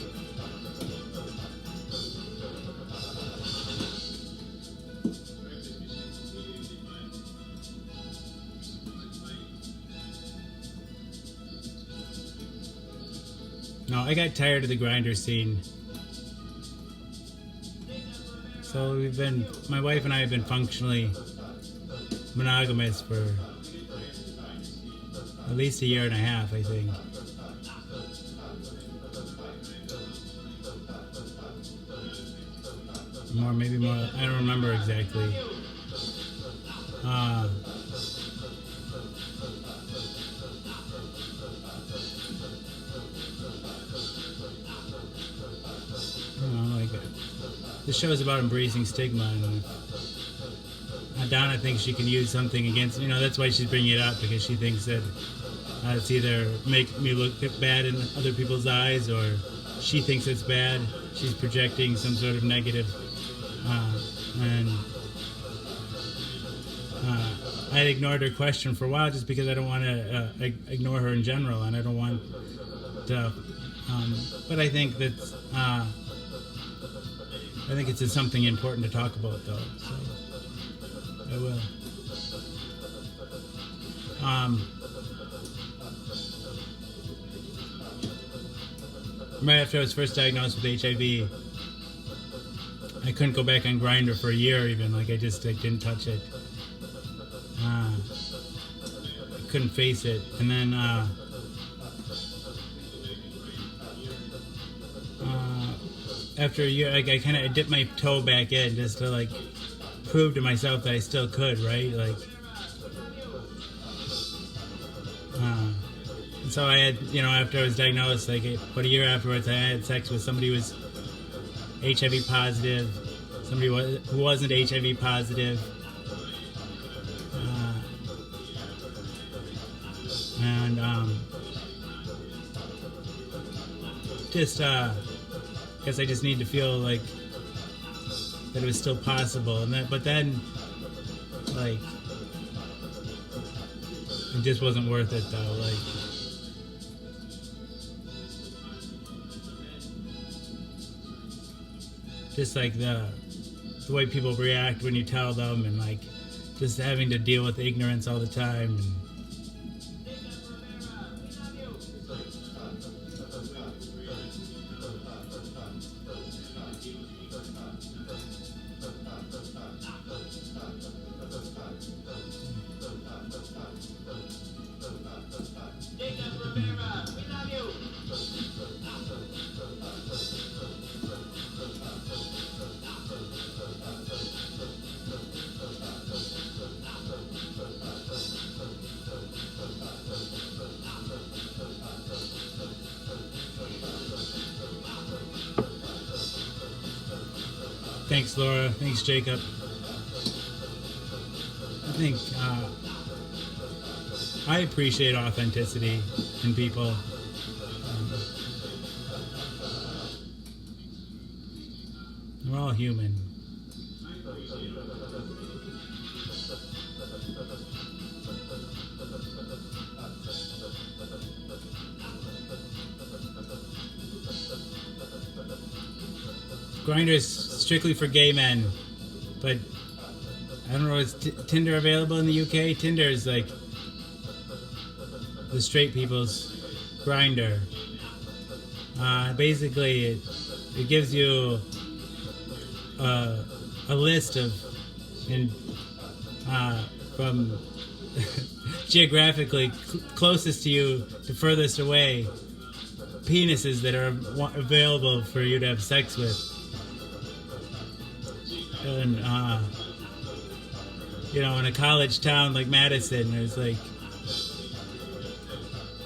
No, I got tired of the grinder scene. So my wife and I have been functionally monogamous for At least a year and a half, I think. More, maybe more. I don't remember exactly. Like the show is about embracing stigma, and Donna thinks she can use something against. That's why she's bringing it up, because she thinks that it's either make me look bad in other people's eyes, or she thinks it's bad. She's projecting some sort of negative, and I ignored her question for a while just because I don't want to ignore her in general, and I don't want to. But I think that I think it's something important to talk about, though. So I will. Right after I was first diagnosed with HIV, I couldn't go back on Grindr for a year even. Like, I didn't touch it. I couldn't face it. And then after a year, like, I dipped my toe back in just to, like, prove to myself that I still could, right? Like, and so I had, after I was diagnosed, like, about a year afterwards, I had sex with somebody who was HIV positive, somebody who wasn't HIV positive, and just guess I just need to feel like that it was still possible, but then, like, it just wasn't worth it, though. Like, just like the way people react when you tell them, and like just having to deal with ignorance all the time. And thanks, Laura. Thanks, Jacob. I think I appreciate authenticity in people. We're all human. Grindr is strictly for gay men, but I don't know, is Tinder available in the UK? Tinder is like the straight people's Grindr. Basically, it gives you a list of, from geographically closest to you to furthest away, penises that are available for you to have sex with. And in a college town like Madison, there's like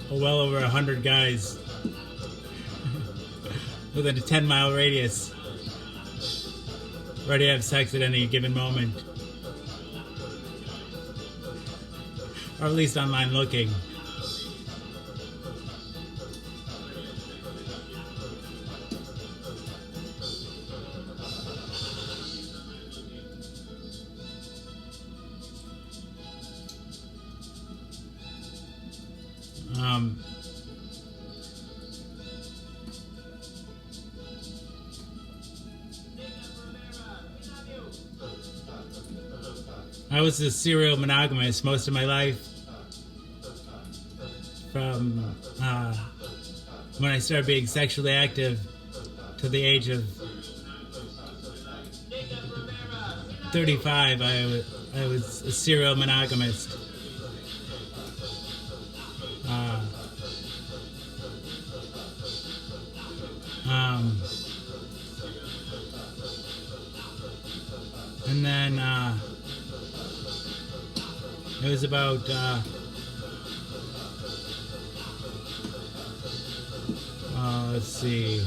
well over 100 guys within a 10-mile radius ready to have sex at any given moment, or at least online looking. I was a serial monogamist most of my life, from when I started being sexually active to the age of 35. I was a serial monogamist. Uh, um, and then it was about let's see.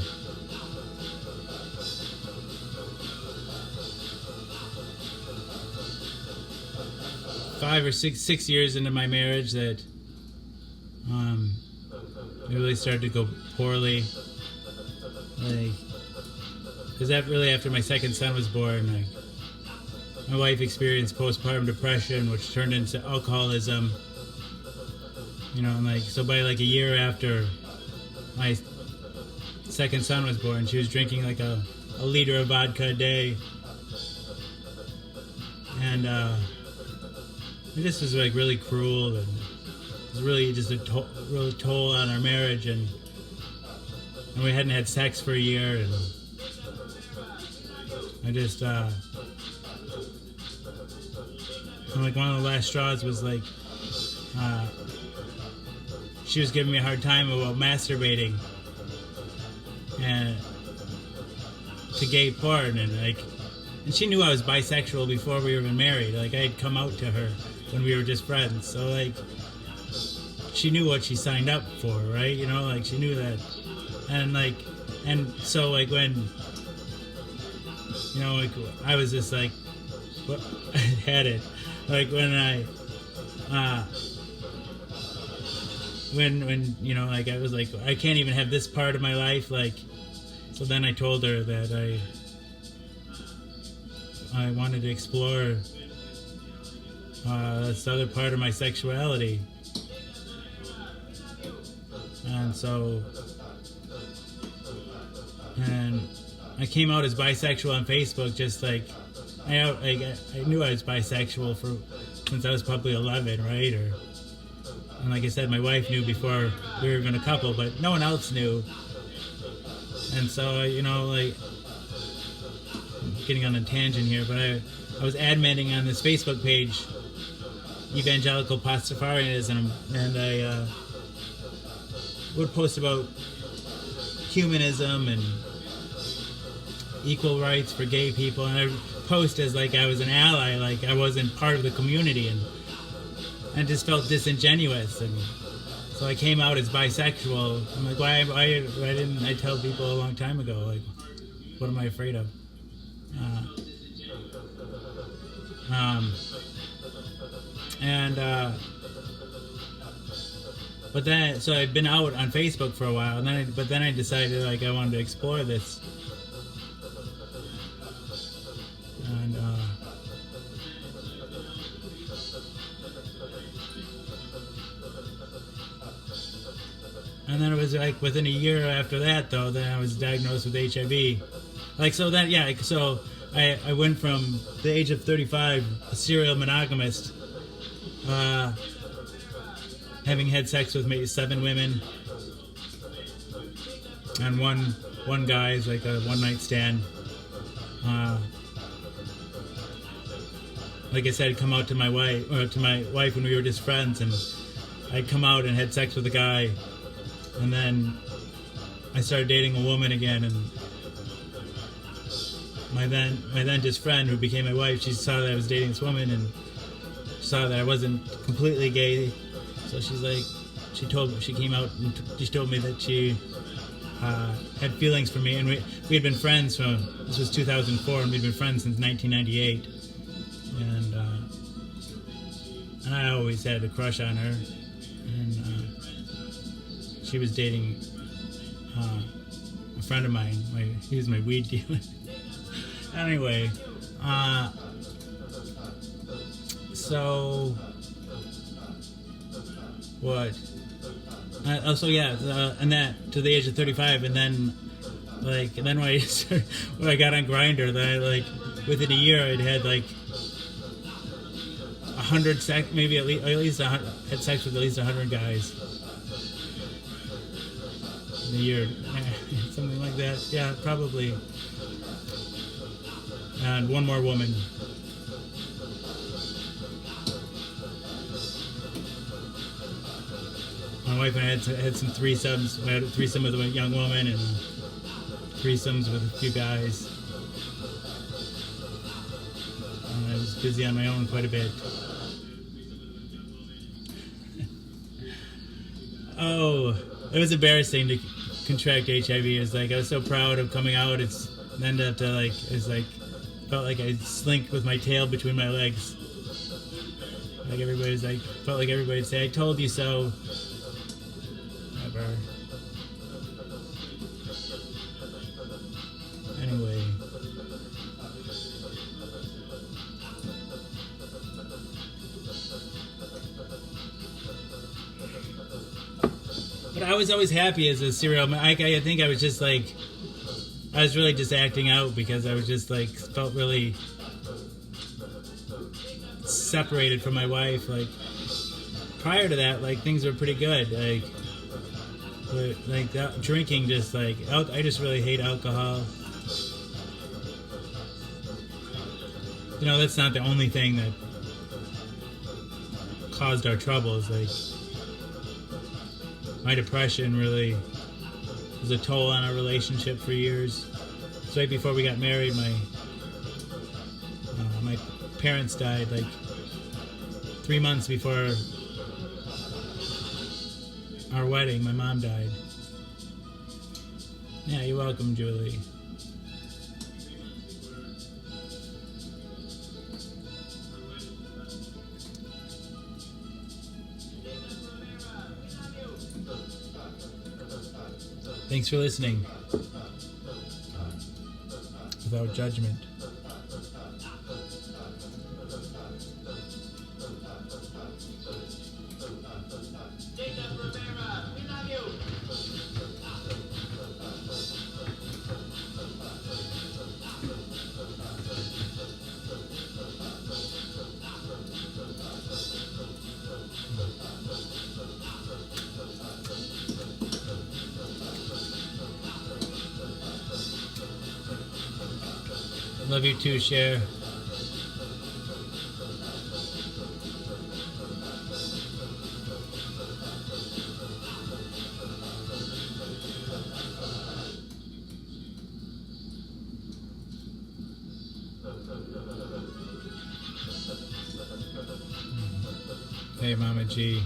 Five or six years into my marriage that it really started to go poorly. Like, because that really after my second son was born, my wife experienced postpartum depression, which turned into alcoholism. You know, and like so by like a year after my second son was born, she was drinking like a liter of vodka a day, and it just was like really cruel, and it was really just a really toll on our marriage, and we hadn't had sex for a year, and I just and like one of the last straws was like she was giving me a hard time about masturbating and to gay porn, and she knew I was bisexual before we were even married. Like, I had come out to her when we were just friends, so like she knew what she signed up for, right? You know, like she knew that, and so like when, you know, like I was just like, what, I had it, like when when you know, like I was like, I can't even have this part of my life, like, so then I told her that I wanted to explore this other part of my sexuality, and so, and I came out as bisexual on Facebook, just like I knew I was bisexual since I was probably 11, right? And like I said, my wife knew before we were even a couple, but no one else knew. And so, you know, like, I'm getting on a tangent here, but I was adminning on this Facebook page, Evangelical Pastafarianism, and I would post about humanism and equal rights for gay people, and I would post as like I was an ally, like I wasn't part of the community, and I just felt disingenuous, and so I came out as bisexual. I'm like, why didn't I tell people a long time ago? Like, what am I afraid of? But then, so I'd been out on Facebook for a while, and then I decided like I wanted to explore this, and then it was like within a year after that, though, then I was diagnosed with HIV. Like, so then, yeah, so I went from the age of 35, a serial monogamist, having had sex with maybe 7 women, and one guy's like a one-night stand. Like I said, I'd come out to my wife when we were just friends, and I'd come out and had sex with a guy, and then I started dating a woman again, and my then just friend, who became my wife, she saw that I was dating this woman and saw that I wasn't completely gay, so she's like, she came out and she told me that she had feelings for me, and we had been friends this was 2004, and we'd been friends since 1998, and I always had a crush on her, and she was dating a friend of mine. He was my weed dealer. Anyway, so what? So yeah, and that to the age of 35, and then when I got on Grindr, then I within a year I'd had 100 sex, maybe at least 100, had sex with at least 100 guys in a year, something like that. Yeah, probably. And one more woman. My wife and I had some threesomes. We had a threesome with a young woman and threesomes with a few guys. And I was busy on my own quite a bit. Oh, it was embarrassing to contract HIV. It was like I was so proud of coming out. It's ended up to like it's like felt like I slinked with my tail between my legs. Like everybody's like felt like everybody'd say, "I told you so." Whatever. Anyway. But I was always happy as a serial. I think I was just like, I was really just acting out because I was just like felt really separated from my wife. Like prior to that, like things were pretty good. Like that, drinking just like I just really hate alcohol. You know, that's not the only thing that caused our troubles. Like my depression really was a toll on our relationship for years. So right before we got married, my parents died like 3 months before our wedding. My mom died. Yeah, you're welcome, Julie. Thanks for listening. Without judgment. Jacob Rivera, we love you. Love you too, Cher. Hey, Mama G.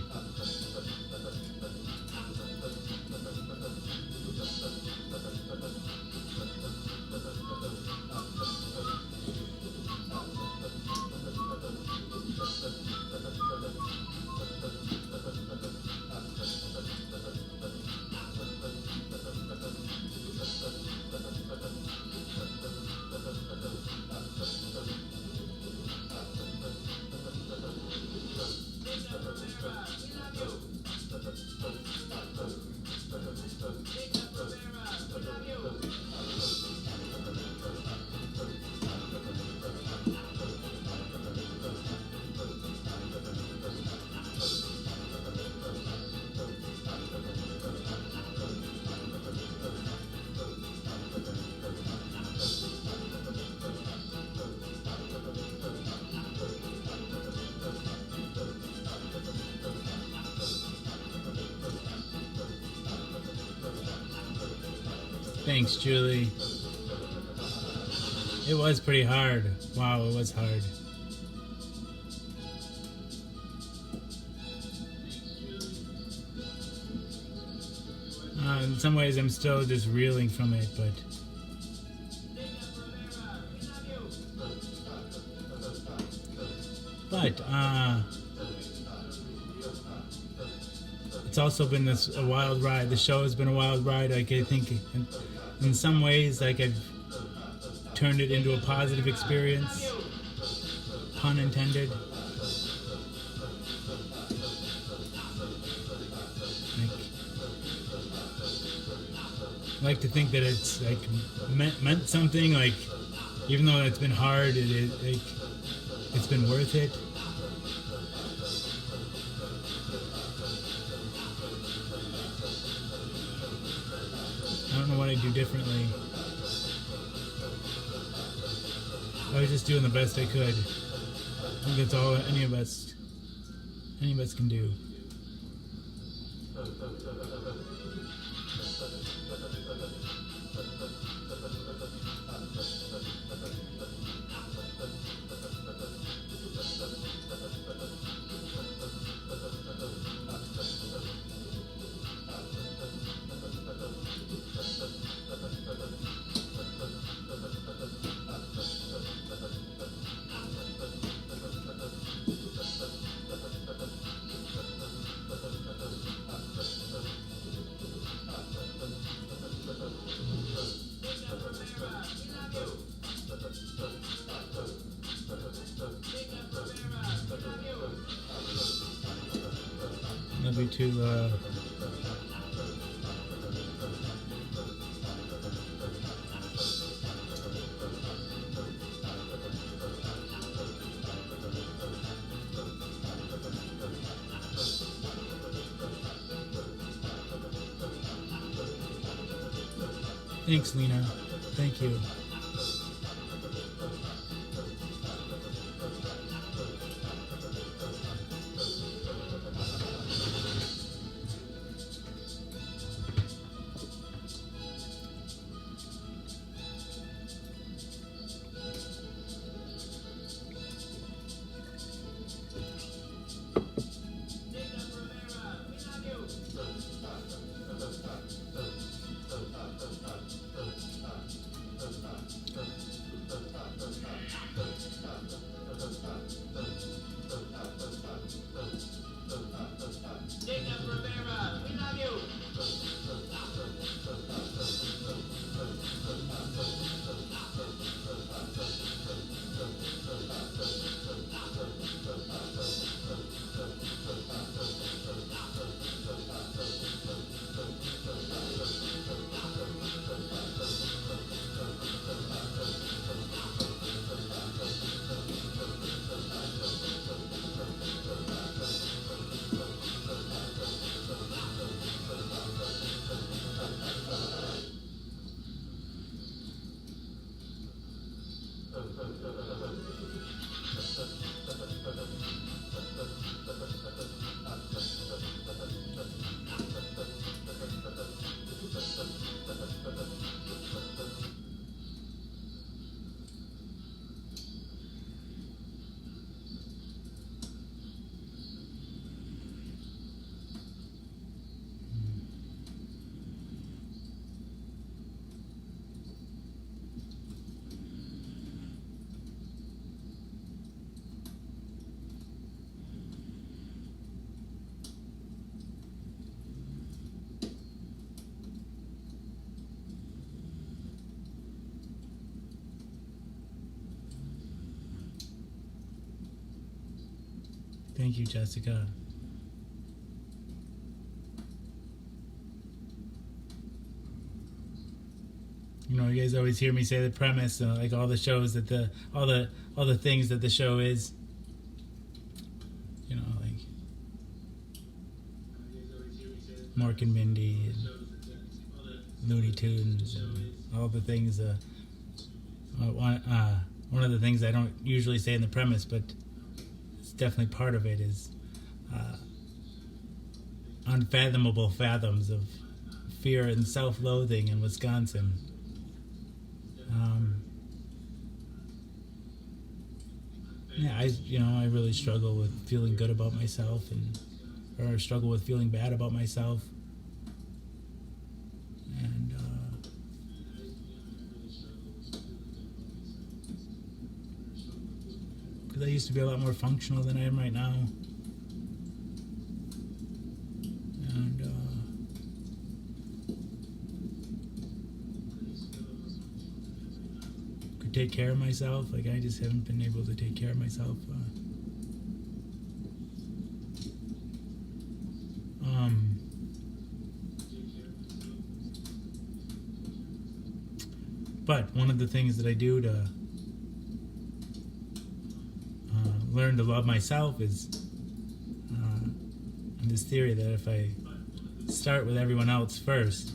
Thanks, Julie. It was pretty hard. Wow, it was hard. In some ways, I'm still just reeling from it, but it's also been a wild ride. The show has been a wild ride. Like I think, in some ways, like I've turned it into a positive experience. Pun intended. I like to think that it's like meant something. Like even though it's been hard, it's been worth it. I don't know what I'd do differently. I was just doing the best I could. I think that's all any of us can do. to Thanks, Lena. Thank you. Jacob Rivera, we love you. Jacob Rivera, we love you. Thank you, Jessica. You know, you guys always hear me say the premise, like all the shows that all the things that the show is. You know, like Mork and Mindy and Looney Tunes and all the things. One of the things I don't usually say in the premise, but it's definitely part of it, is unfathomable fathoms of fear and self-loathing in Wisconsin. Yeah, I really struggle with feeling good about myself, or struggle with feeling bad about myself, and because I used to be a lot more functional than I am right now, and could take care of myself. Like, I just haven't been able to take care of myself. But one of the things that I do to learn to love myself is this theory that if I start with everyone else first,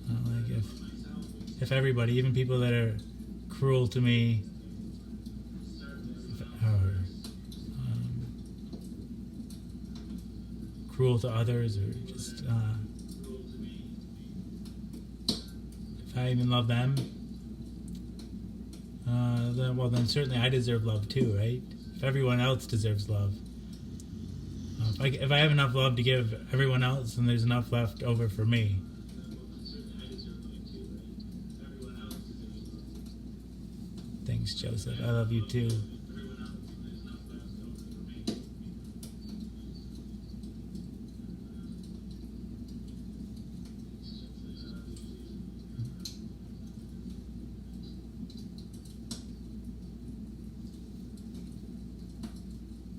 like if everybody, even people that are cruel to me, or cruel to others, or just if I even love them, then certainly I deserve love too, right? If everyone else deserves love, if I have enough love to give everyone else, then there's enough left over for me. Thanks, Joseph. I love you too.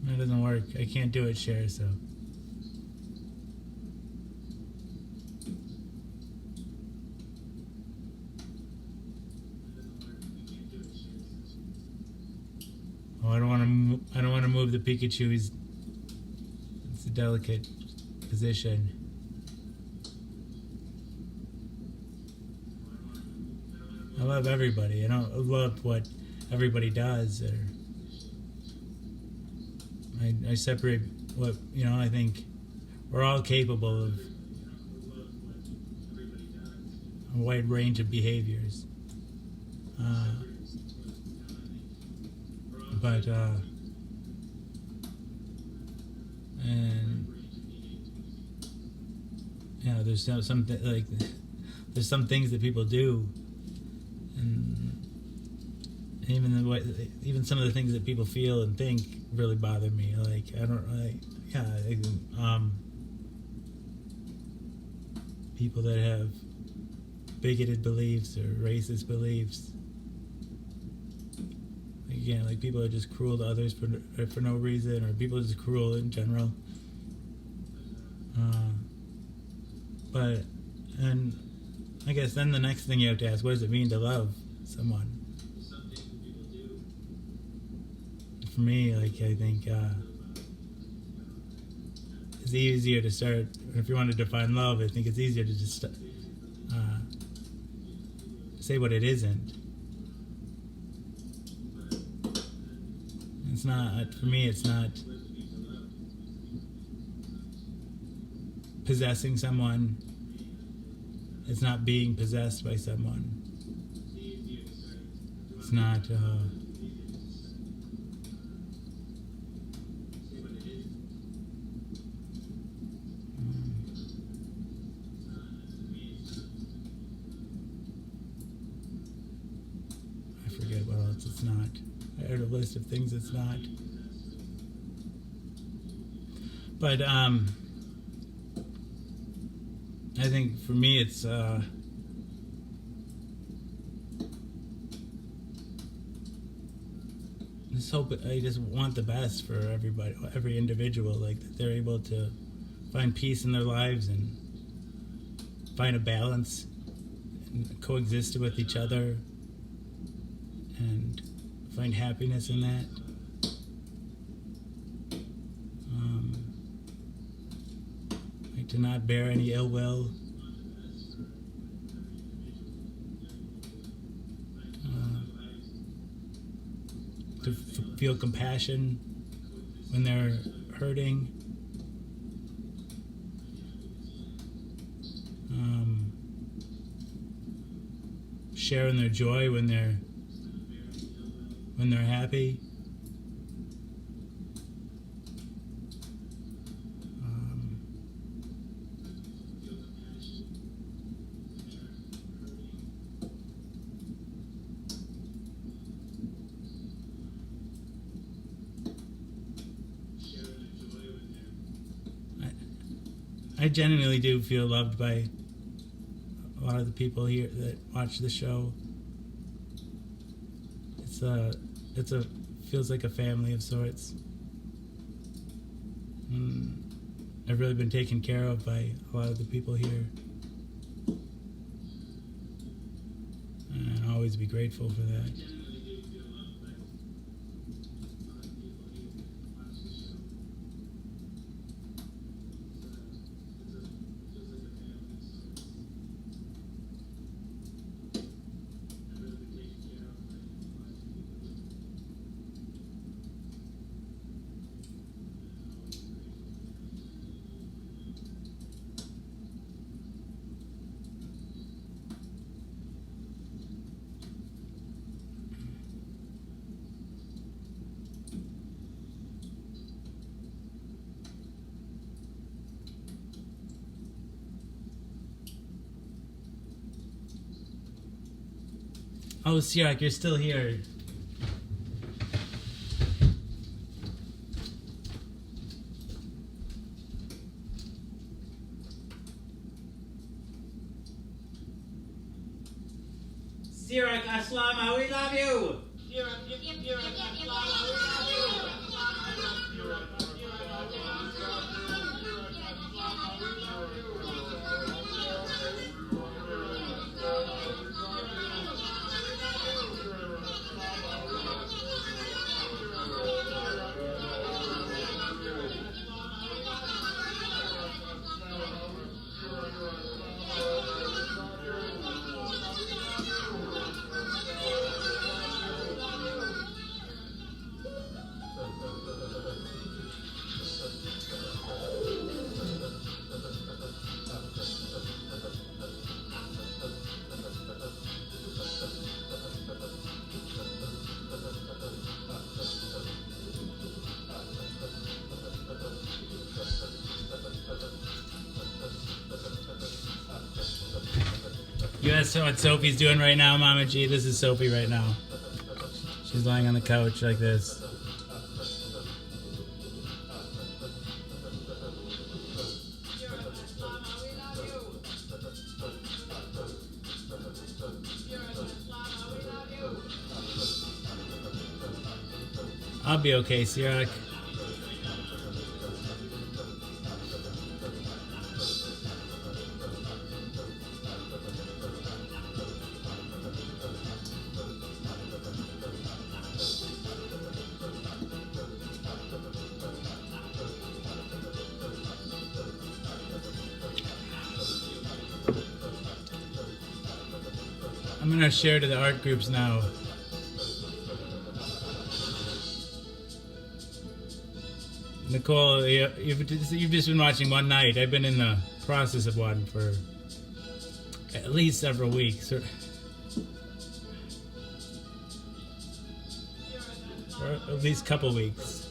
That doesn't work. I can't do it, Cher, so. Oh, I don't want to move the Pikachu. It's a delicate position. I love everybody. I love what everybody does. Or I separate what, I think we're all capable of a wide range of behaviors. And there's there's some things that people do, and even some of the things that people feel and think really bother me. People that have bigoted beliefs or racist beliefs. Again, people are just cruel to others for no reason, or people are just cruel in general. And I guess then the next thing you have to ask, what does it mean to love someone? For me, I think it's easier to start. If you want to define love, I think it's easier to just say what it isn't. It's not, for me, it's not possessing someone. It's not being possessed by someone. It's not, I forget what else it's not. I heard a list of things it's not. But I think for me it's I just want the best for everybody, every individual, that they're able to find peace in their lives and find a balance and coexist with each other and find happiness in that. To not bear any ill will. To feel compassion when they're hurting. Sharing their joy when they're happy. I genuinely do feel loved by a lot of the people here that watch the show. Feels like a family of sorts. I've really been taken care of by a lot of the people here, and I'll always be grateful for that. Oh, Sirak, you're still here. Sirak, Aslama, we love you! Sirak, we love you! You asked what Sophie's doing right now, Mama G. This is Sophie right now. She's lying on the couch like this. You're the best, Mama. We love you. You're the best, Mama. We love you. I'll be okay, Sirach. I'm gonna share to the art groups now. Nicole, you've just been watching one night. I've been in the process of one for at least several weeks, or at least a couple weeks.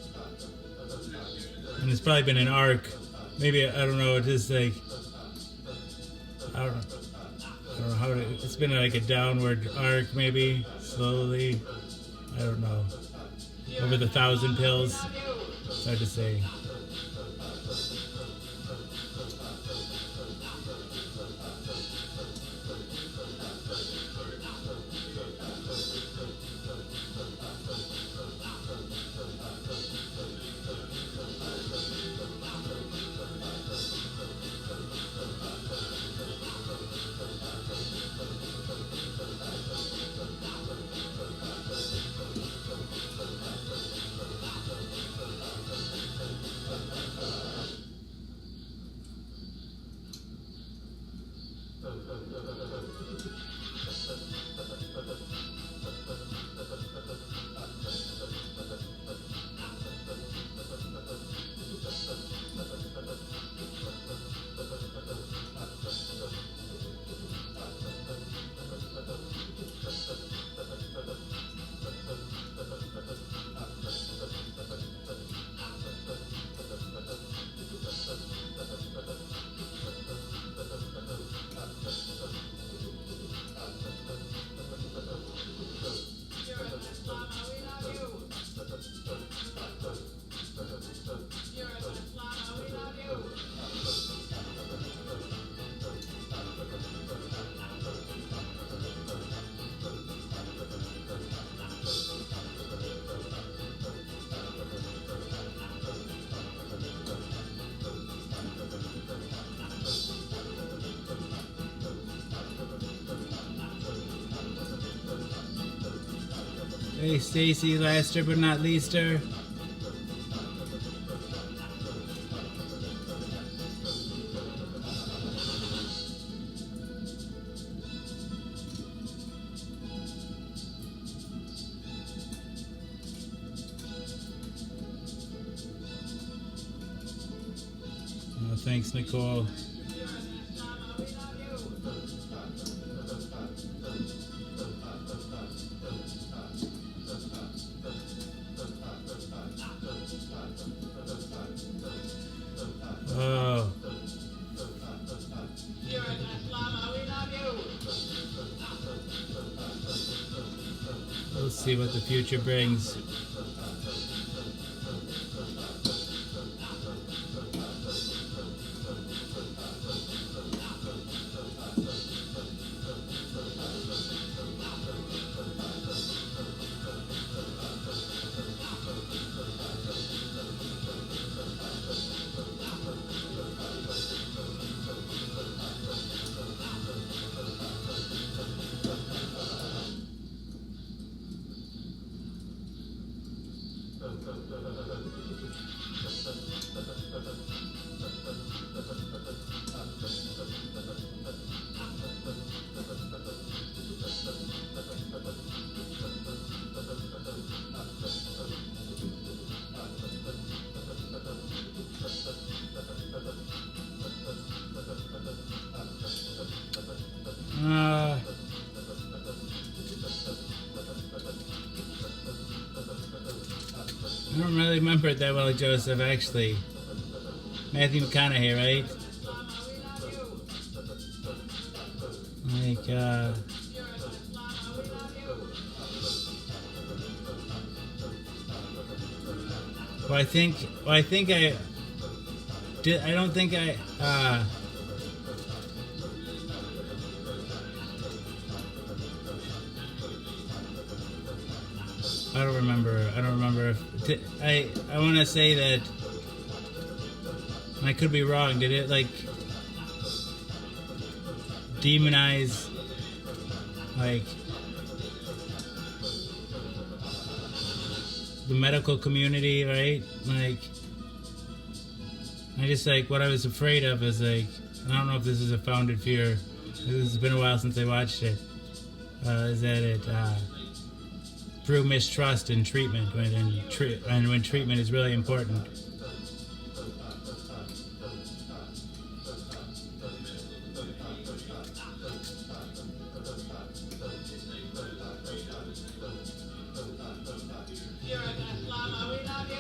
And it's probably been an arc. Maybe, I don't know, just like, I don't know how to, it's been like a downward arc, maybe, slowly. I don't know. Over the 1,000 pills. It's hard to say. You're the best, Mama. We love you. You're the best, Mama. We love you. Hey, Stacy, last but not leaster. Oh, thanks, Nicole. You're the best, Mama. We love you. Oh, You're the best, Mama. We love you. we'll see what the future brings. I don't really remember it that well, Joseph, actually. Matthew McConaughey, right? Mama, we love you. Like, well, I think I did. I don't think I don't remember. I don't remember if I want to say that. And I could be wrong. Did it like demonize like the medical community, right? Like, I just like what I was afraid of is like, I don't know if this is a founded fear. This has been a while since I watched it. Is that it drew mistrust in treatment when treatment is really important. You're a best llama, we love you.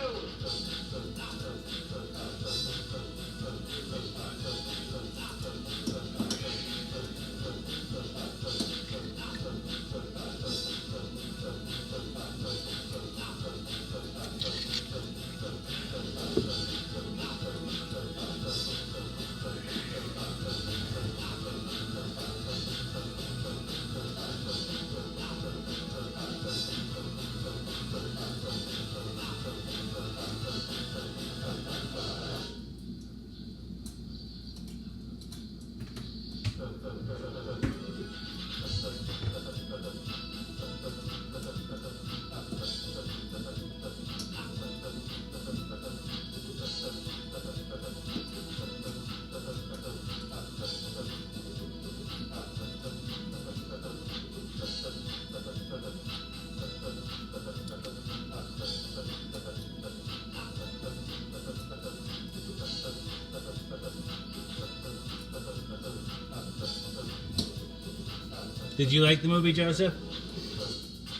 Did you like the movie, Joseph?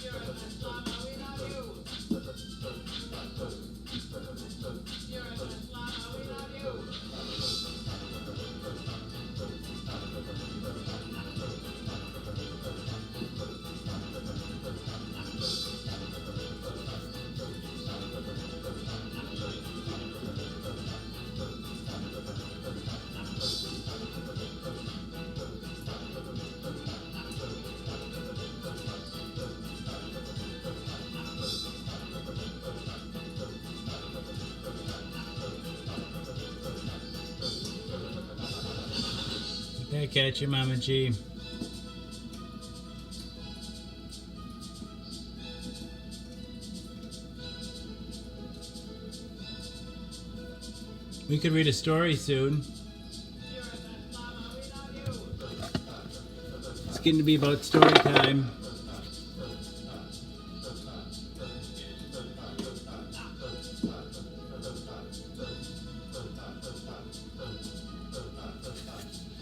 You're a best llama, we love you. You're a best llama, we love you. Back at you, Mama G. We could read a story soon. You're a best llama, we love you. It's getting to be about story time.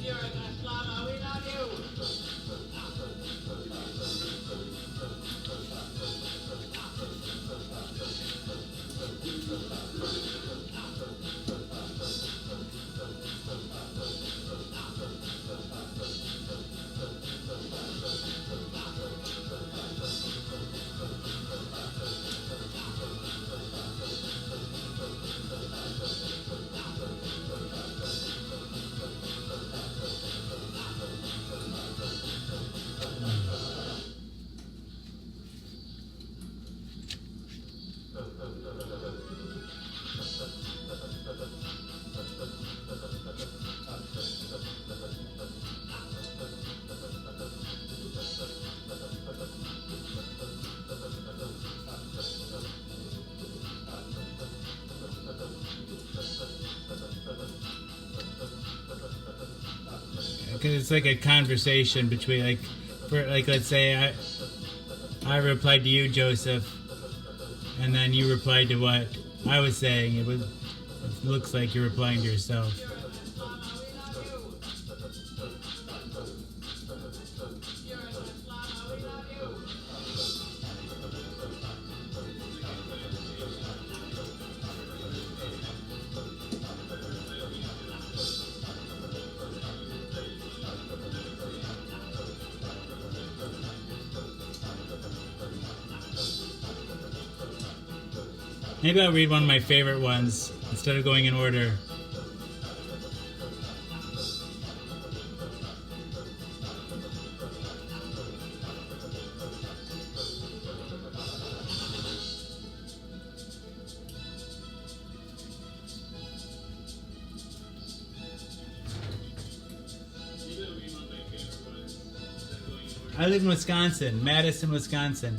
You're a best llama, we love you. Because it's like a conversation between let's say I replied to you, Joseph, and then you replied to what I was saying. It looks like you're replying to yourself. You're a best llama, we love you. You're a best llama, we love you. Maybe I'll read one of my favorite ones instead of going in order. I live in Wisconsin, Madison, Wisconsin.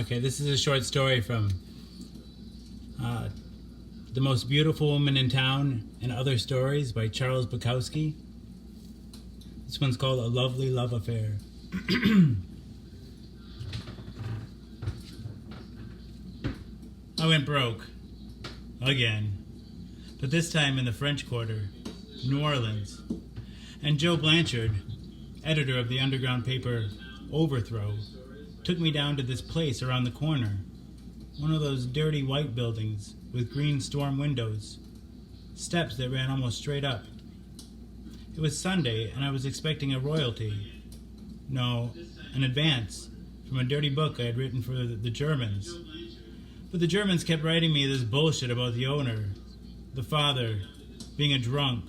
Okay, this is a short story from The Most Beautiful Woman in Town and Other Stories by Charles Bukowski. This one's called A Lovely Love Affair. I went broke. Again. But this time in the French Quarter, New Orleans. And Joe Blanchard, editor of the underground paper Overthrow, took me down to this place around the corner. One of those dirty white buildings with green storm windows. Steps that ran almost straight up. It was Sunday, and I was expecting a royalty. No, an advance from a dirty book I had written for the Germans. But the Germans kept writing me this bullshit about the owner, the father, being a drunk.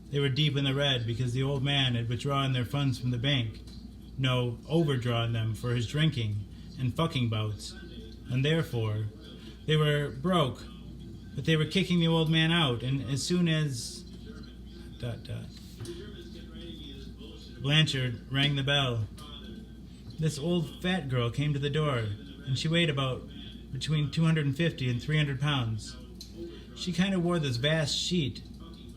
They were deep in the red because the old man had withdrawn their funds from the bank. No, overdrawn them for his drinking and fucking bouts. And therefore, they were broke. But they were kicking the old man out, and as soon as... Blanchard rang the bell. This old fat girl came to the door, and she weighed about between 250 and 300 pounds. She kind of wore this vast sheet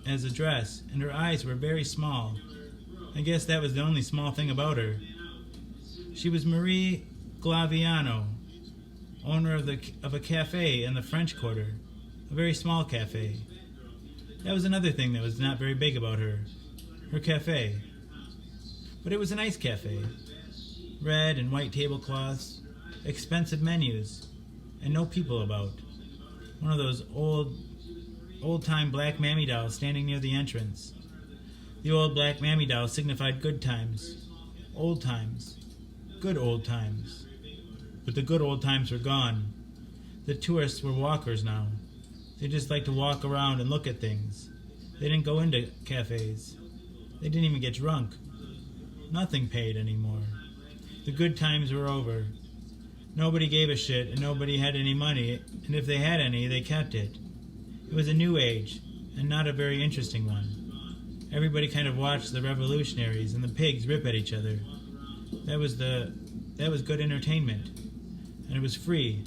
as a dress, and her eyes were very small. I guess that was the only small thing about her. She was Marie Glaviano, owner of a cafe in the French Quarter, a very small cafe. That was another thing that was not very big about her cafe. But it was a nice cafe. Red and white tablecloths, expensive menus, and no people about. One of those old-time black mammy dolls standing near the entrance. The old black mammy doll signified good times, old times, good old times. But the good old times were gone. The tourists were walkers now. They just liked to walk around and look at things. They didn't go into cafes. They didn't even get drunk. Nothing paid anymore. The good times were over. Nobody gave a shit, and nobody had any money, and if they had any, they kept it. It was a new age, and not a very interesting one. Everybody kind of watched the revolutionaries and the pigs rip at each other. That was good entertainment, and it was free,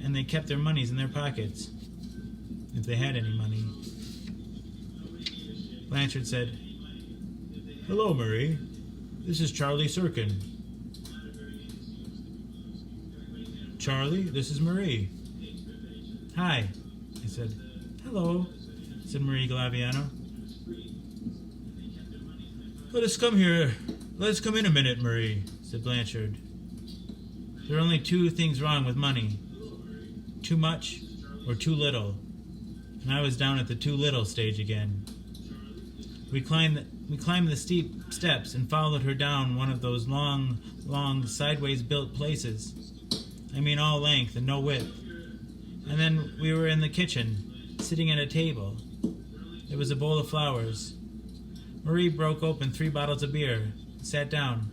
and they kept their monies in their pockets, if they had any money. Blanchard said, "Hello, Marie. This is Charlie Sirkin." "Charlie, this is Marie." "Hi," I said. "Hello," said Marie Glaviano. Let us come in a minute, Marie," said Blanchard. There are only two things wrong with money. Too much or too little. And I was down at the too little stage again. We climbed the steep steps and followed her down one of those long, sideways built places. I mean all length and no width. And then we were in the kitchen, sitting at a table. There was a bowl of flowers. Marie broke open 3 bottles of beer and sat down.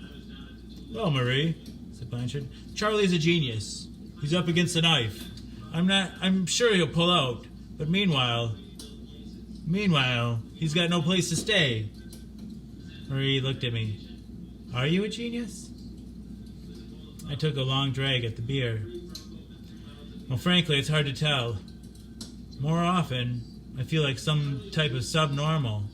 "Well, Marie," said Blanchard, "Charlie's a genius. He's up against the knife. I'm sure he'll pull out. But meanwhile, he's got no place to stay." Marie looked at me. "Are you a genius?" I took a long drag at the beer. Well, frankly, it's hard to tell. More often, I feel like some type of subnormal.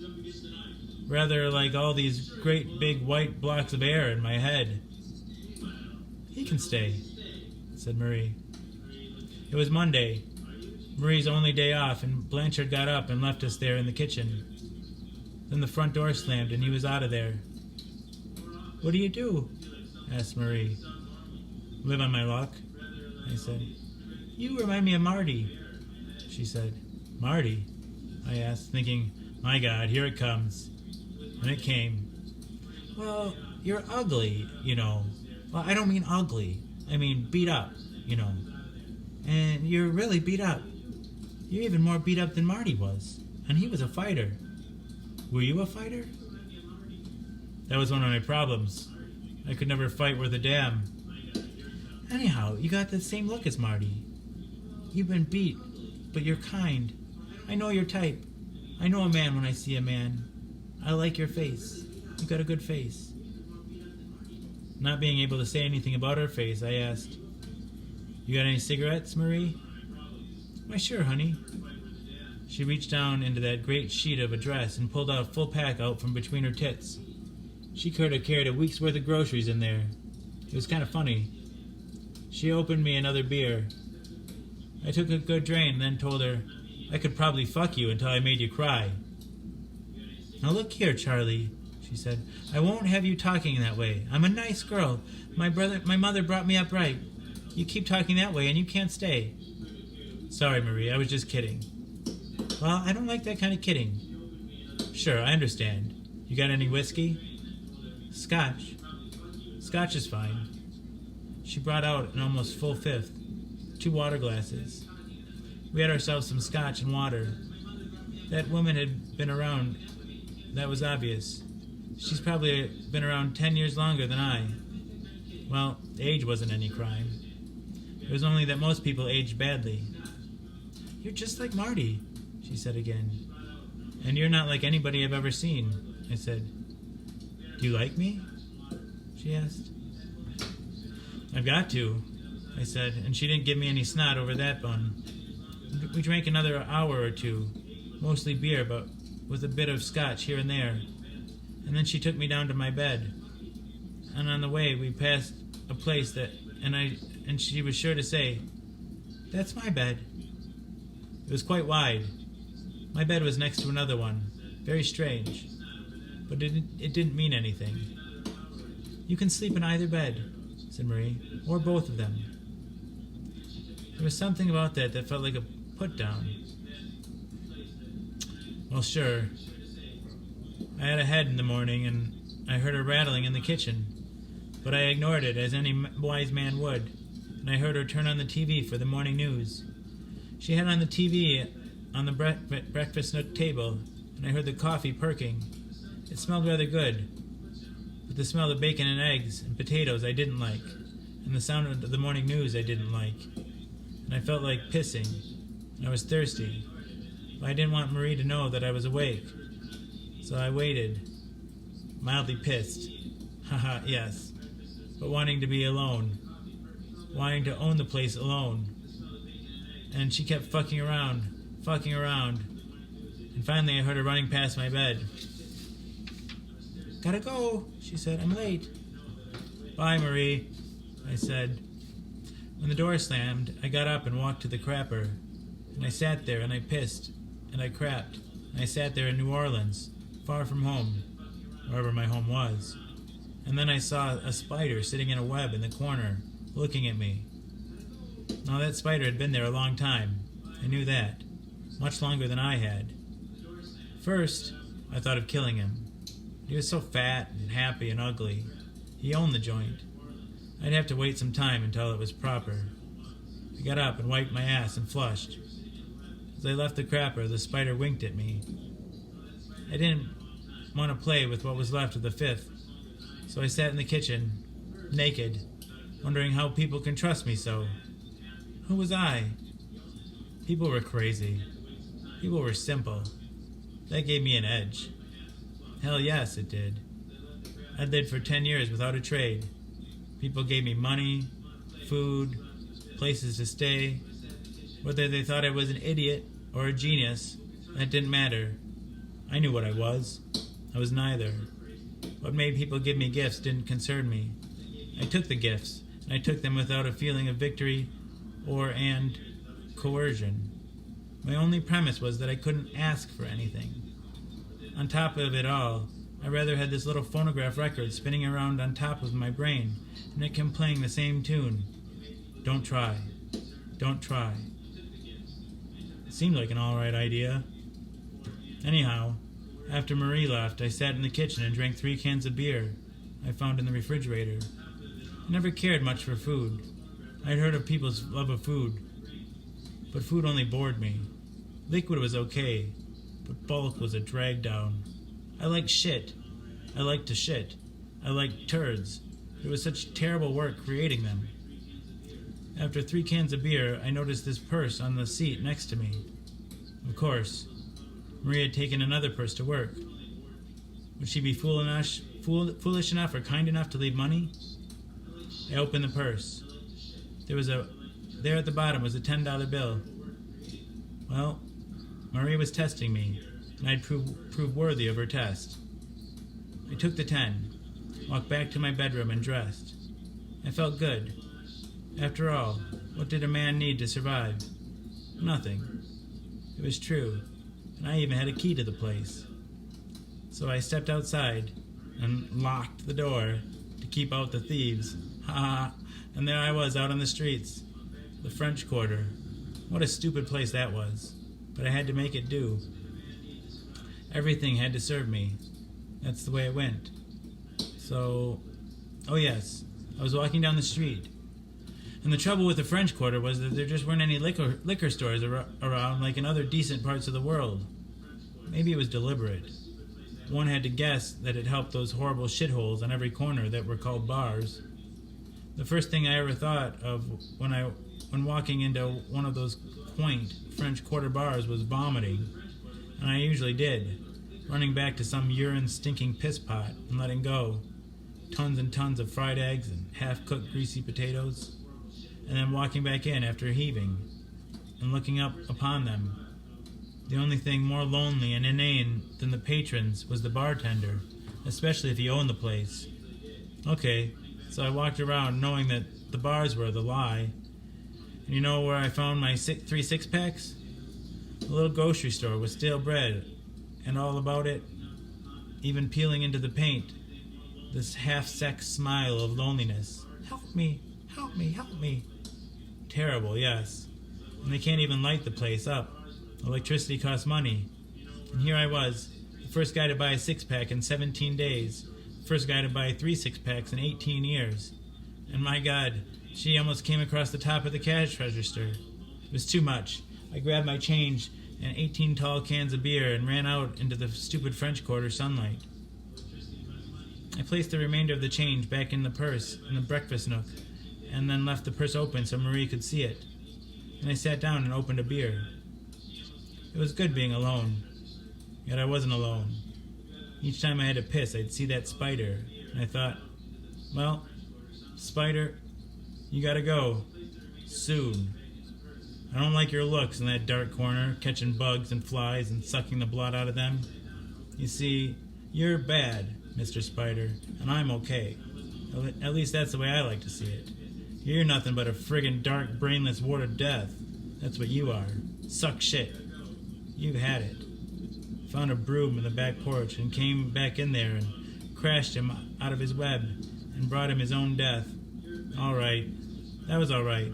Rather like all these great big white blocks of air in my head. "He can stay," said Marie. It was Monday. Marie's only day off, and Blanchard got up and left us there in the kitchen. Then the front door slammed, and he was out of there. "What do you do?" asked Marie. "Live on my luck," I said. "You remind me of Marty," she said. "Marty?" I asked, thinking, my God, here it comes. And it came. "Well, you're ugly, you know. Well, I don't mean ugly. I mean beat up, you know. And you're really beat up. You're even more beat up than Marty was. And he was a fighter. Were you a fighter?" "That was one of my problems. I could never fight worth a damn." "Anyhow, you got the same look as Marty. You've been beat, but you're kind. I know your type. I know a man when I see a man. I like your face. You got a good face." Not being able to say anything about her face, I asked, "You got any cigarettes, Marie?" "Why, sure, honey." She reached down into that great sheet of a dress and pulled out a full pack out from between her tits. She could have carried a week's worth of groceries in there. It was kind of funny. She opened me another beer. I took a good drain and then told her I could probably fuck you until I made you cry. "Now look here, Charlie," she said. "I won't have you talking that way. I'm a nice girl. My mother brought me up right. You keep talking that way and you can't stay." "Sorry, Marie, I was just kidding." "Well, I don't like that kind of kidding." "Sure, I understand. You got any whiskey?" "Scotch." "Scotch is fine." She brought out an almost full fifth, 2 water glasses. We had ourselves some scotch and water. That woman had been around. That was obvious. She's probably been around 10 years longer than I. Well, age wasn't any crime. It was only that most people aged badly. "You're just like Marty," she said again. "And you're not like anybody I've ever seen," I said. "Do you like me?" she asked. "I've got to," I said, and she didn't give me any snot over that bun. We drank another hour or 2, mostly beer, but with a bit of scotch here and there. And then she took me down to my bed. And on the way, we passed a place and she was sure to say, "That's my bed." It was quite wide. My bed was next to another one. Very strange. But it didn't mean anything. "You can sleep in either bed," said Marie, "or both of them." There was something about that felt like a put-down. Well, sure. I had a head in the morning, and I heard her rattling in the kitchen. But I ignored it, as any wise man would, and I heard her turn on the TV for the morning news. She had on the TV on the breakfast nook table, and I heard the coffee perking. It smelled rather good, but the smell of bacon and eggs and potatoes I didn't like, and the sound of the morning news I didn't like. And I felt like pissing, and I was thirsty, but I didn't want Marie to know that I was awake. So I waited, mildly pissed. Haha, yes, but wanting to be alone, wanting to own the place alone. And she kept fucking around, and finally I heard her running past my bed. "Gotta go," she said. "I'm late." "Bye, Marie," I said. When the door slammed, I got up and walked to the crapper, and I sat there and I pissed, and I crapped, and I sat there in New Orleans, far from home, wherever my home was. And then I saw a spider sitting in a web in the corner, looking at me. Now that spider had been there a long time. I knew that. Much longer than I had. First, I thought of killing him. He was so fat and happy and ugly. He owned the joint. I'd have to wait some time until it was proper. I got up and wiped my ass and flushed. As I left the crapper, the spider winked at me. I didn't want to play with what was left of the fifth, so I sat in the kitchen, naked, wondering how people can trust me so. Who was I? People were crazy. People were simple. That gave me an edge. Hell yes, it did. I'd lived for 10 years without a trade. People gave me money, food, places to stay. Whether they thought I was an idiot or a genius, that didn't matter. I knew what I was. I was neither. What made people give me gifts didn't concern me. I took the gifts, and I took them without a feeling of victory and coercion. My only premise was that I couldn't ask for anything. On top of it all, I rather had this little phonograph record spinning around on top of my brain, and it kept playing the same tune. Don't try. Don't try. It seemed like an alright idea. Anyhow, after Marie left, I sat in the kitchen and drank 3 cans of beer I found in the refrigerator. I never cared much for food. I'd heard of people's love of food, but food only bored me. Liquid was okay, but bulk was a drag down. I liked shit. I liked to shit. I liked turds. It was such terrible work creating them. After 3 cans of beer, I noticed this purse on the seat next to me. Of course, Marie had taken another purse to work. Would she be foolish enough or kind enough to leave money? I opened the purse. There at the bottom was a $10 bill. Well, Marie was testing me, and I'd prove worthy of her test. I took the 10, walked back to my bedroom, and dressed. I felt good. After all, what did a man need to survive? Nothing. It was true, and I even had a key to the place. So I stepped outside and locked the door to keep out the thieves. And there I was out on the streets. The French Quarter. What a stupid place that was. But I had to make it do. Everything had to serve me. That's the way it went. So, oh yes, I was walking down the street. And the trouble with the French Quarter was that there just weren't any liquor stores around like in other decent parts of the world. Maybe it was deliberate. One had to guess that it helped those horrible shitholes on every corner that were called bars. The first thing I ever thought of when walking into one of those quaint French Quarter bars was vomiting, and I usually did, running back to some urine-stinking piss pot and letting go. Tons and tons of fried eggs and half-cooked greasy potatoes, and then walking back in after heaving and looking up upon them. The only thing more lonely and inane than the patrons was the bartender, especially if he owned the place. Okay, so I walked around knowing that the bars were the lie. And you know where I found my 3 six-packs? A little grocery store with stale bread, and all about it, even peeling into the paint, this half-sex smile of loneliness. Help me, help me, help me. Terrible, yes. And they can't even light the place up. Electricity costs money. And here I was, the first guy to buy a 6-pack in 17 days, the first guy to buy 3 6-packs in 18 years. And my God, she almost came across the top of the cash register. It was too much. I grabbed my change and 18 tall cans of beer and ran out into the stupid French Quarter sunlight. I placed the remainder of the change back in the purse in the breakfast nook, and then left the purse open so Marie could see it. And I sat down and opened a beer. It was good being alone, yet I wasn't alone. Each time I had to piss, I'd see that spider, and I thought, well, spider, you gotta go. Soon. I don't like your looks in that dark corner, catching bugs and flies and sucking the blood out of them. You see, you're bad, Mr. Spider, and I'm okay. At least that's the way I like to see it. You're nothing but a friggin' dark, brainless ward of death. That's what you are. Suck shit. You've had it. Found a broom in the back porch and came back in there and crashed him out of his web and brought him his own death. All right. That was all right.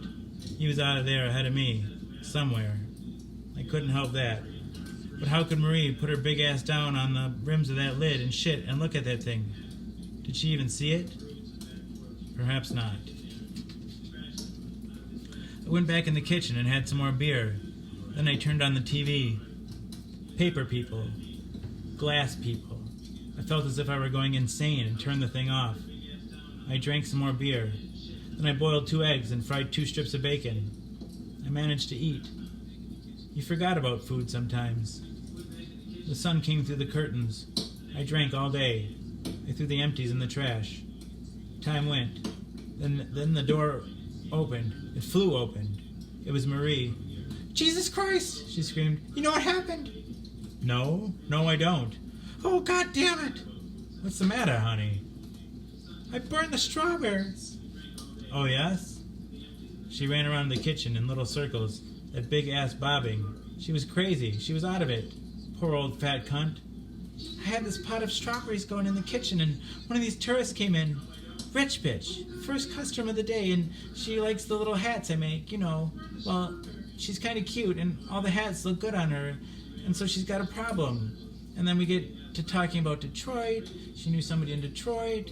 He was out of there ahead of me. Somewhere. I couldn't help that. But how could Marie put her big ass down on the rims of that lid and shit and look at that thing? Did she even see it? Perhaps not. I went back in the kitchen and had some more beer. Then I turned on the TV. Paper people. Glass people. I felt as if I were going insane and turned the thing off. I drank some more beer. Then I boiled 2 eggs and fried 2 strips of bacon. I managed to eat. You forgot about food sometimes. The sun came through the curtains. I drank all day. I threw the empties in the trash. Time went. Then the door opened. It flew open. It was Marie. Jesus Christ, she screamed. You know what happened? No, I don't. Oh, God damn it. What's the matter, honey? I burned the strawberries. Oh, yes? She ran around the kitchen in little circles, that big ass bobbing. She was crazy. She was out of it. Poor old fat cunt. I had this pot of strawberries going in the kitchen, and one of these tourists came in. Rich bitch. First customer of the day, and she likes the little hats I make, you know. Well, she's kind of cute, and all the hats look good on her, and so she's got a problem. And then we get to talking about Detroit. She knew somebody in Detroit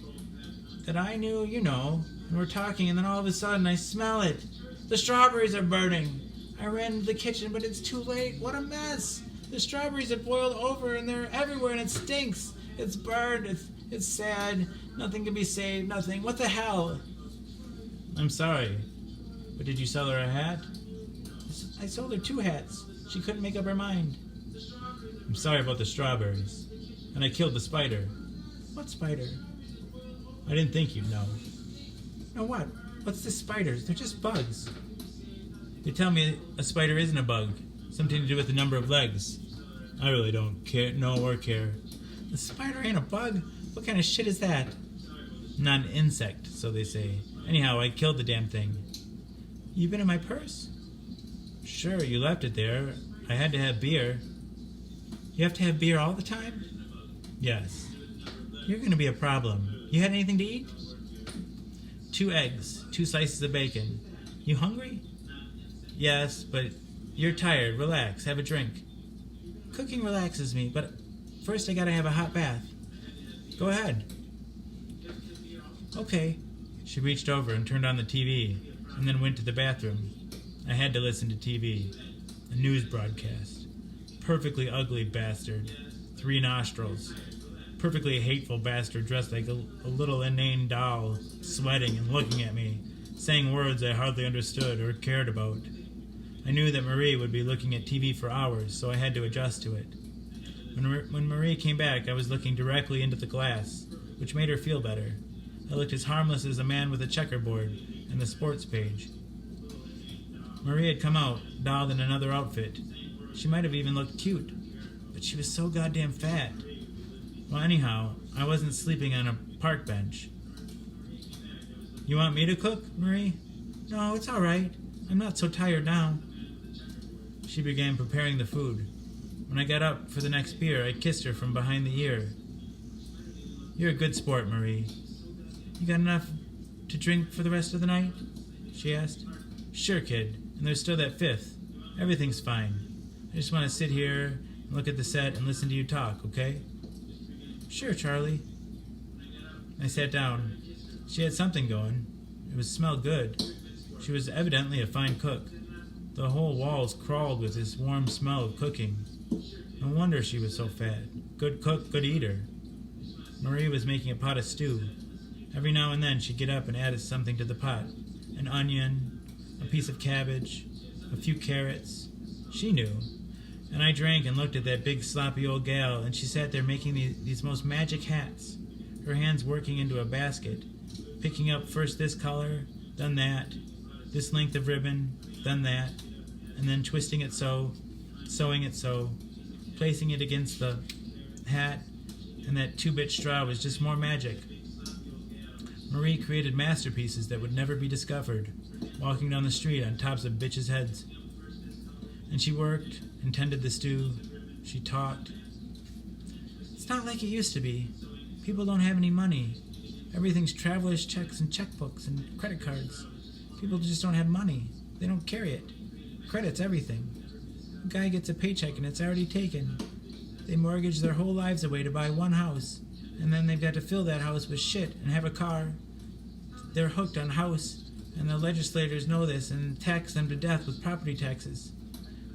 that I knew, you know. And we're talking, and then all of a sudden I smell it. The strawberries are burning. I ran into the kitchen, but it's too late. What a mess. The strawberries have boiled over, and they're everywhere, and it stinks. It's burned. It's sad. Nothing can be saved. Nothing. What the hell? I'm sorry, but did you sell her a hat? I sold her 2 hats. She couldn't make up her mind. I'm sorry about the strawberries. And I killed the spider. What spider? I didn't think you'd know. No, what? What's the spiders? They're just bugs. They tell me a spider isn't a bug. Something to do with the number of legs. I really don't know or care. The spider ain't a bug? What kind of shit is that? Not an insect, so they say. Anyhow, I killed the damn thing. You been in my purse? Sure, you left it there. I had to have beer. You have to have beer all the time? Yes. You're gonna be a problem. You had anything to eat? 2 eggs, 2 slices of bacon. You hungry? Yes, but you're tired. Relax, have a drink. Cooking relaxes me, but first I gotta have a hot bath. Go ahead. Okay. She reached over and turned on the TV, and then went to the bathroom. I had to listen to TV. A news broadcast. Perfectly ugly bastard. 3 nostrils. Perfectly hateful bastard dressed like a little inane doll, sweating and looking at me, saying words I hardly understood or cared about. I knew that Marie would be looking at TV for hours, so I had to adjust to it. When Marie came back, I was looking directly into the glass, which made her feel better. I looked as harmless as a man with a checkerboard and the sports page. Marie had come out, dolled in another outfit. She might have even looked cute, but she was so goddamn fat. Well, anyhow, I wasn't sleeping on a park bench. You want me to cook, Marie? No, it's all right. I'm not so tired now. She began preparing the food. When I got up for the next beer, I kissed her from behind the ear. You're a good sport, Marie. You got enough to drink for the rest of the night? She asked. Sure, kid. And there's still that 5th. Everything's fine. I just want to sit here and look at the set and listen to you talk, okay? Sure, Charlie. I sat down. She had something going. It smelled good. She was evidently a fine cook. The whole walls crawled with this warm smell of cooking. No wonder she was so fat. Good cook, good eater. Marie was making a pot of stew. Every now and then she'd get up and add something to the pot. An onion, a piece of cabbage, a few carrots. She knew. And I drank and looked at that big sloppy old gal, and she sat there making these most magic hats, her hands working into a basket, picking up first this color, then that, this length of ribbon, then that, and then twisting it so, sewing it so, placing it against the hat, and that 2-bit straw was just more magic. Marie created masterpieces that would never be discovered, walking down the street on tops of bitches' heads. And she worked and tended the stew. She talked. It's not like it used to be. People don't have any money. Everything's traveler's checks and checkbooks and credit cards. People just don't have money. They don't carry it. Credit's everything. A guy gets a paycheck and it's already taken. They mortgage their whole lives away to buy one house, and then they've got to fill that house with shit and have a car. They're hooked on house, and the legislators know this and tax them to death with property taxes.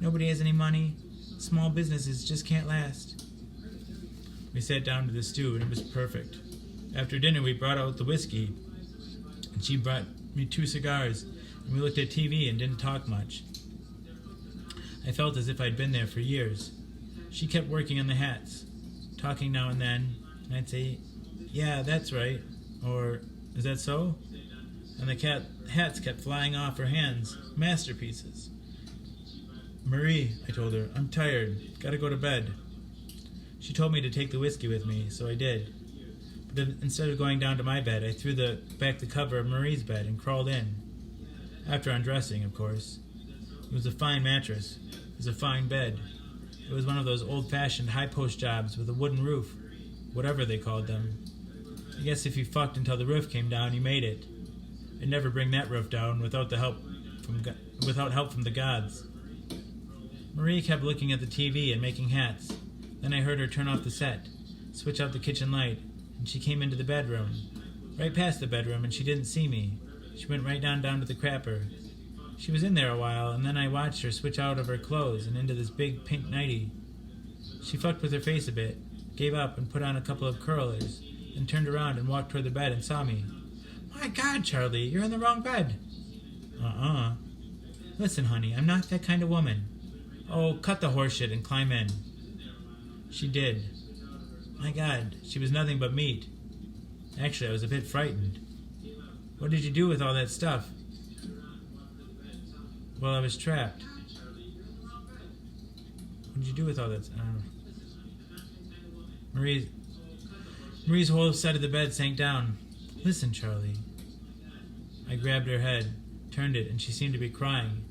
Nobody has any money. Small businesses just can't last. We sat down to the stew, and it was perfect. After dinner, we brought out the whiskey, and she brought me 2 cigars, and we looked at TV and didn't talk much. I felt as if I'd been there for years. She kept working on the hats, talking now and then, and I'd say, "Yeah, that's right," or "Is that so?" And the hats kept flying off her hands, masterpieces. "Marie," I told her, "I'm tired. Gotta go to bed." She told me to take the whiskey with me, so I did. But instead of going down to my bed, I threw back the cover of Marie's bed and crawled in. After undressing, of course. It was a fine mattress, was a fine bed. It was one of those old-fashioned high-post jobs with a wooden roof, whatever they called them. I guess if you fucked until the roof came down, you made it. I'd never bring that roof down without help from the gods. Marie kept looking at the TV and making hats. Then I heard her turn off the set, switch out the kitchen light, and she came into the bedroom. Right past the bedroom, and she didn't see me. She went right down to the crapper. She was in there a while, and then I watched her switch out of her clothes and into this big pink nightie. She fucked with her face a bit, gave up and put on a couple of curlers, then turned around and walked toward the bed and saw me. My God, Charlie, you're in the wrong bed. Listen, honey, I'm not that kind of woman. Oh, cut the horse shit and climb in. She did. My God, she was nothing but meat. Actually, I was a bit frightened. What did you do with all that stuff? Well, I was trapped. What did you do with all that? I don't know. Marie's whole side of the bed sank down. Listen, Charlie. I grabbed her head, turned it, and she seemed to be crying.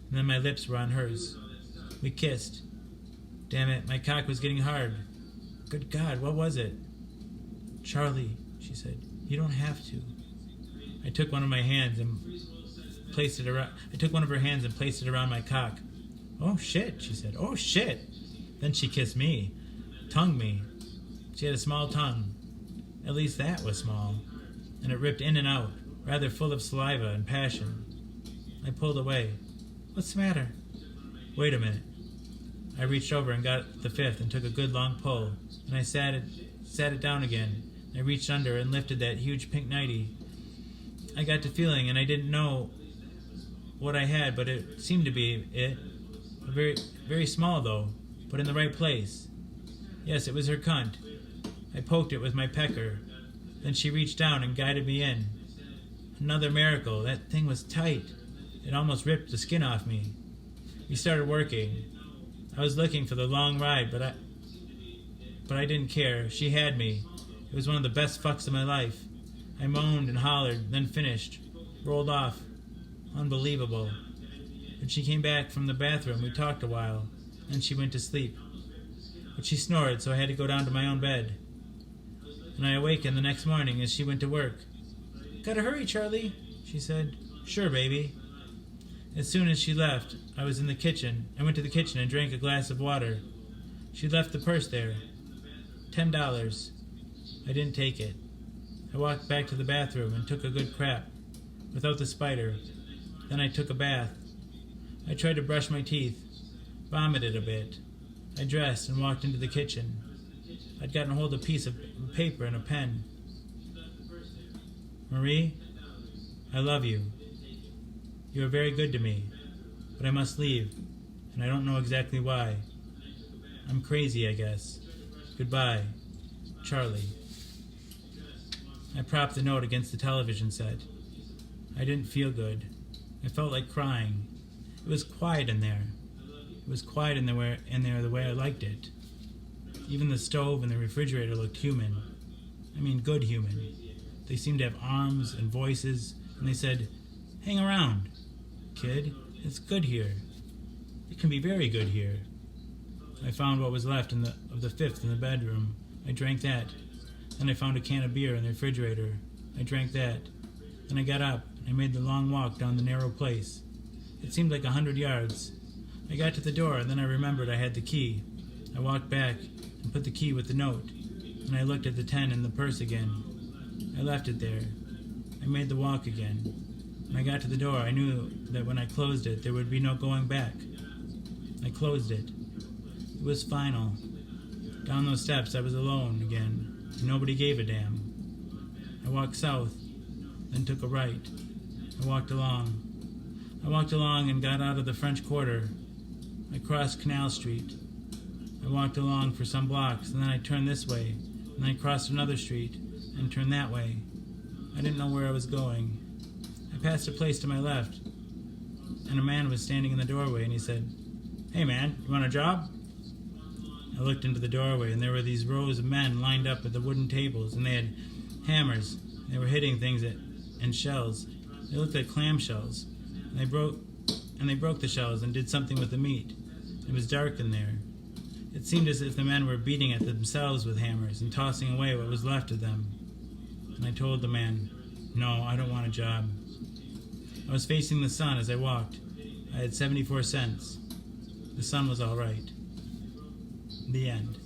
And then my lips were on hers. We kissed. Damn it, my cock was getting hard. Good God, what was it? Charlie, she said, you don't have to. I took one of her hands and placed it around my cock. Oh shit, she said. Oh shit. Then she kissed me, tongued me. She had a small tongue. At least that was small. And it ripped in and out, rather full of saliva and passion. I pulled away. What's the matter? Wait a minute. I reached over and got the fifth and took a good long pull. And I sat it down again. I reached under and lifted that huge pink nightie. I got to feeling, and I didn't know what I had, but it seemed to be it. Very, very small, though, but in the right place. Yes, it was her cunt. I poked it with my pecker. Then she reached down and guided me in. Another miracle. That thing was tight. It almost ripped the skin off me. We started working. I was looking for the long ride, but I didn't care. She had me. It was one of the best fucks of my life. I moaned and hollered, then finished. Rolled off. Unbelievable. When she came back from the bathroom, we talked a while. Then she went to sleep. But she snored, so I had to go down to my own bed. And I awakened the next morning as she went to work. Gotta hurry, Charlie, she said. Sure, baby. As soon as she left, I was in the kitchen. I went to the kitchen and drank a glass of water. She left the purse there. $10. I didn't take it. I walked back to the bathroom and took a good crap, without the spider. Then I took a bath. I tried to brush my teeth, vomited a bit. I dressed and walked into the kitchen. I'd gotten hold of a piece of paper and a pen. Marie, I love you. You are very good to me, but I must leave, and I don't know exactly why. I'm crazy, I guess. Goodbye, Charlie. I propped the note against the television set. I didn't feel good. I felt like crying. It was quiet in there. It was quiet in there the way I liked it. Even the stove and the refrigerator looked human. I mean, good human. They seemed to have arms and voices, and they said, hang around, kid. It's good here. It can be very good here. I found what was left of the fifth in the bedroom. I drank that. Then I found a can of beer in the refrigerator. I drank that. Then I got up and I made the long walk down the narrow place. It seemed like 100 yards. I got to the door and then I remembered I had the key. I walked back and put the key with the note. And I looked at the 10 in the purse again. I left it there. I made the walk again. When I got to the door, I knew that when I closed it, there would be no going back. I closed it. It was final. Down those steps, I was alone again. Nobody gave a damn. I walked south, then took a right. I walked along. And got out of the French Quarter. I crossed Canal Street. I walked along for some blocks, and then I turned this way, and then I crossed another street, and turned that way. I didn't know where I was going. I passed a place to my left, and a man was standing in the doorway, and he said, Hey man, you want a job? I looked into the doorway, and there were these rows of men lined up at the wooden tables, and they had hammers. They were hitting things and shells. They looked like clam shells. And they broke the shells and did something with the meat. It was dark in there. It seemed as if the men were beating at themselves with hammers and tossing away what was left of them. And I told the man, "No, I don't want a job." I was facing the sun as I walked. I had 74 cents. The sun was all right. The end.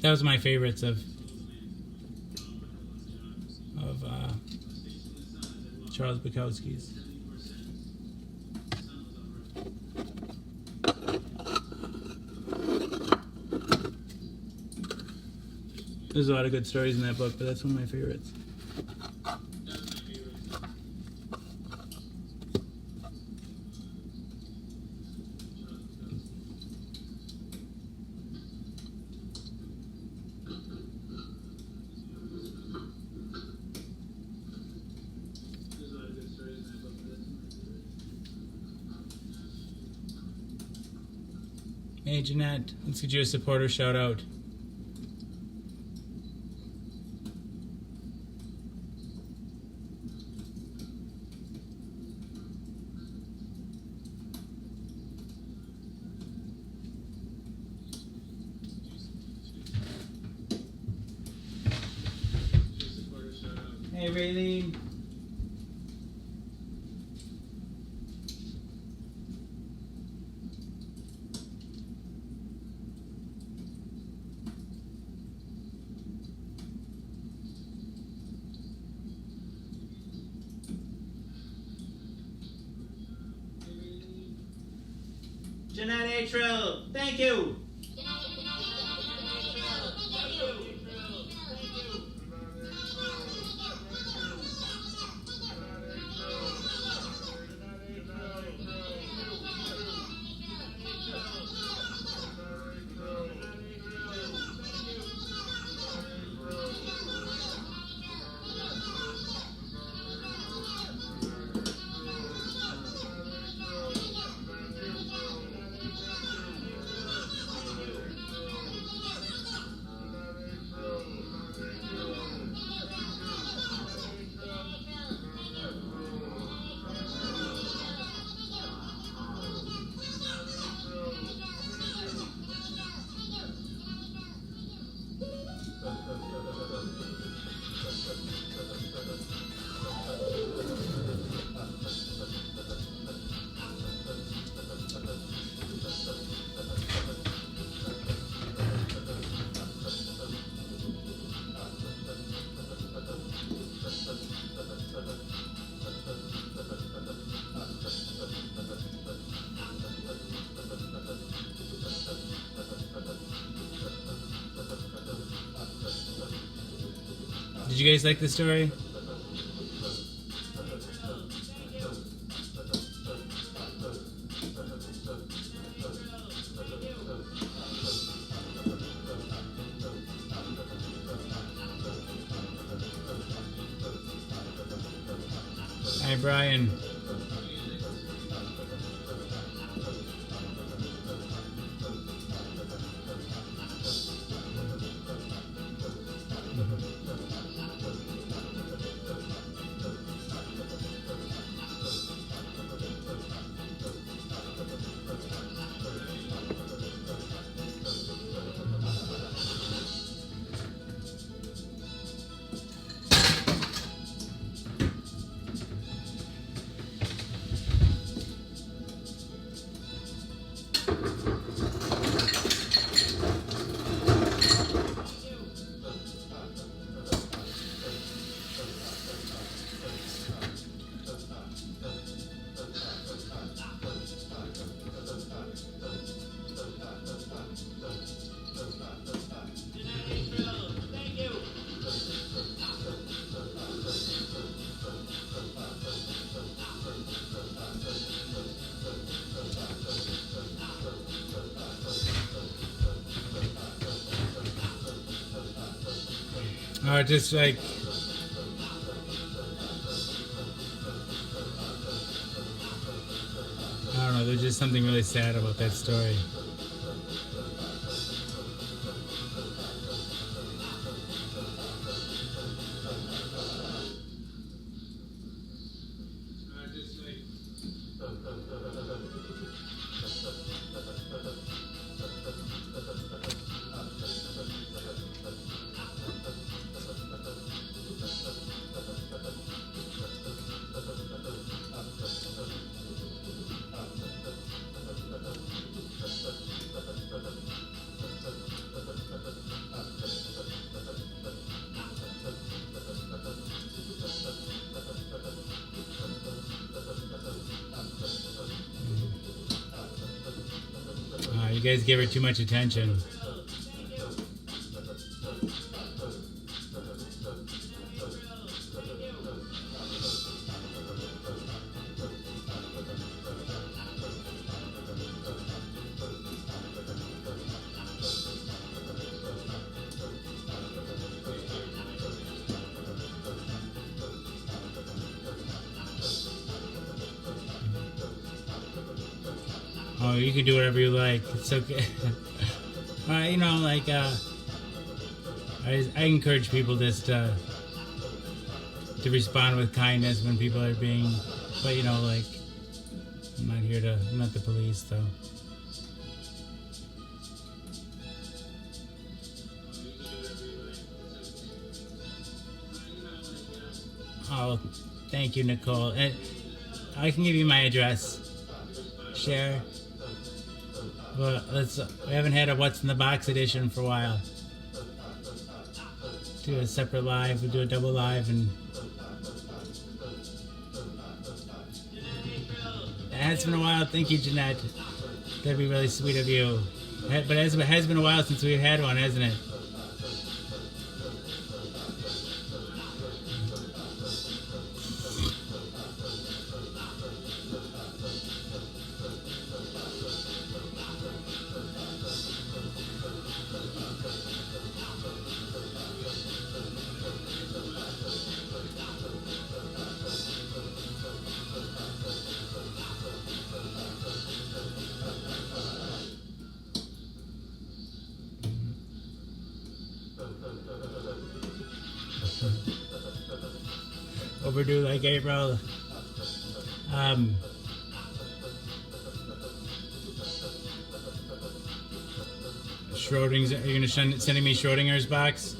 That was my favorites of Charles Bukowski's. There's a lot of good stories in that book, but that's one of my favorites. Hey Jeanette, let's get you a supporter shout out. Hey Raylene. Jeanette Atrill, thank you. Did you guys like the story? Hi, Brian. Or just like I don't know, there's just something really sad about that story. guys give her too much attention. Oh, you can do whatever you like. It's okay. You know, like, I encourage people just to respond with kindness when people are being, but you know, like, I'm not the police, though. Oh, thank you, Nicole. And I can give you my address. Share. Well, we haven't had a What's in the Box edition for a while. Do a separate live, we'll do a double live, and it has been a while. Thank you, Jeanette. That'd be really sweet of you. But it has been a while since we've had one, hasn't it? Overdue like April. Schrodinger's. Are you gonna sending me Schrodinger's box?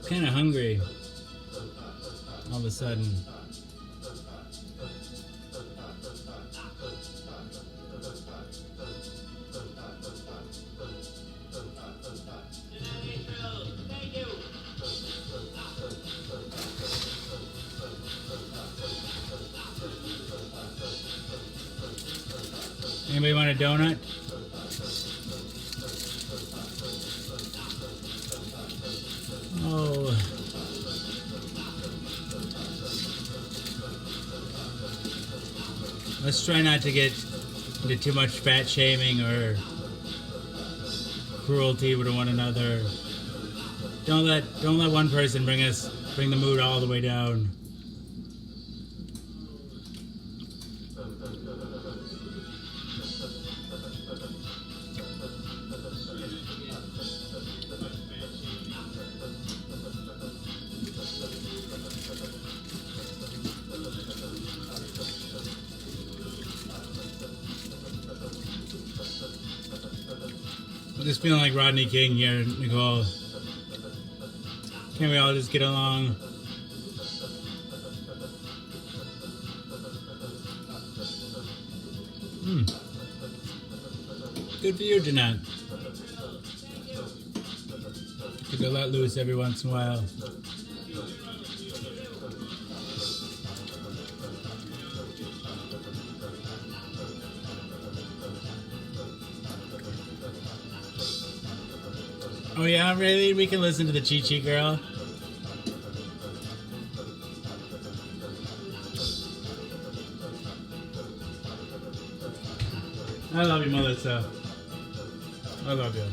Kind of hungry all of a sudden. Anybody want a donut? Oh. Let's try not to get into too much fat shaming or cruelty to one another. Don't let one person bring the mood all the way down. I'm just feeling like Rodney King here, Nicole. Can't we all just get along? Good for you, Jeanette. Get to let loose every once in a while. Oh yeah, really? We can listen to the Chi Chi Girl. I love you, Melissa. I love you.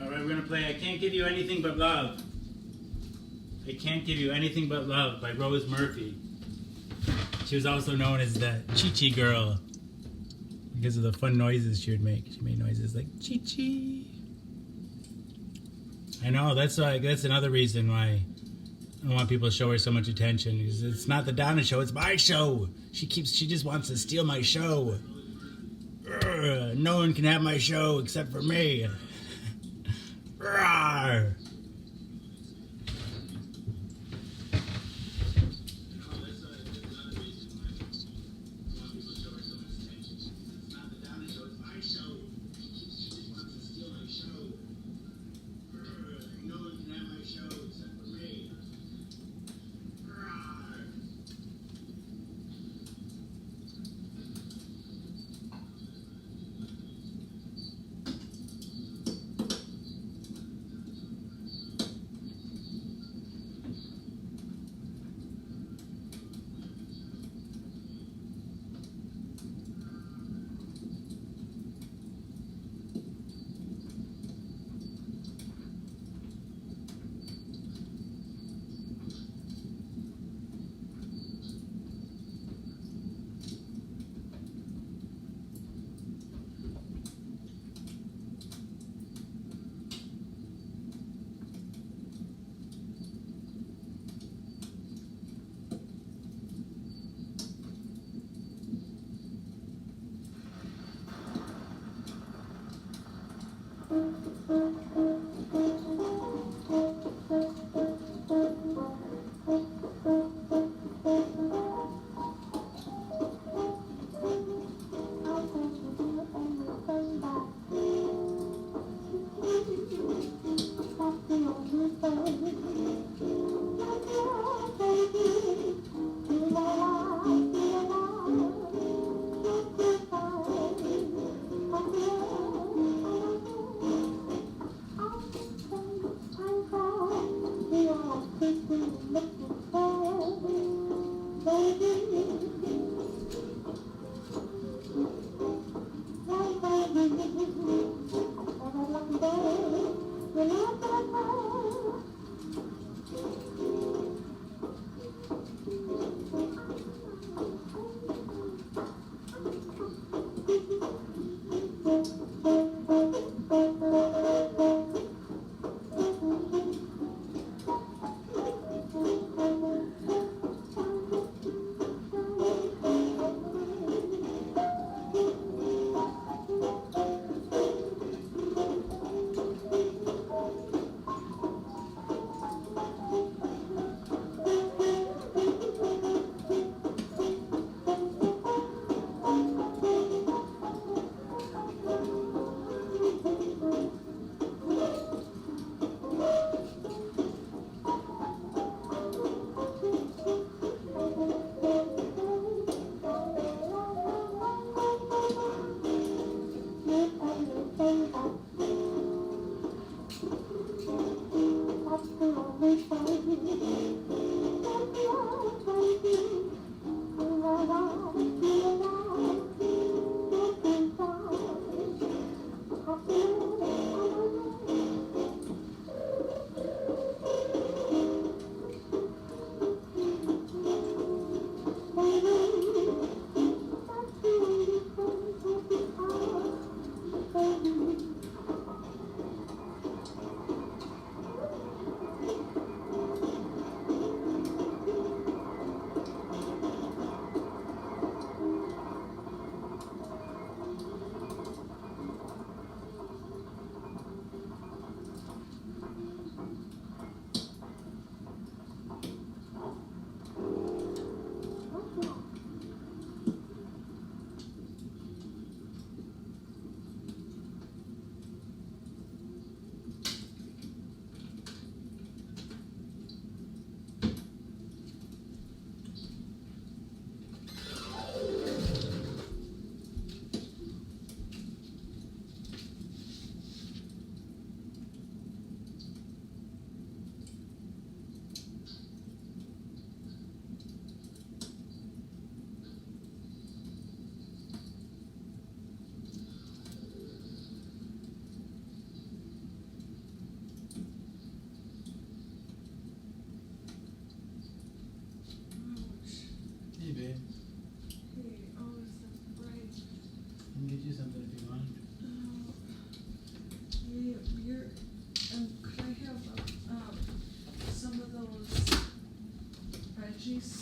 Alright, we're gonna play I Can't Give You Anything But Love. I Can't Give You Anything But Love by Rose Murphy. She was also known as the Chi Chi Girl because of the fun noises she would make. She made noises like Chi Chi. I know, that's another reason why I want people to show her so much attention. Because it's not the Donna show, it's my show. She just wants to steal my show. Urgh, no one can have my show except for me. Rawr.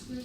The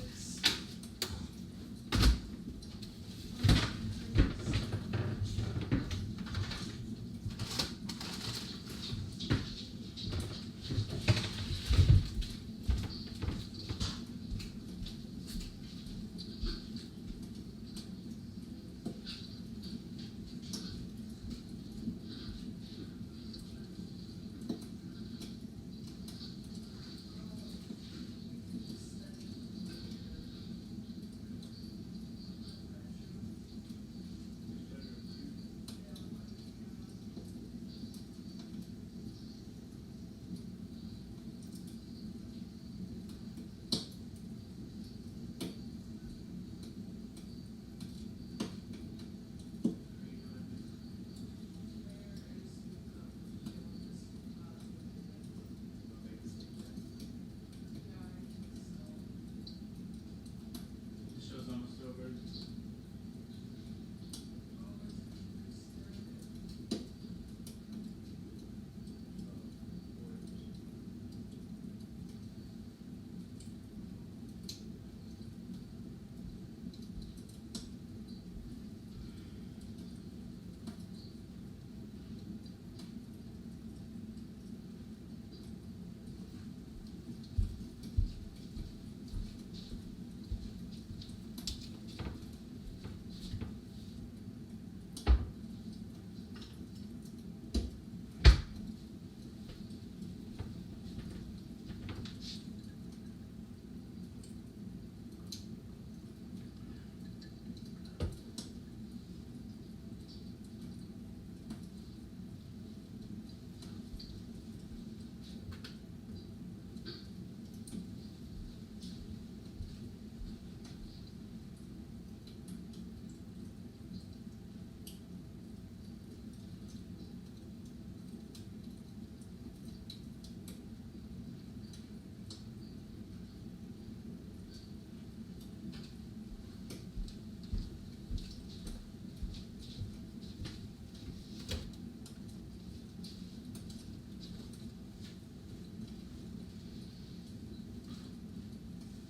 show's almost over.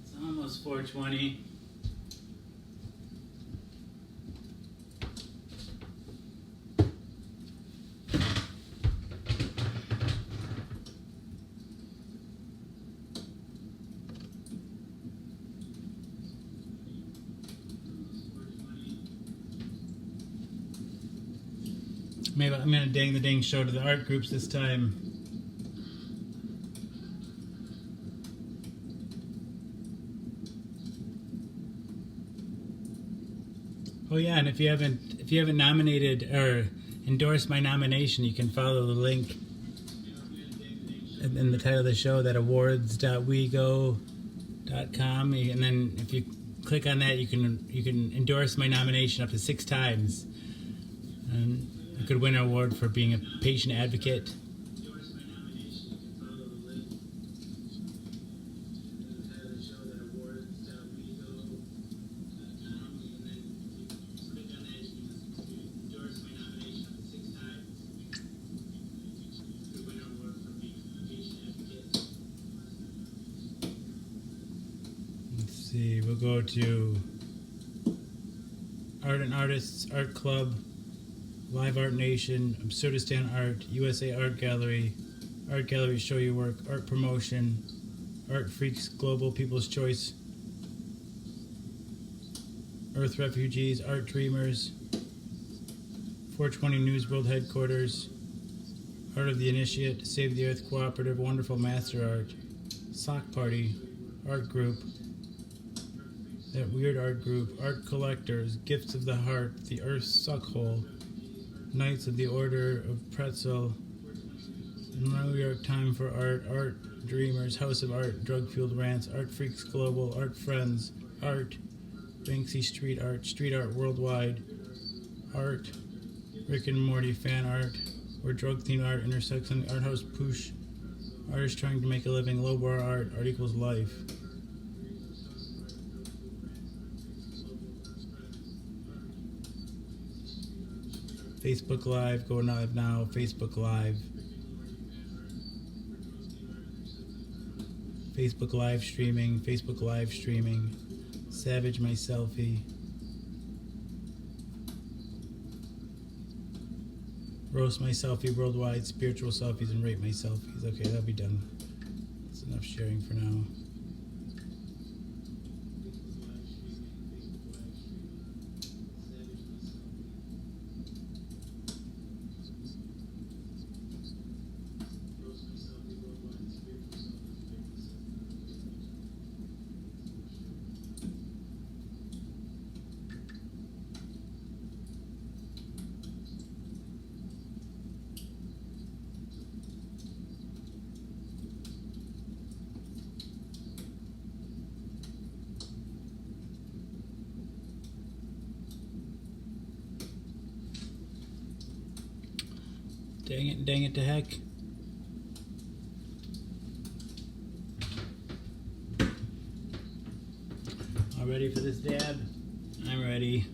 It's almost 4:20. Maybe I'm gonna dang the dang show to the art groups this time. Oh yeah, and if you haven't nominated or endorsed my nomination, you can follow the link in the title of the show, that awards.wego.com, and then if you click on that, you can endorse my nomination up to 6 times, and you could win an award for being a patient advocate. See, we'll go to Art and Artists, Art Club, Live Art Nation, Absurdistan Art, USA Art Gallery Show Your Work, Art Promotion, Art Freaks Global, People's Choice, Earth Refugees, Art Dreamers, 420 News World Headquarters, Art of the Initiate, Save the Earth Cooperative, Wonderful Master Art, Sock Party, Art Group, That Weird Art Group, Art Collectors, Gifts of the Heart, The Earth Suckhole, Knights of the Order of Pretzel, New York Time for Art, Art Dreamers, House of Art, Drug Fueled Rants, Art Freaks Global, Art Friends, Art, Banksy Street Art Worldwide, Art, Rick and Morty Fan Art, where drug themed art intersects on the Art House Push, Artists Trying to Make a Living, Low Bar Art, Art Equals Life. Facebook Live, go live now, Facebook Live. Facebook live streaming, Facebook live streaming. Savage my selfie. Roast my selfie worldwide, spiritual selfies, and rate my selfies. Okay, that'll be done. That's enough sharing for now. Dang it to heck. All ready for this dab? I'm ready.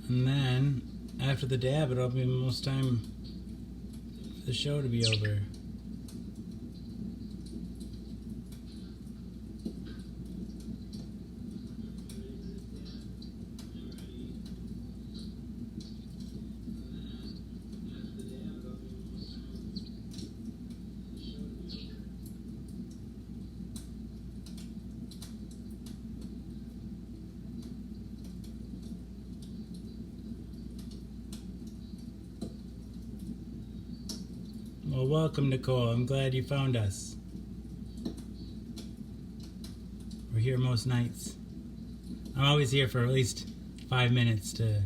And then, after the dab, it'll be almost time for the show to be over. Well, welcome, Nicole. I'm glad you found us. We're here most nights. I'm always here for at least 5 minutes to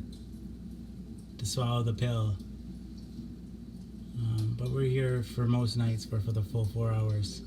swallow the pill. But we're here for most nights for the full 4 hours.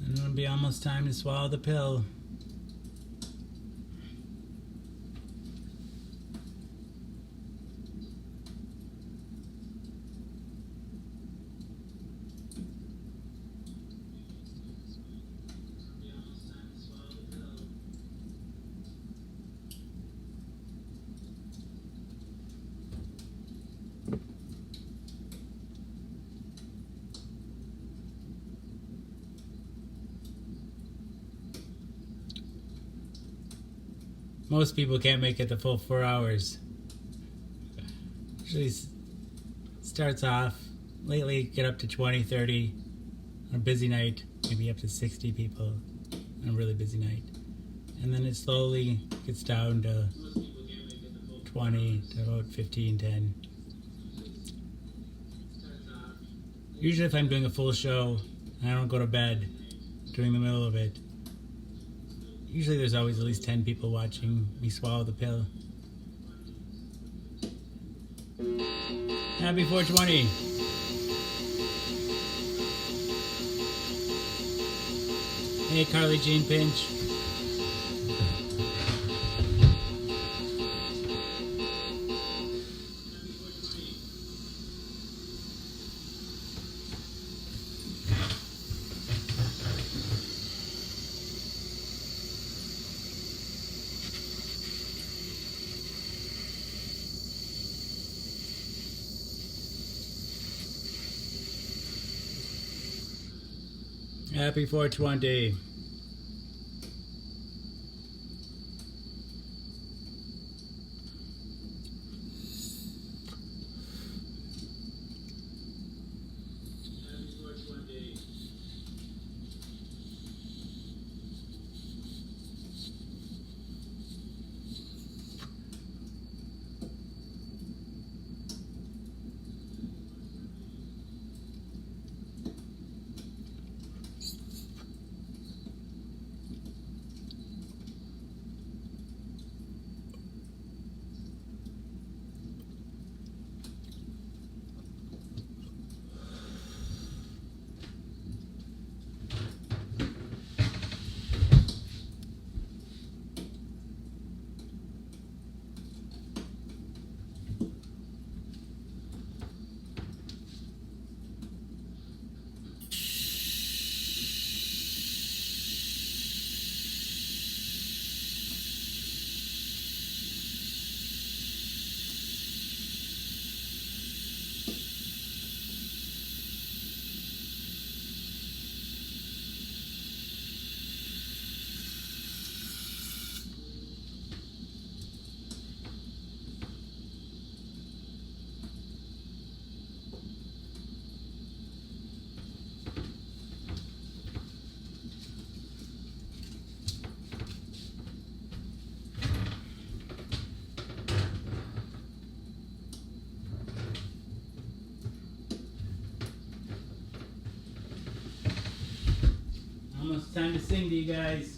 And it'll be almost time to swallow the pill. Most people can't make it the full 4 hours. Usually starts off, lately get up to 20, 30. On a busy night, maybe up to 60 people on a really busy night. And then it slowly gets down to 20 to about 15, 10. Usually if I'm doing a full show and I don't go to bed during the middle of it, usually there's always at least 10 people watching me swallow the pill. Happy 420. Hey, Carly Jean Pinch. Happy 420. Almost time to sing to you guys.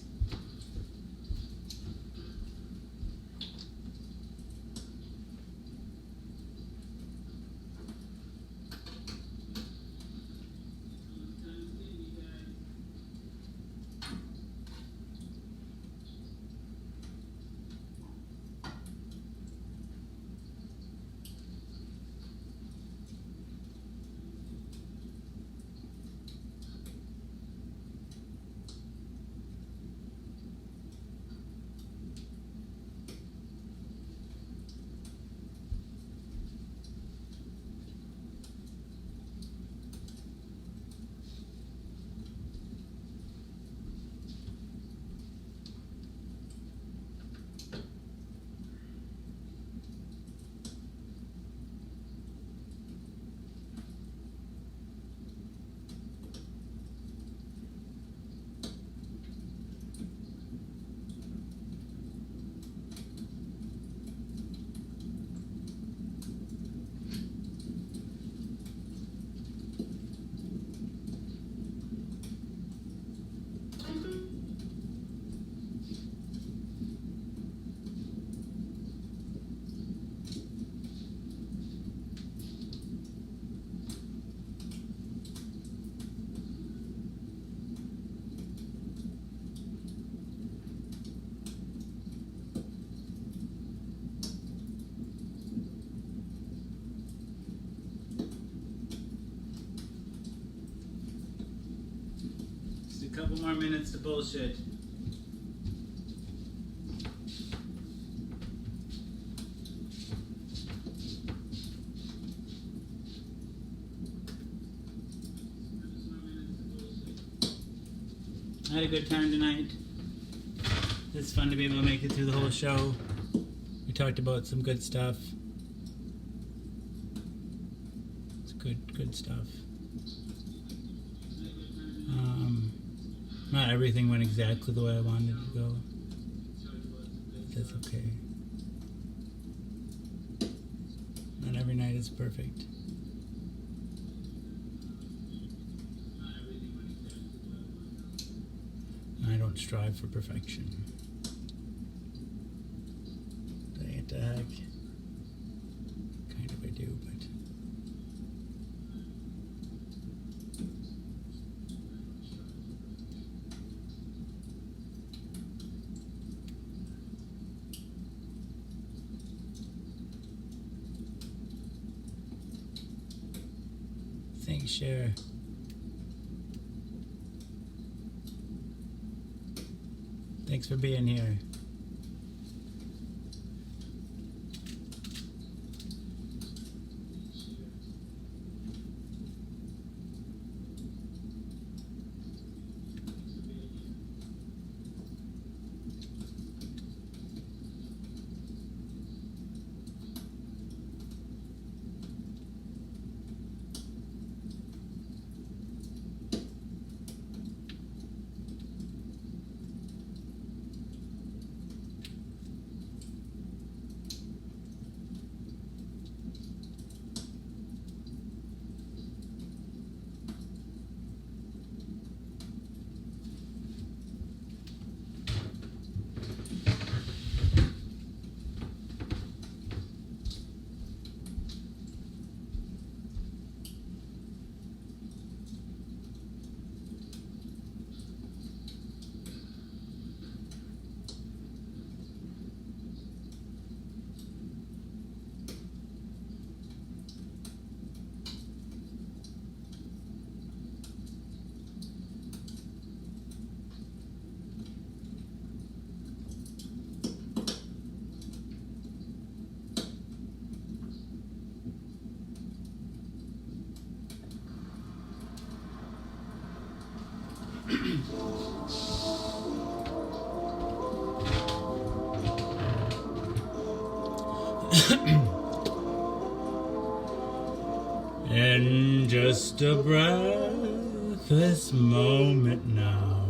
Just a couple more minutes to bullshit. I had a good time tonight. It's fun to be able to make it through the whole show. We talked about some good stuff. It's good stuff. Not everything went exactly the way I wanted it to go. That's okay. Not every night is perfect. I don't strive for perfection. What the heck? Kind of I do, but thanks, Cher. Thanks for being here. In just a breathless moment now,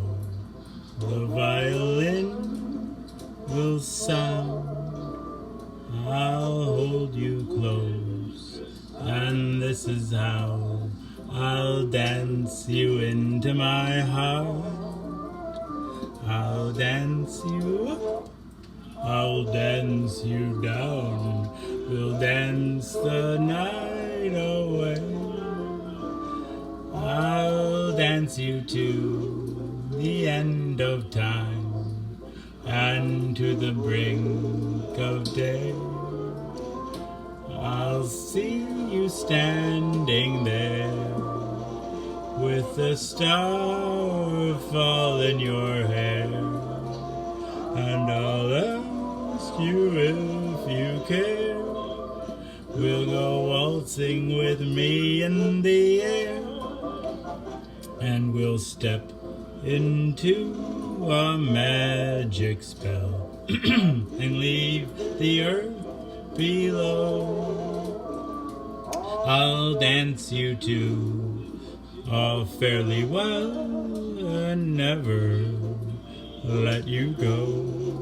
the violin will sound. I'll hold you close, and this is how I'll dance you into my heart. I'll dance you up, I'll dance you down. We'll dance the night away. I'll dance you to the end of time and to the brink of day. I'll see you standing there with a star fall in your hair, and I'll ask you if you care. We'll go waltzing with me in the air, and we'll step into a magic spell and leave the earth below. I'll dance you to a fairly well and never let you go.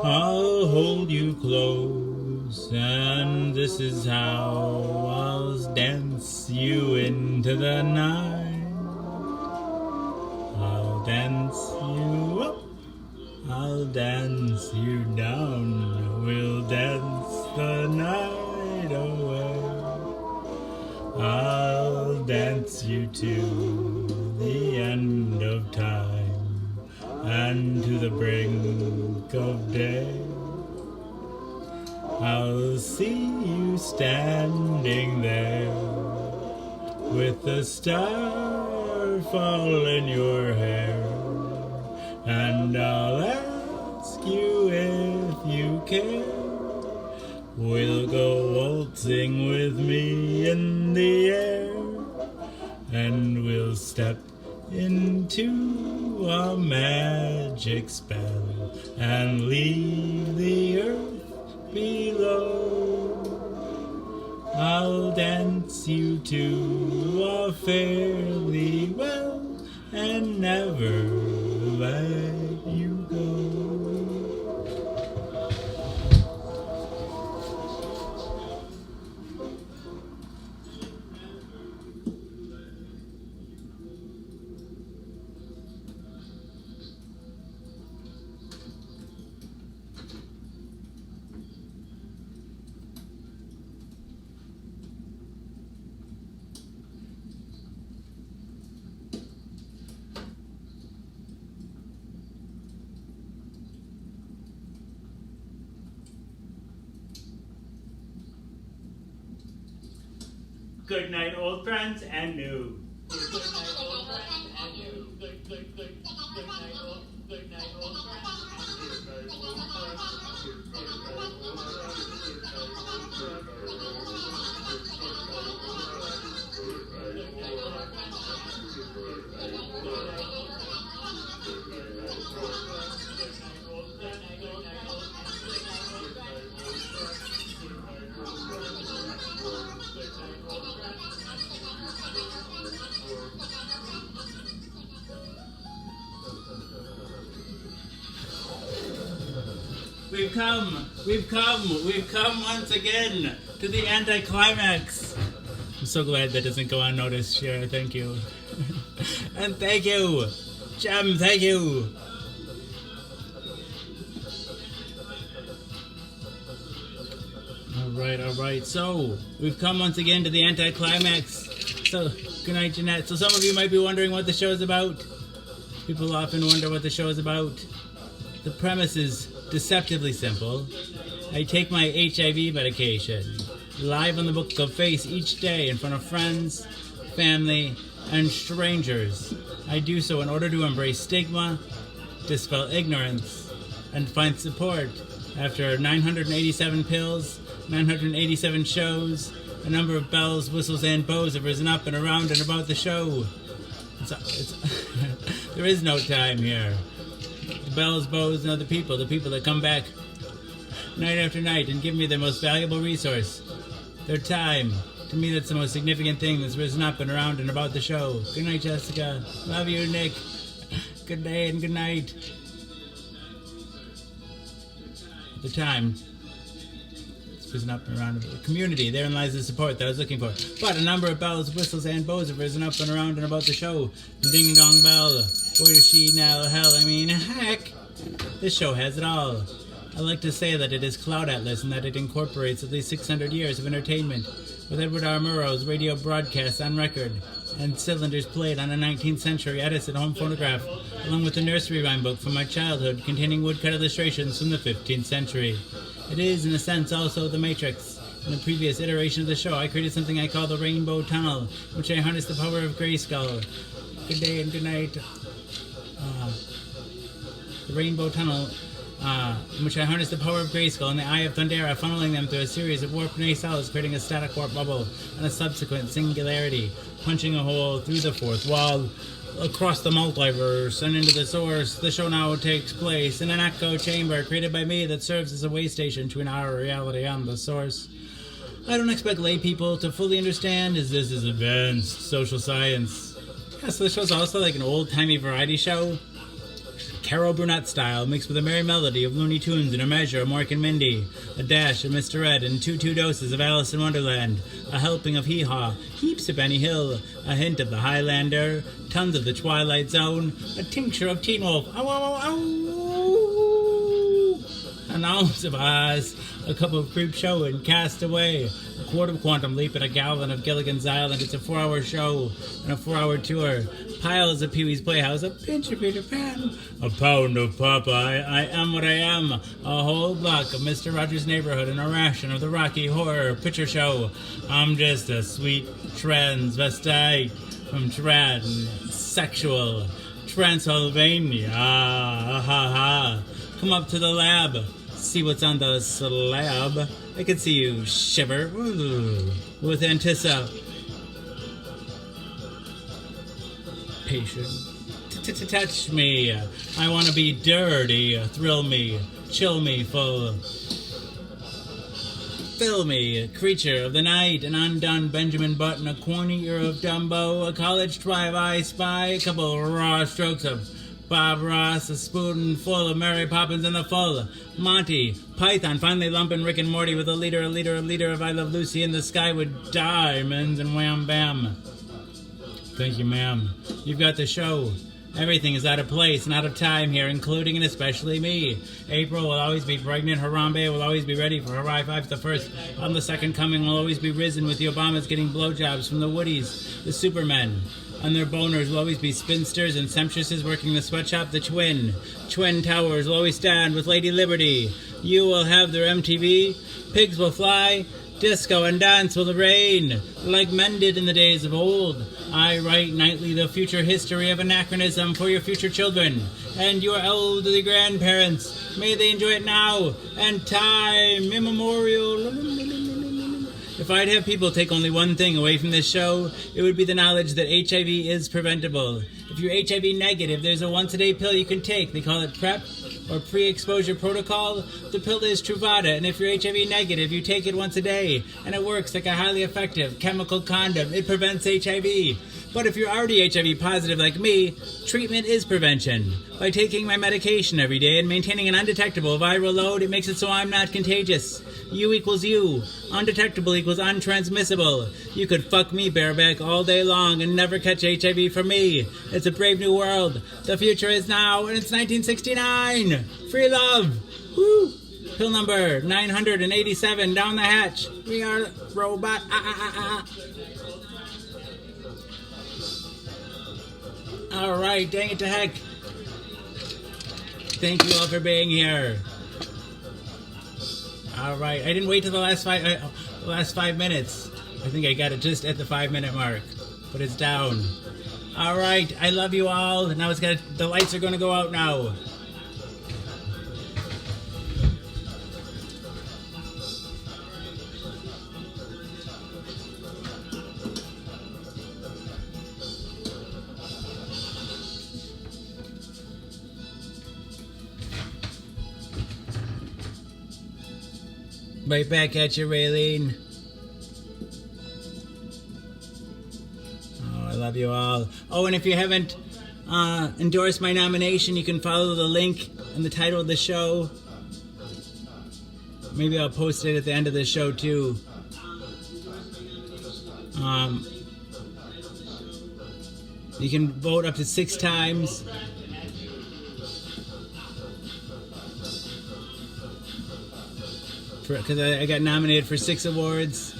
I'll hold you close, and this is how I'll dance you into the night. I'll dance you up, I'll dance you down. We'll dance the night away. I'll dance you to the end of time and to the brink of day. I'll see you standing there with a star fall in your hair, and I'll ask you if you care. We'll go waltzing with me in the air, and we'll step into a magic spell and leave the earth below. I'll dance you to a fairly well and never let you go. Good night, old friends and new. Good night, old friends, and you. Good night, old We've come once again to the anticlimax. I'm so glad that doesn't go unnoticed, Shara. Thank you. And thank you, Jem, thank you. All right. So, we've come once again to the anticlimax. So, good night, Jeanette. So, some of you might be wondering what the show is about. People often wonder what the show is about. The premise is deceptively simple. I take my HIV medication live on the Book of Face each day in front of friends, family, and strangers. I do so in order to embrace stigma, dispel ignorance, and find support. After 987 pills, 987 shows, a number of bells, whistles, and bows have risen up and around and about the show. There is no time here. The bells, bows, and other people, the people that come back night after night and give me their most valuable resource, their time. To me, that's the most significant thing that's risen up and around and about the show. Good night, Jessica. Love you, Nick. Good day and good night. The time. It's risen up and around the community. Therein lies the support that I was looking for. But a number of bells, whistles, and bows have risen up and around and about the show. Ding dong bell. Where is she now? Hell, I mean, heck. This show has it all. I like to say that it is Cloud Atlas and that it incorporates at least 600 years of entertainment, with Edward R. Murrow's radio broadcasts on record and cylinders played on a 19th century Edison home phonograph, along with a nursery rhyme book from my childhood containing woodcut illustrations from the 15th century. It is, in a sense, also The Matrix. In a previous iteration of the show, I created something I call the Rainbow Tunnel, in which I harness the power of Grayskull. Good day and good night. The Rainbow Tunnel, in which I harness the power of Grayskull and the Eye of Thundera, funneling them through a series of warp nacelles, creating a static warp bubble and a subsequent singularity, punching a hole through the fourth wall, across the multiverse, and into the source. The show now takes place in an echo chamber created by me that serves as a way station between our reality and the source. I don't expect lay people to fully understand, as this is advanced social science. Yes, the show's also like an old-timey variety show, Carol Burnett style, mixed with a merry melody of Looney Tunes and a measure of Mork and Mindy, a dash of Mr. Ed, and two doses of Alice in Wonderland, a helping of Hee Haw, heaps of Benny Hill, a hint of the Highlander, tons of the Twilight Zone, a tincture of Teen Wolf, ow, ow, ow, ow, an ounce of Oz, a cup of Creep Show and Cast Away, a quart of Quantum Leap, and a gallon of Gilligan's Island. It's a 4-hour show and a 4-hour tour. Piles of Pee-wee's Playhouse, a pinch of Peter Pan, a pound of Popeye, I am what I am, a whole block of Mr. Rogers' Neighborhood, and a ration of the Rocky Horror Picture Show. I'm just a sweet transvestite from transsexual Transylvania. Ah, ha, ha. Come up to the lab, see what's on the slab. I can see you shiver with anticipation. Touch me. I want to be dirty. Thrill me. Chill me full. Fill me. Creature of the night. An undone Benjamin Button. A corny ear of Dumbo. A college drive I spy. A couple raw strokes of Bob Ross. A spoonful of Mary Poppins in the full. Monty Python finally lumping Rick and Morty with a liter of I Love Lucy in the sky with diamonds and wham bam. Thank you, ma'am. You've got the show. Everything is out of place and out of time here, including and especially me. April will always be pregnant. Harambe will always be ready for her high five. The first on the second coming will always be risen with the Obamas getting blowjobs from the Woodies, the Supermen. On their boners will always be spinsters and seamstresses working the sweatshop. The Twin Towers will always stand with Lady Liberty. You will have their MTV. Pigs will fly. Disco and dance will reign, like men did in the days of old. I write nightly the future history of anachronism for your future children and your elderly grandparents. May they enjoy it now and time immemorial. If I'd have people take only one thing away from this show, it would be the knowledge that HIV is preventable. If you're HIV negative, there's a once-a-day pill you can take. They call it PrEP, or pre-exposure protocol. The pill is Truvada, and if you're HIV negative, you take it once a day, and it works like a highly effective chemical condom. It prevents HIV. But if you're already HIV positive like me, treatment is prevention. By taking my medication every day and maintaining an undetectable viral load, it makes it so I'm not contagious. U equals U. Undetectable equals untransmissible. You could fuck me bareback all day long and never catch HIV from me. It's a brave new world. The future is now, and it's 1969. Free love. Woo. Pill number 987 down the hatch. We are robot. Alright, dang it to heck. Thank you all for being here. Alright, I didn't wait till the last 5 minutes. I think I got it just at the 5-minute mark. but it's down. All right, I love you all. Now the lights are gonna go out now. Right back at you, Raylene. Oh, I love you all. Oh, and if you haven't endorsed my nomination, you can follow the link in the title of the show. Maybe I'll post it at the end of the show, too. You can vote up to 6 times. Because I got nominated for 6 awards,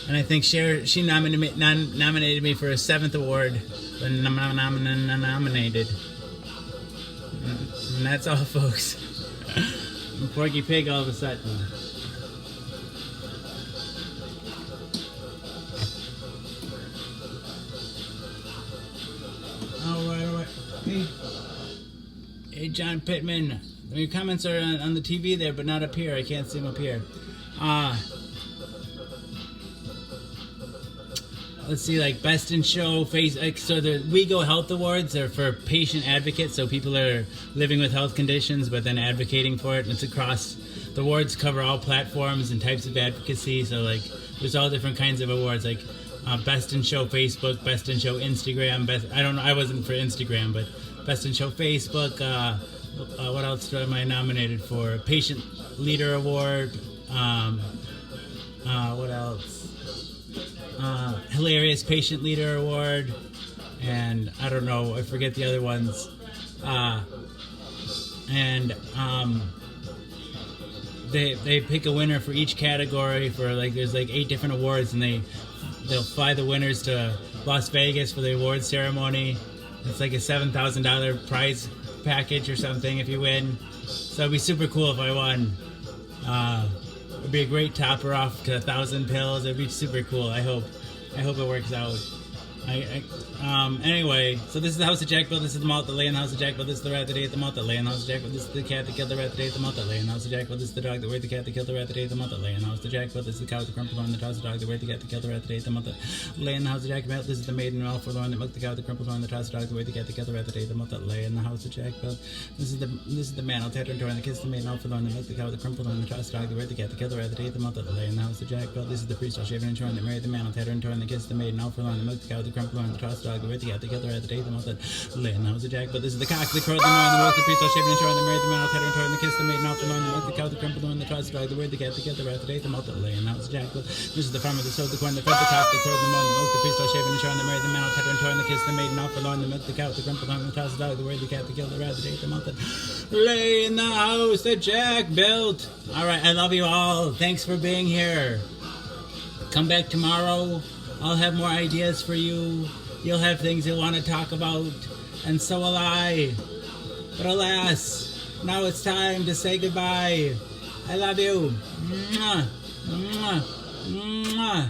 and I think she nominated me for a 7th award, but I'm nominated, and that's all, folks. I'm Porky Pig all of a sudden. All right. Hey, John Pittman. Your comments are on the TV there, but not up here. I can't see them up here. Let's see, like Best in Show, so the WeGo Health Awards are for patient advocates, so people are living with health conditions, but then advocating for it. And it's across, the awards cover all platforms and types of advocacy, so like there's all different kinds of awards, like Best in Show Facebook, Best in Show Instagram, I wasn't for Instagram, but Best in Show Facebook, what else am I nominated for? Patient Leader Award. What else? Hilarious Patient Leader Award. And I don't know, I forget the other ones. They pick a winner for each category for there's 8 different awards, and they'll fly the winners to Las Vegas for the awards ceremony. It's like a $7,000 prize package or something if you win, so it'd be super cool if I won. It'd be a great topper off to 1,000 pills. It'd be super cool. I hope it works out. Anyway, so this is the House of Jack Bill. This is the malt that lay in the House of Jack Bill. This is the rat that ate the malt that lay in the House of Jack Bill. This is the cat that killed the rat that ate the malt that lay in the House of Jack Bill. This is the dog that weighed the cat that killed the rat that ate the malt that lay in the House of Jack Bill. This is the cow that crumpled on the toss the dog that weighed the cat that killed the rat that ate the malt that lay in the House of Jack Bill. This is the maiden all forlorn that milked the cow that crumpled on the toss the dog that weighed the cat that killed the rat that ate the malt that lay in the House of Jack Bill. This is the man all tattered and torn that kissed the maiden all forlorn that milked the cow that crumpled on the toss the dog that weighed the cat that killed the rat that ate the malt that lay in the House of Jack Bill. This is the priest all shaven and torn that married the man all tattered and torn that kissed the maiden all forlorn that milked the cow that crumpled on the toss the dog that weighed the cat that killed the rat that ate the malt that lay in the House of Jack Bill. This is the cock that crowed the moon, the milk the priest all shaven and torn that married the man all tattered and torn that kissed the maiden all forlorn that milked the cow that crumpled on the toss the dog that weighed the cat that killed the rat that ate the malt that lay in the House of Jack Bill. This is the farmer that sowed the corn that fed the cock that crowed the moon, the milk the priest all shaven and torn that married the man all tattered and torn that kissed the maiden all forlorn that milked the cow that crumpled on the toss the dog that weighed the cat that killed the rat that ate the malt that lay in the house that Jack built. All right, I love you all. Thanks for being here. Come back tomorrow. I'll have more ideas for you. You'll have things you'll want to talk about, and so will I. But alas, now it's time to say goodbye. I love you. Mwah. Mwah. Mwah.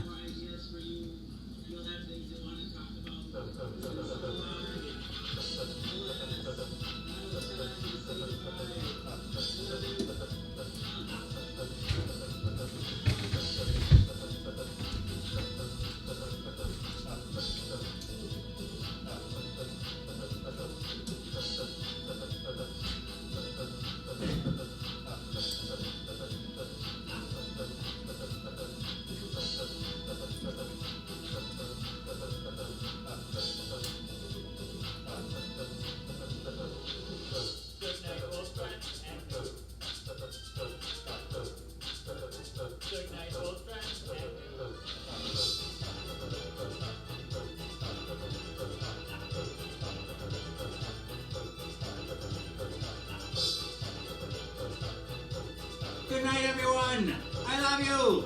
Good night, everyone. I love you.